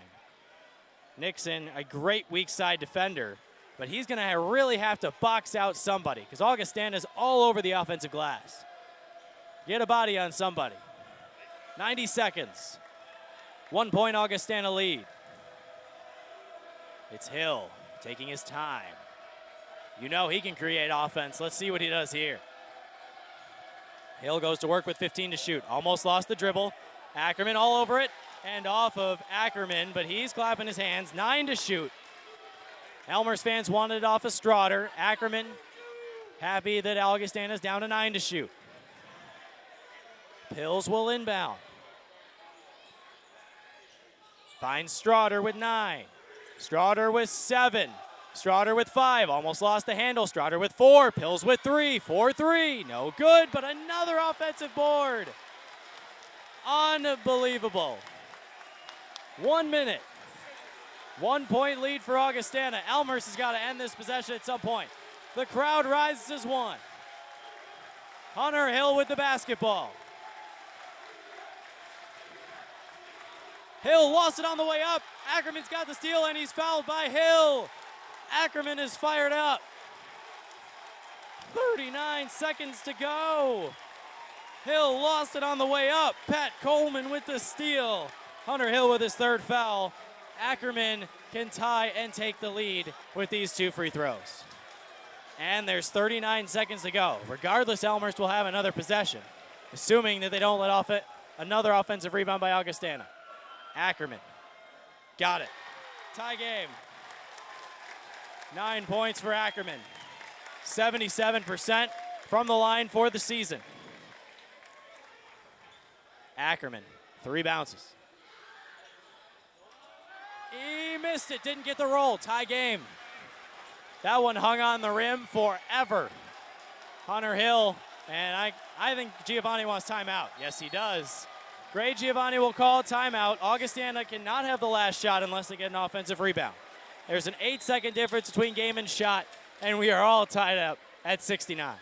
Nixon, a great weak side defender, but he's going to really have to box out somebody because Augustana's all over the offensive glass. Get a body on somebody. 90 seconds. 1 point Augustana lead. It's Hill taking his time. You know he can create offense. Let's see what he does here. Hill goes to work with 15 to shoot. Almost lost the dribble. Ackerman all over it and off of Ackerman, but he's clapping his hands. 9 to shoot. Elmhurst fans wanted it off of Straughter. Ackerman happy that Augustana's down to 9 to shoot. Pills will inbound. Finds Straughter with 9. Straughter with 7. Straughter with 5, almost lost the handle. Straughter with 4, Pills with 3, 4-3, no good, but another offensive board. Unbelievable. 1 minute. 1 point lead for Augustana. Elmhurst has got to end this possession at some point. The crowd rises as one. Hunter Hill with the basketball. Hill lost it on the way up. Ackerman's got the steal and he's fouled by Hill. Ackerman is fired up. 39 seconds to go. Hill lost it on the way up. Pat Coleman with the steal. Hunter Hill with his 3rd foul. Ackerman can tie and take the lead with these 2 free throws. And there's 39 seconds to go. Regardless, Elmhurst will have another possession, assuming that they don't let off another offensive rebound by Augustana. Ackerman, got it. Tie game. 9 points for Ackerman. 77% from the line for the season. Ackerman, 3 bounces. He missed it, didn't get the roll. Tie game. That one hung on the rim forever. Hunter Hill, and I think Giovanni wants timeout. Yes, he does. Greg Giovanni will call timeout. Augustana cannot have the last shot unless they get an offensive rebound. There's an 8-second difference between game and shot, and we are all tied up at 69.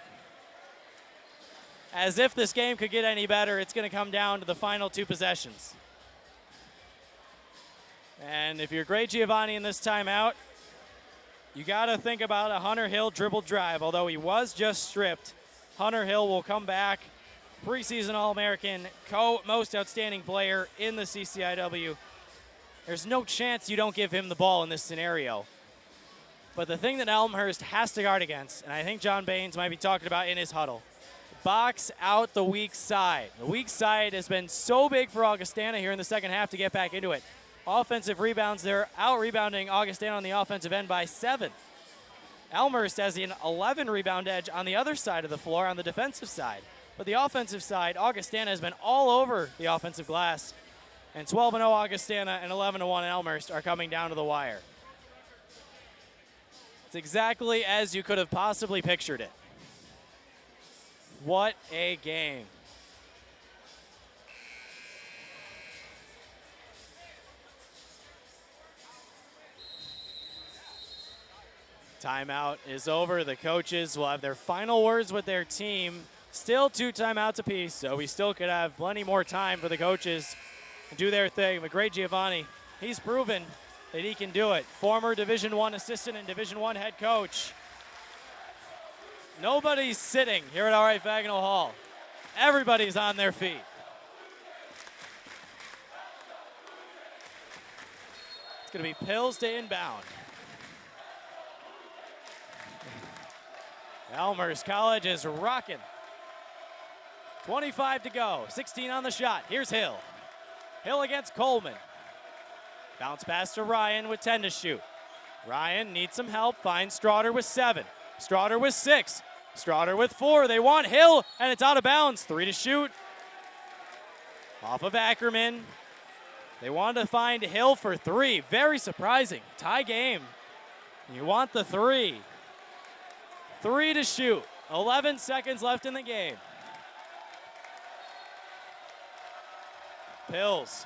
as if this game could get any better, it's going to come down to the final 2 possessions. And if you're Greg Giovanni in this timeout, you got to think about a Hunter Hill dribble drive. Although he was just stripped, Hunter Hill will come back, preseason All-American, most outstanding player in the CCIW. There's no chance you don't give him the ball in this scenario. But the thing that Elmhurst has to guard against, and I think John Baines might be talking about in his huddle, box out the weak side. The weak side has been so big for Augustana here in the second half to get back into it. Offensive rebounds, they're out-rebounding Augustana on the offensive end by 7. Elmhurst has an 11 rebound edge on the other side of the floor on the defensive side. But the offensive side, Augustana has been all over the offensive glass. And 12-0 Augustana and 11-1 Elmhurst are coming down to the wire. It's exactly as you could have possibly pictured it. What a game. Timeout is over. The coaches will have their final words with their team. Still 2 timeouts apiece, so we still could have plenty more time for the coaches to do their thing. But Greg Giovanni, he's proven that he can do it. Former Division I assistant and Division I head coach. Nobody's sitting here at R.A. Fagnall Hall. Everybody's on their feet. It's going to be Pills to inbound. Elmhurst College is rocking. 25 to go, 16 on the shot. Here's Hill. Hill against Coleman. Bounce pass to Ryan with 10 to shoot. Ryan needs some help, finds Strawder with 7. Strawder with 6. Strawder with 4. They want Hill, and it's out of bounds. 3 to shoot. Off of Ackerman. They wanted to find Hill for 3. Very surprising. Tie game. You want the 3. 3 to shoot. 11 seconds left in the game. Pills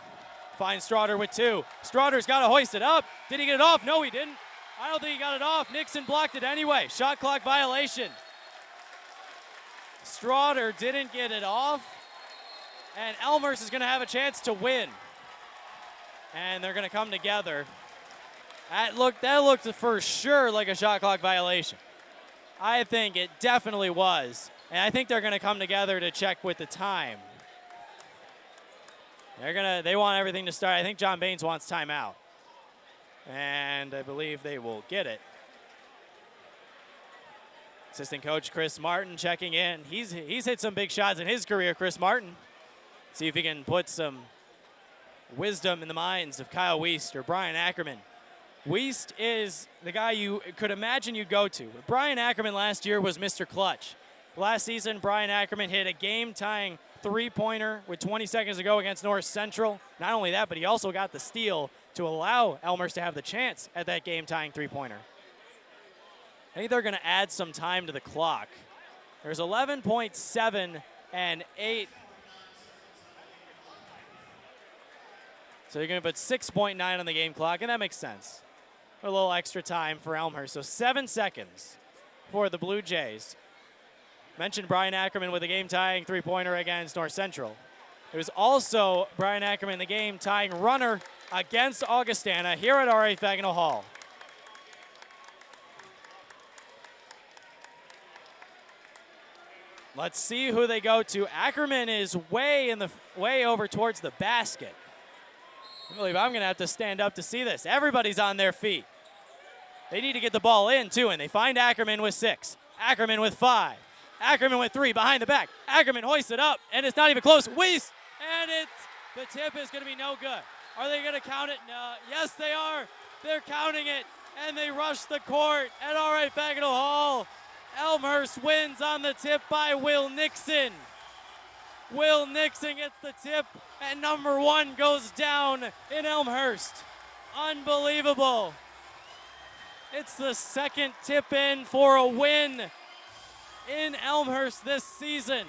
finds Strawder with 2. Strawder's got to hoist it up. Did he get it off? No, he didn't. I don't think he got it off. Nixon blocked it anyway. Shot clock violation. Strawder didn't get it off. And Elmhurst is going to have a chance to win. And they're going to come together. That looked for sure like a shot clock violation. I think it definitely was. And I think they're going to come together to check with the time. They want everything to start. I think John Baines wants timeout. And I believe they will get it. Assistant coach Chris Martin checking in. He's hit some big shots in his career, Chris Martin. See if he can put some wisdom in the minds of Kyle Wiest or Brian Ackerman. Wiest is the guy you could imagine you'd go to. Brian Ackerman last year was Mr. Clutch. Last season, Brian Ackerman hit a game-tying 3-pointer with 20 seconds to go against North Central. Not only that, but he also got the steal to allow Elmhurst to have the chance at that game-tying 3-pointer. I think they're going to add some time to the clock. There's 11.7 and 8. So you're going to put 6.9 on the game clock, and that makes sense. A little extra time for Elmhurst. So 7 seconds for the Blue Jays. Mentioned Brian Ackerman with a game-tying 3-pointer against North Central. It was also Brian Ackerman, the game-tying runner against Augustana here at R.A. Fagnall Hall. Let's see who they go to. Ackerman is way over towards the basket. I believe I'm going to have to stand up to see this. Everybody's on their feet. They need to get the ball in, too, and they find Ackerman with 6. Ackerman with 5. Ackerman with 3 behind the back. Ackerman hoists it up, and it's not even close. Weiss, and the tip is going to be no good. Are they going to count it? No. Yes, they are. They're counting it, and they rush the court at R.A. Fagnall Hall. Elmhurst wins on the tip by Will Nixon. Will Nixon gets the tip, and number 1 goes down in Elmhurst. Unbelievable. It's the second tip in for a win in Elmhurst this season.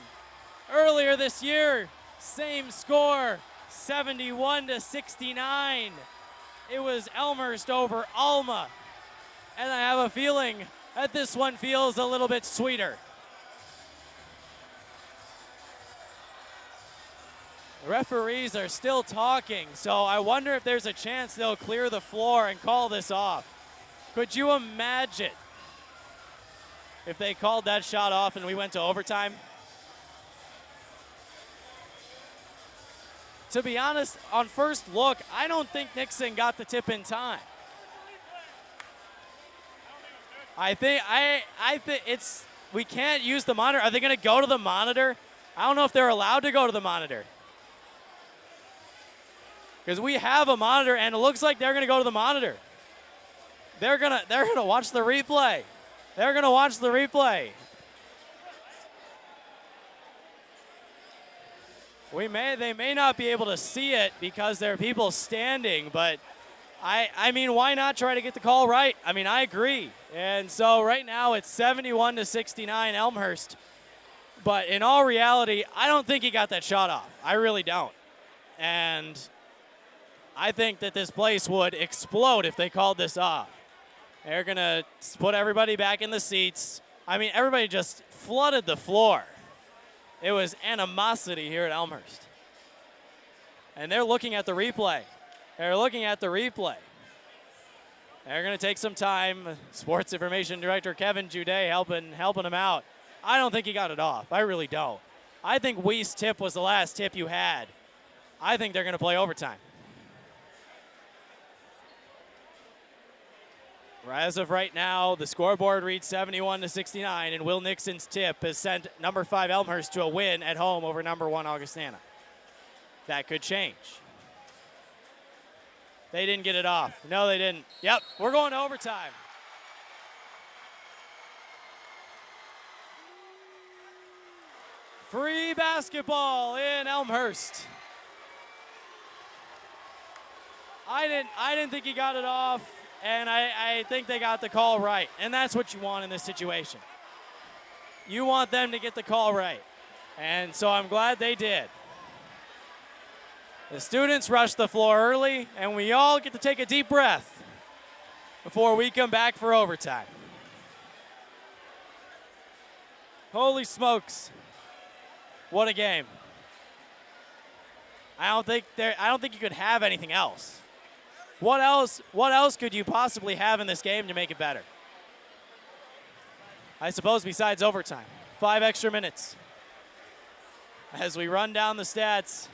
Earlier this year, same score, 71-69. It was Elmhurst over Alma. And I have a feeling that this one feels a little bit sweeter. The referees are still talking, so I wonder if there's a chance they'll clear the floor and call this off. Could you imagine if they called that shot off and we went to overtime? To be honest, on first look, I don't think Nixon got the tip in time. I think it's, we can't use the monitor. Are they going to go to the monitor? I don't know if they're allowed to go to the monitor. Because we have a monitor, and it looks like they're going to go to the monitor. They're gonna watch the replay. They're gonna watch the replay. They may not be able to see it because there are people standing, but I mean, why not try to get the call right? I mean, I agree. And so right now it's 71-69 Elmhurst. But in all reality, I don't think he got that shot off. I really don't. And I think that this place would explode if they called this off. They're going to put everybody back in the seats. I mean, everybody just flooded the floor. It was animosity here at Elmhurst. And they're looking at the replay. They're looking at the replay. They're going to take some time. Sports Information Director Kevin Jude helping him out. I don't think he got it off. I really don't. I think Weist's tip was the last tip you had. I think they're going to play overtime. As of right now, the scoreboard reads 71-69, and Will Nixon's tip has sent number 5 Elmhurst to a win at home over number 1 Augustana. That could change. They didn't get it off. No, they didn't. Yep, we're going to overtime. Free basketball in Elmhurst. I didn't think he got it off. And I think they got the call right. And that's what you want in this situation. You want them to get the call right. And so I'm glad they did. The students rushed the floor early, and we all get to take a deep breath before we come back for overtime. Holy smokes. What a game. I don't think you could have anything else. What else could you possibly have in this game to make it better? I suppose besides overtime. 5 extra minutes. As we run down the stats,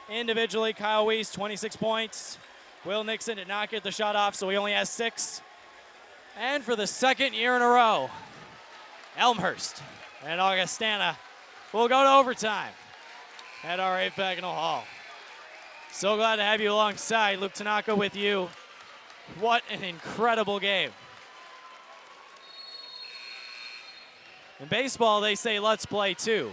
individually, Kyle Weist, 26 points. Will Nixon did not get the shot off, so he only has 6. And for the second year in a row, Elmhurst and Augustana will go to overtime at R.A. Fagnall Hall. So glad to have you alongside. Luke Tanaka with you. What an incredible game. In baseball, they say, let's play 2.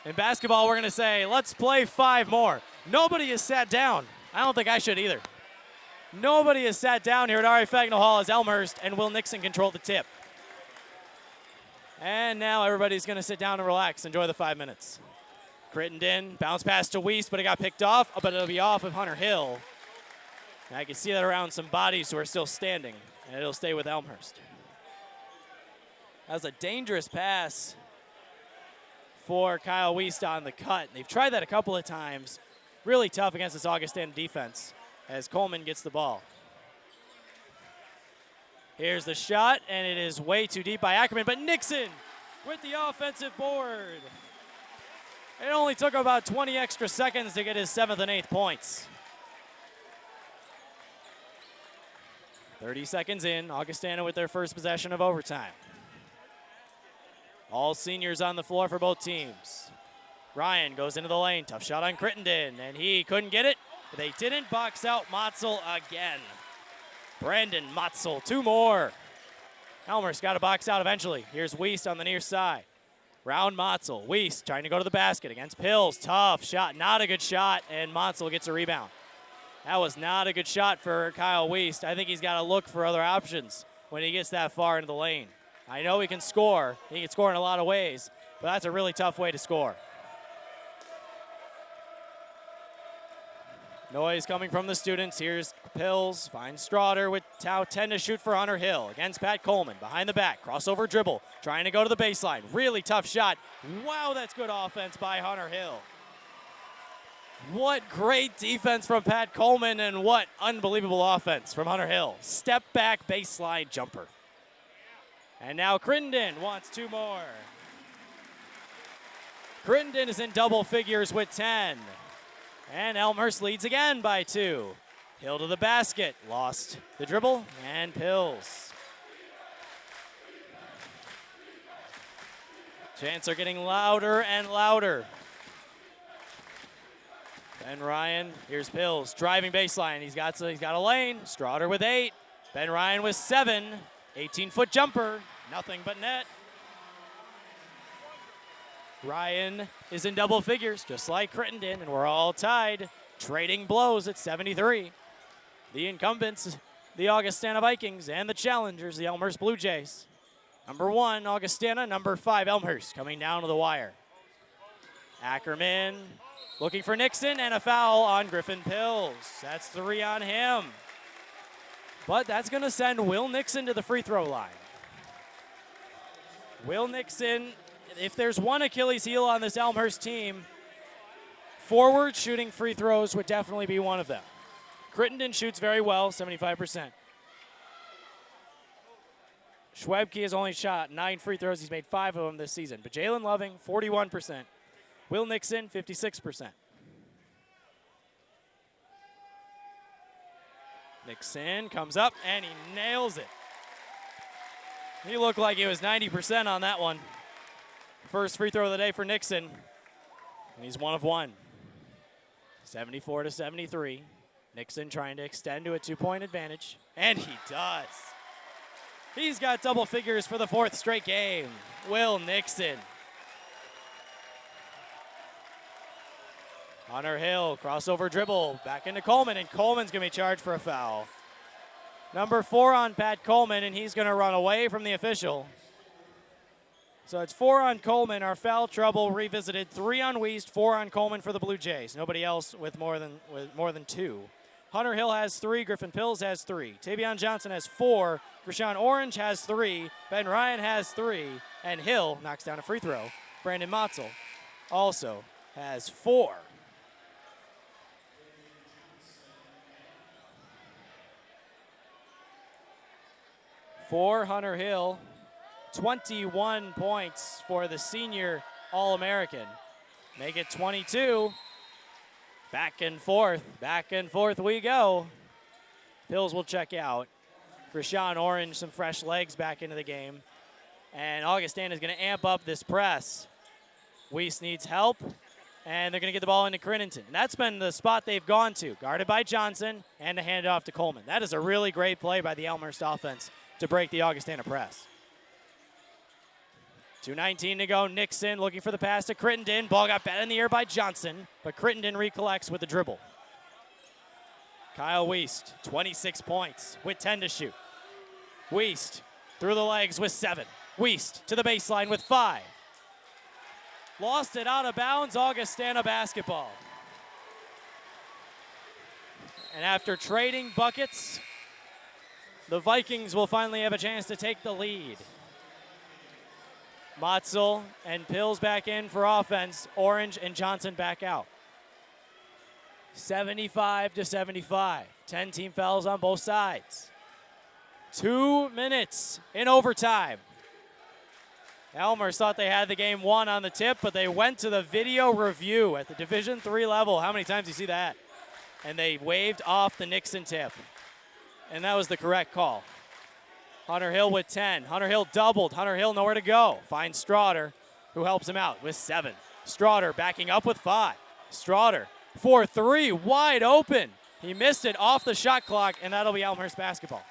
In basketball, we're going to say, let's play 5 more. Nobody has sat down. I don't think I should either. Nobody has sat down here at R.A. Fagnall Hall as Elmhurst and Will Nixon control the tip. And now everybody's going to sit down and relax, enjoy the 5 minutes. Crittenden, bounce pass to Weist, but it got picked off, but it'll be off of Hunter Hill. And I can see that around some bodies who are still standing, and it'll stay with Elmhurst. That was a dangerous pass for Kyle Weist on the cut. They've tried that a couple of times. Really tough against this Augustana defense as Coleman gets the ball. Here's the shot, and it is way too deep by Ackerman, but Nixon with the offensive board. It only took about 20 extra seconds to get his 7th and 8th points. 30 seconds in, Augustana with their first possession of overtime. All seniors on the floor for both teams. Ryan goes into the lane, tough shot on Crittenden, and he couldn't get it. They didn't box out Motzel again. Brandon Motzel, 2 more. Elmhurst got a box out eventually. Here's Weist on the near side. Round Motzel. Weist trying to go to the basket against Pills. Tough shot. Not a good shot, and Motzel gets a rebound. That was not a good shot for Kyle Weist. I think he's got to look for other options when he gets that far into the lane. I know he can score. He can score in a lot of ways, but that's a really tough way to score. Noise coming from the students. Here's Pills, finds Straughter with 10 to shoot for Hunter Hill against Pat Coleman. Behind the back, crossover dribble, trying to go to the baseline. Really tough shot. Wow, that's good offense by Hunter Hill. What great defense from Pat Coleman, and what unbelievable offense from Hunter Hill. Step back baseline jumper. And now Crittenden wants 2 more. Crittenden is in double figures with 10. And Elmhurst leads again by 2. Hill to the basket, lost the dribble, and Pills. Chants are getting louder and louder. Ben Ryan, here's Pills, driving baseline. He's got a lane. Straughter with 8. Ben Ryan with 7. 18-foot jumper, nothing but net. Ryan is in double figures, just like Crittenden, and we're all tied, trading blows at 73. The incumbents, the Augustana Vikings, and the challengers, the Elmhurst Blue Jays. Number 1, Augustana. Number 5, Elmhurst, coming down to the wire. Ackerman looking for Nixon, and a foul on Griffin Pills. That's 3 on him. But that's going to send Will Nixon to the free throw line. Will Nixon, if there's one Achilles heel on this Elmhurst team, forward shooting free throws would definitely be one of them. Crittenden shoots very well, 75%. Schwebke has only shot 9 free throws. He's made 5 of them this season. But Jalen Loving, 41%. Will Nixon, 56%. Nixon comes up, and he nails it. He looked like he was 90% on that one. First free throw of the day for Nixon, and he's 1 of 1. 74-73. Nixon trying to extend to a 2-point advantage, and he does. He's got double figures for the 4th straight game. Will Nixon. Hunter Hill, crossover dribble, back into Coleman, and Coleman's going to be charged for a foul. Number 4 on Pat Coleman, and he's going to run away from the official. So it's 4 on Coleman. Our foul trouble revisited. 3 on Wiest, 4 on Coleman for the Blue Jays. Nobody else with more than 2. Hunter Hill has 3. Griffin Pills has 3. Tavion Johnson has 4. Krishan Orange has 3. Ben Ryan has 3. And Hill knocks down a free throw. Brandon Motzel also has 4. For Hunter Hill, 21 points for the senior All-American. Make it 22. Back and forth we go. Pills will check out. Krishan Orange, some fresh legs back into the game. And Augustana is going to amp up this press. Wiest needs help, and they're going to get the ball into Crittenden. And that's been the spot they've gone to, guarded by Johnson, and to hand it off to Coleman. That is a really great play by the Elmhurst offense to break the Augustana press. 2:19 to go. Nixon looking for the pass to Crittenden. Ball got bat in the air by Johnson, but Crittenden recollects with the dribble. Kyle Wiest, 26 points with 10 to shoot. Wiest through the legs with 7. Wiest to the baseline with 5. Lost it out of bounds, Augustana basketball. And after trading buckets, the Vikings will finally have a chance to take the lead. Motzel and Pills back in for offense. Orange and Johnson back out. 75-75. 10 team fouls on both sides. 2 minutes in overtime. Elmhurst thought they had the game won on the tip, but they went to the video review at the Division III level. How many times do you see that? And they waved off the Nixon tip. And that was the correct call. Hunter Hill with 10. Hunter Hill doubled. Hunter Hill nowhere to go. Finds Straughter, who helps him out with 7. Straughter backing up with 5. Straughter for 3, wide open. He missed it off the shot clock, and that'll be Elmhurst basketball.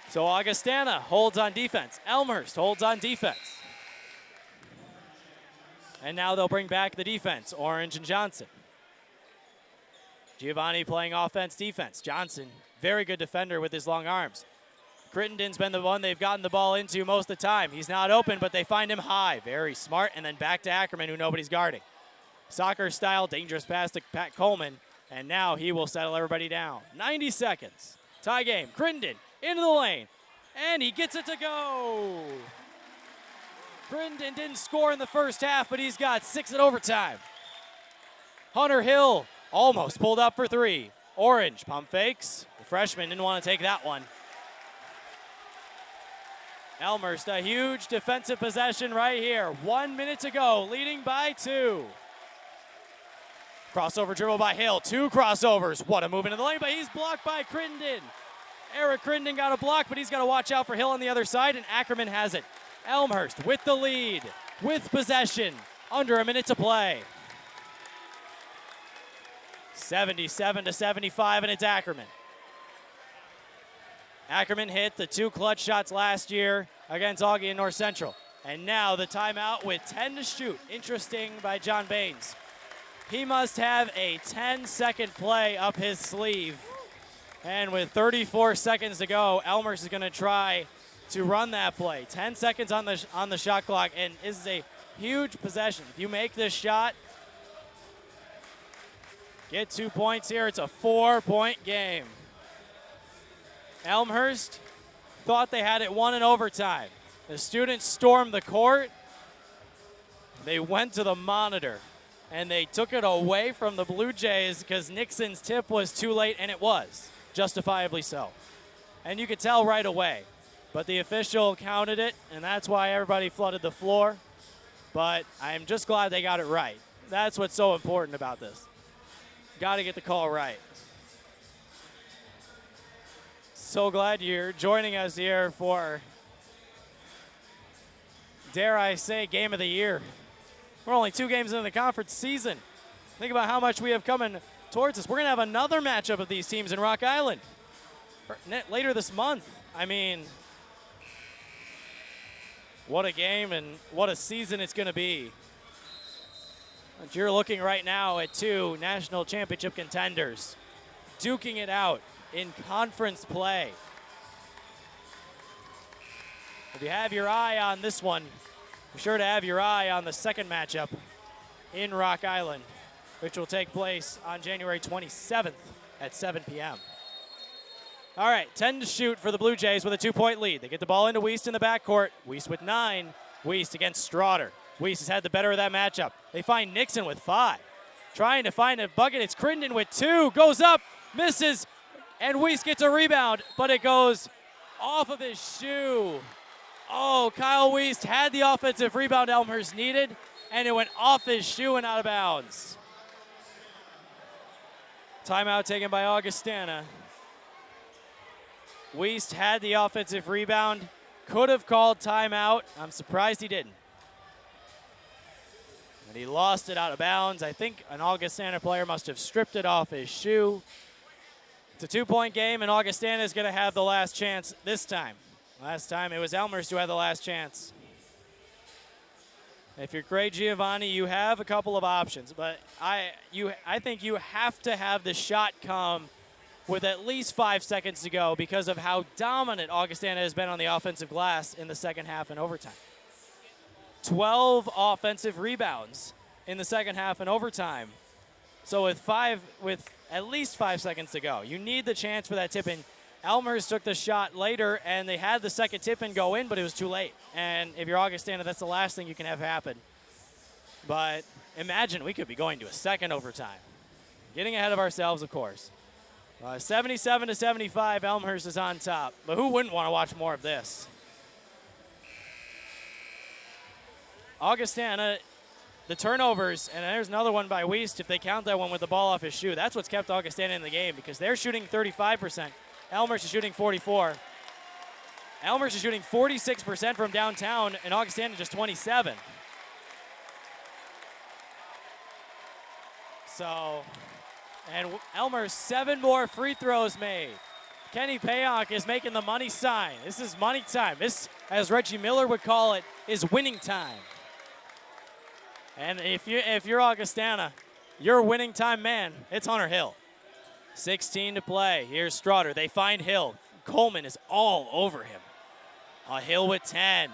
So Augustana holds on defense. Elmhurst holds on defense. And now they'll bring back the defense, Orange and Johnson. Giovanni playing offense, defense. Johnson, very good defender with his long arms. Crittenden's been the one they've gotten the ball into most of the time. He's not open, but they find him high. Very smart, and then back to Ackerman, who nobody's guarding. Soccer style, dangerous pass to Pat Coleman, And now he will settle everybody down. 90 seconds. Tie game. Crittenden into the lane. And he gets it to go. Crittenden didn't score in the first half, but he's got 6 in overtime. Hunter Hill almost pulled up for 3. Orange pump fakes. The freshman didn't want to take that one. Elmhurst, a huge defensive possession right here. 1 minute to go, leading by 2. Crossover dribble by Hill. 2 crossovers. What a move into the lane, but he's blocked by Crittenden. Eric Crittenden got a block, but he's got to watch out for Hill on the other side, and Ackerman has it. Elmhurst with the lead, with possession, under a minute to play. 77-75, and it's Ackerman. Ackerman hit the 2 clutch shots last year against Augie and North Central. And now the timeout with 10 to shoot. Interesting by John Baines. He must have a 10-second play up his sleeve. And with 34 seconds to go, Elmhurst is going to try to run that play. 10 seconds on the shot clock, and this is a huge possession. If you make this shot, get 2 points here. It's a 4-point game. Elmhurst thought they had it won in overtime. The students stormed the court. They went to the monitor, and they took it away from the Blue Jays because Nixon's tip was too late, and it was, justifiably so. And you could tell right away. But the official counted it, and that's why everybody flooded the floor. But I'm just glad they got it right. That's what's so important about this. Got to get the call right. So glad you're joining us here for, dare I say, game of the year. We're only 2 games into the conference season. Think about how much we have coming towards us. We're going to have another matchup of these teams in Rock Island later this month. I mean, what a game and what a season it's going to be. But you're looking right now at 2 national championship contenders duking it out in conference play. If you have your eye on this one, be sure to have your eye on the second matchup in Rock Island, which will take place on January 27th at 7 p.m. All right, 10 to shoot for the Blue Jays with a 2-point lead. They get the ball into Wiest in the backcourt. Wiest with 9. Wiest against Straughter. Wiest has had the better of that matchup. They find Nixon with 5. Trying to find a bucket. It's Crittenden with 2. Goes up, misses, and Wiest gets a rebound, but it goes off of his shoe. Oh, Kyle Wiest had the offensive rebound Elmhurst needed, and it went off his shoe and out of bounds. Timeout taken by Augustana. Wiest had the offensive rebound, could have called timeout. I'm surprised he didn't. And he lost it out of bounds. I think an Augustana player must have stripped it off his shoe. It's a 2-point game, and Augustana is going to have the last chance this time. Last time it was Elmhurst who had the last chance. If you're Gray Giovanni, you have a couple of options, but I think you have to have the shot come with at least 5 seconds to go because of how dominant Augustana has been on the offensive glass in the second half and overtime. 12 offensive rebounds in the second half and overtime. So with at least 5 seconds to go, you need the chance for that tip-in. Elmhurst took the shot later, and they had the second tip-in go in, but it was too late. And if you're Augustana, that's the last thing you can have happen. But imagine we could be going to a second overtime. Getting ahead of ourselves, of course. 77-75, Elmhurst is on top. But who wouldn't want to watch more of this? Augustana, the turnovers, and there's another one by Wiest if they count that one with the ball off his shoe. That's what's kept Augustana in the game because they're shooting 35%. Elmhurst is shooting 44. Elmhurst is shooting 46% from downtown, and Augustana just 27. So, and Elmhurst 7 more free throws made. Kenny Payonk is making the money sign. This is money time. This, as Reggie Miller would call it, is winning time. And if you're Augustana, your winning time man, it's Hunter Hill. 16 to play. Here's Straughter. They find Hill. Coleman is all over him. Hill with 10.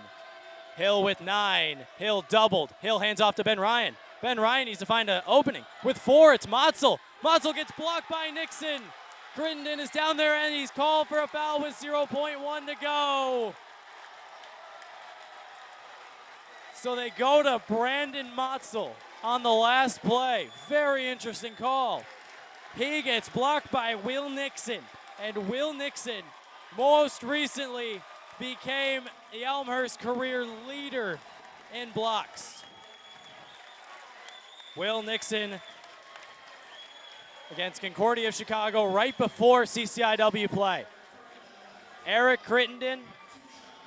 Hill with 9. Hill doubled. Hill hands off to Ben Ryan. Ben Ryan needs to find an opening. With 4, it's Motzel. Motzel gets blocked by Nixon. Crittenden is down there and he's called for a foul with 0.1 to go. So they go to Brandon Motzel on the last play. Very interesting call. He gets blocked by Will Nixon, and Will Nixon most recently became the Elmhurst career leader in blocks. Will Nixon against Concordia of Chicago right before CCIW play. Eric Crittenden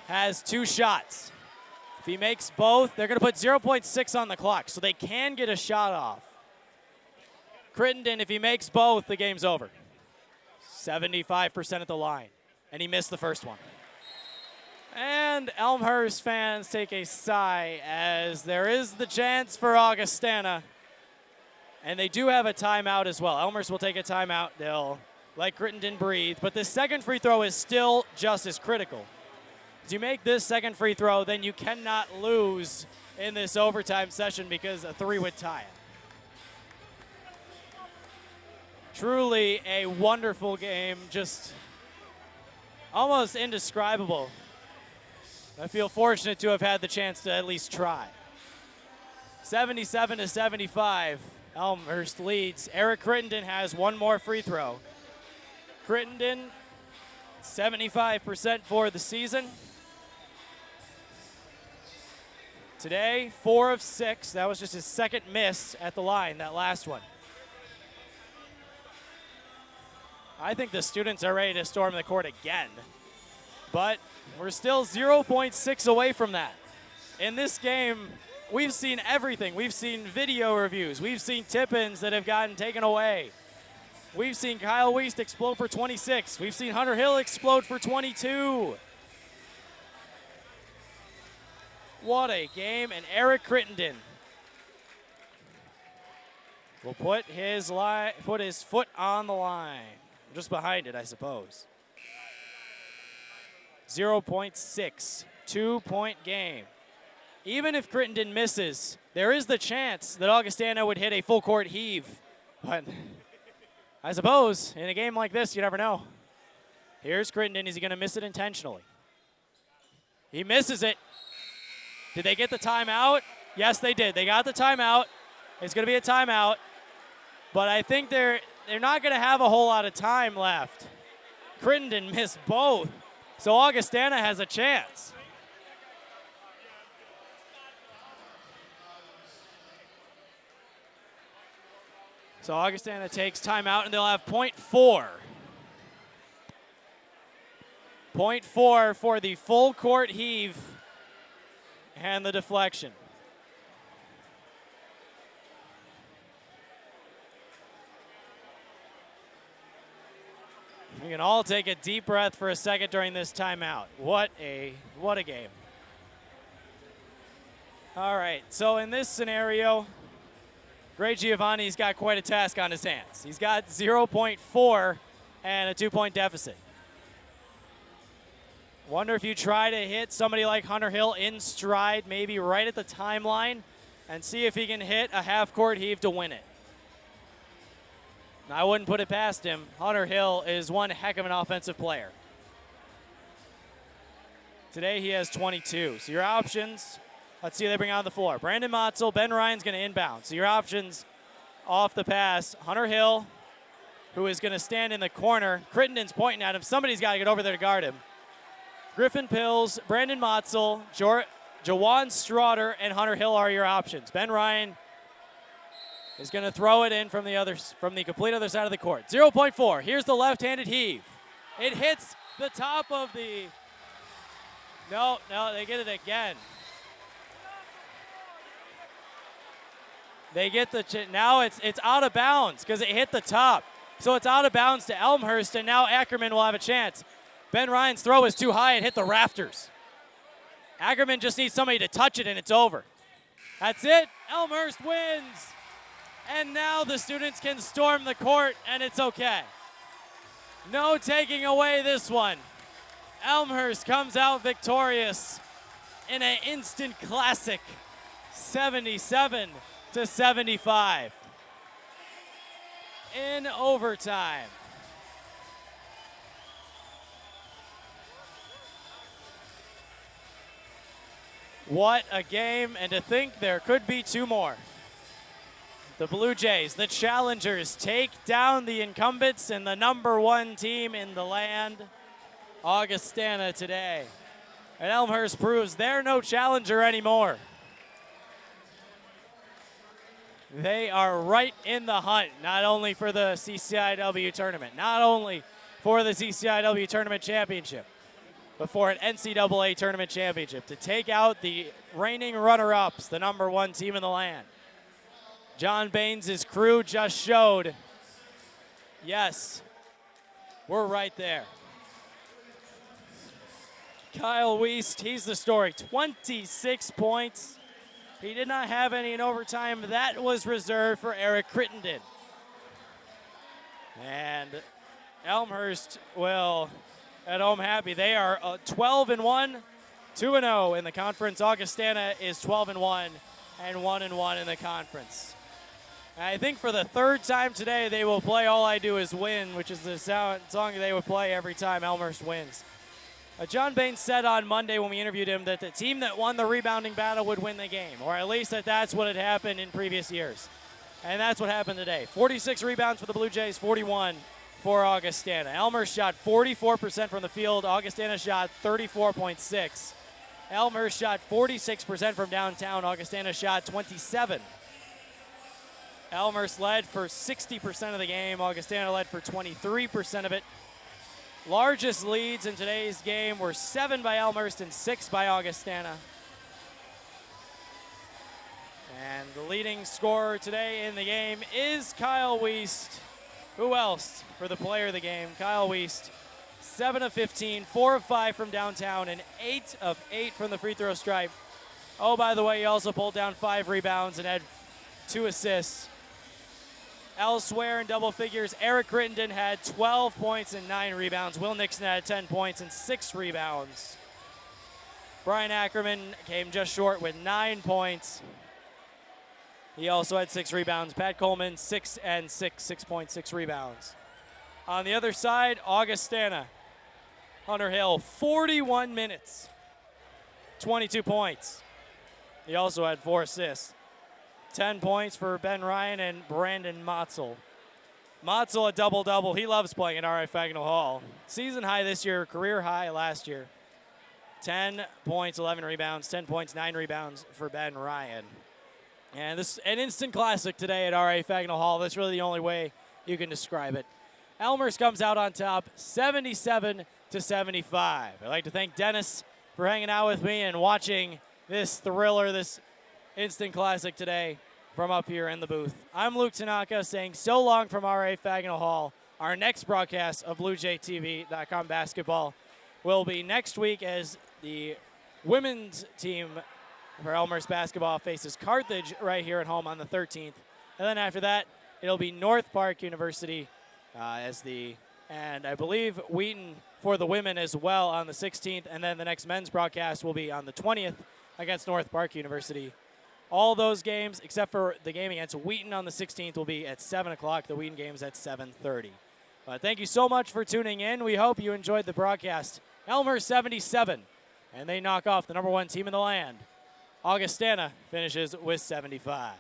has 2 shots. If he makes both, they're going to put 0.6 on the clock, so they can get a shot off. Crittenden, if he makes both, the game's over. 75% at the line, and he missed the first one. And Elmhurst fans take a sigh as there is the chance for Augustana. And they do have a timeout as well. Elmhurst will take a timeout. They'll let Crittenden breathe. But this second free throw is still just as critical. If you make this second free throw, then you cannot lose in this overtime session because a 3 would tie it. Truly a wonderful game, just almost indescribable. I feel fortunate to have had the chance to at least try. 77-75, Elmhurst leads. Eric Crittenden has 1 more free throw. Crittenden, 75% for the season. Today, 4 of 6. That was just his second miss at the line, that last one. I think the students are ready to storm the court again. But we're still 0.6 away from that. In this game, we've seen everything. We've seen video reviews. We've seen tip-ins that have gotten taken away. We've seen Kyle Wiest explode for 26. We've seen Hunter Hill explode for 22. What a game, and Eric Crittenden will put his foot on the line. Just behind it, I suppose. 0.6, 2-point game. Even if Crittenden misses, there is the chance that Augustana would hit a full court heave. But I suppose in a game like this, you never know. Here's Crittenden. Is he going to miss it intentionally? He misses it. Did they get the timeout? Yes, they did. They got the timeout. It's going to be a timeout. But I think they're not going to have a whole lot of time left. Crittenden missed both. So Augustana has a chance. So Augustana takes timeout, and they'll have .4. .4 for the full court heave and the deflection. We can all take a deep breath for a second during this timeout. What a game. All right, so in this scenario, Gray Giovanni's got quite a task on his hands. He's got 0.4 and a 2-point deficit. Wonder if you try to hit somebody like Hunter Hill in stride, maybe right at the timeline, and see if he can hit a half-court heave to win it. I wouldn't put it past him. Hunter Hill is one heck of an offensive player. Today he has 22. So your options, let's see who they bring on the floor. Brandon Motzel, Ben Ryan's going to inbound. So your options off the pass, Hunter Hill, who is going to stand in the corner. Crittenden's pointing at him. Somebody's got to get over there to guard him. Griffin Pills, Brandon Motzel, Jawan Straughter, and Hunter Hill are your options. Ben Ryan is going to throw it in from the complete other side of the court. 0.4. Here's the left-handed heave. It hits the top of the. No, they get it again. They get now it's out of bounds because it hit the top. So it's out of bounds to Elmhurst, and now Ackerman will have a chance. Ben Ryan's throw is too high. It hit the rafters. Ackerman just needs somebody to touch it, and it's over. That's it. Elmhurst wins. And now the students can storm the court, and it's okay. No taking away this one. Elmhurst comes out victorious in an instant classic, 77-75. in overtime. What a game, and to think there could be two more. The Blue Jays, the challengers, take down the incumbents and the #1 team in the land, Augustana, today. And Elmhurst proves they're no challenger anymore. They are right in the hunt, not only for the CCIW tournament, not only for the CCIW tournament championship, but for an NCAA tournament championship to take out the reigning runner-ups, the #1 team in the land. John Baines' crew just showed, yes, we're right there. Kyle Wiest, he's the story. 26 points. He did not have any in overtime. That was reserved for Eric Crittenden. And Elmhurst will at home happy. They are 12-1, 2-0 in the conference. Augustana is 12-1 and 1-1 in the conference. And I think for the third time today, they will play All I Do Is Win, which is the song they would play every time Elmhurst wins. John Baines said on Monday when we interviewed him that the team that won the rebounding battle would win the game, or at least that's what had happened in previous years. And that's what happened today. 46 rebounds for the Blue Jays, 41 for Augustana. Elmhurst shot 44% from the field. Augustana shot 34.6. Elmhurst shot 46% from downtown. Augustana shot 27. Elmhurst led for 60% of the game. Augustana led for 23% of it. Largest leads in today's game were 7 by Elmhurst and 6 by Augustana. And the leading scorer today in the game is Kyle Wiest. Who else for the player of the game? Kyle Wiest, 7 of 15, 4 of 5 from downtown, and 8 of 8 from the free throw stripe. Oh, by the way, he also pulled down 5 rebounds and had 2 assists. Elsewhere in double figures, Eric Crittenden had 12 points and 9 rebounds. Will Nixon had 10 points and 6 rebounds. Brian Ackerman came just short with 9 points. He also had 6 rebounds. Pat Coleman, 6 and 6, 6.6 rebounds. On the other side, Augustana. Hunter Hill, 41 minutes, 22 points. He also had 4 assists. 10 points for Ben Ryan and Brandon Motzel. Motzel a double-double. He loves playing at R.I. Fagnall Hall. Season high this year, career high last year. 10 points, 11 rebounds, 10 points, 9 rebounds for Ben Ryan. And this an instant classic today at R.A. Fagnall Hall. That's really the only way you can describe it. Elmhurst comes out on top, 77-75. I'd like to thank Dennis for hanging out with me and watching this thriller, this instant classic today from up here in the booth. I'm Luke Tanaka saying so long from R.A. Fagnall Hall. Our next broadcast of BlueJayTV.com basketball will be next week as the women's team for Elmhurst basketball faces Carthage right here at home on the 13th. And then after that, it'll be North Park University and I believe Wheaton for the women as well on the 16th. And then the next men's broadcast will be on the 20th against North Park University. All those games, except for the game against Wheaton on the 16th, will be at 7 o'clock. The Wheaton game's at 7:30. But thank you so much for tuning in. We hope you enjoyed the broadcast. Elmhurst 77, and they knock off the #1 team in the land. Augustana finishes with 75.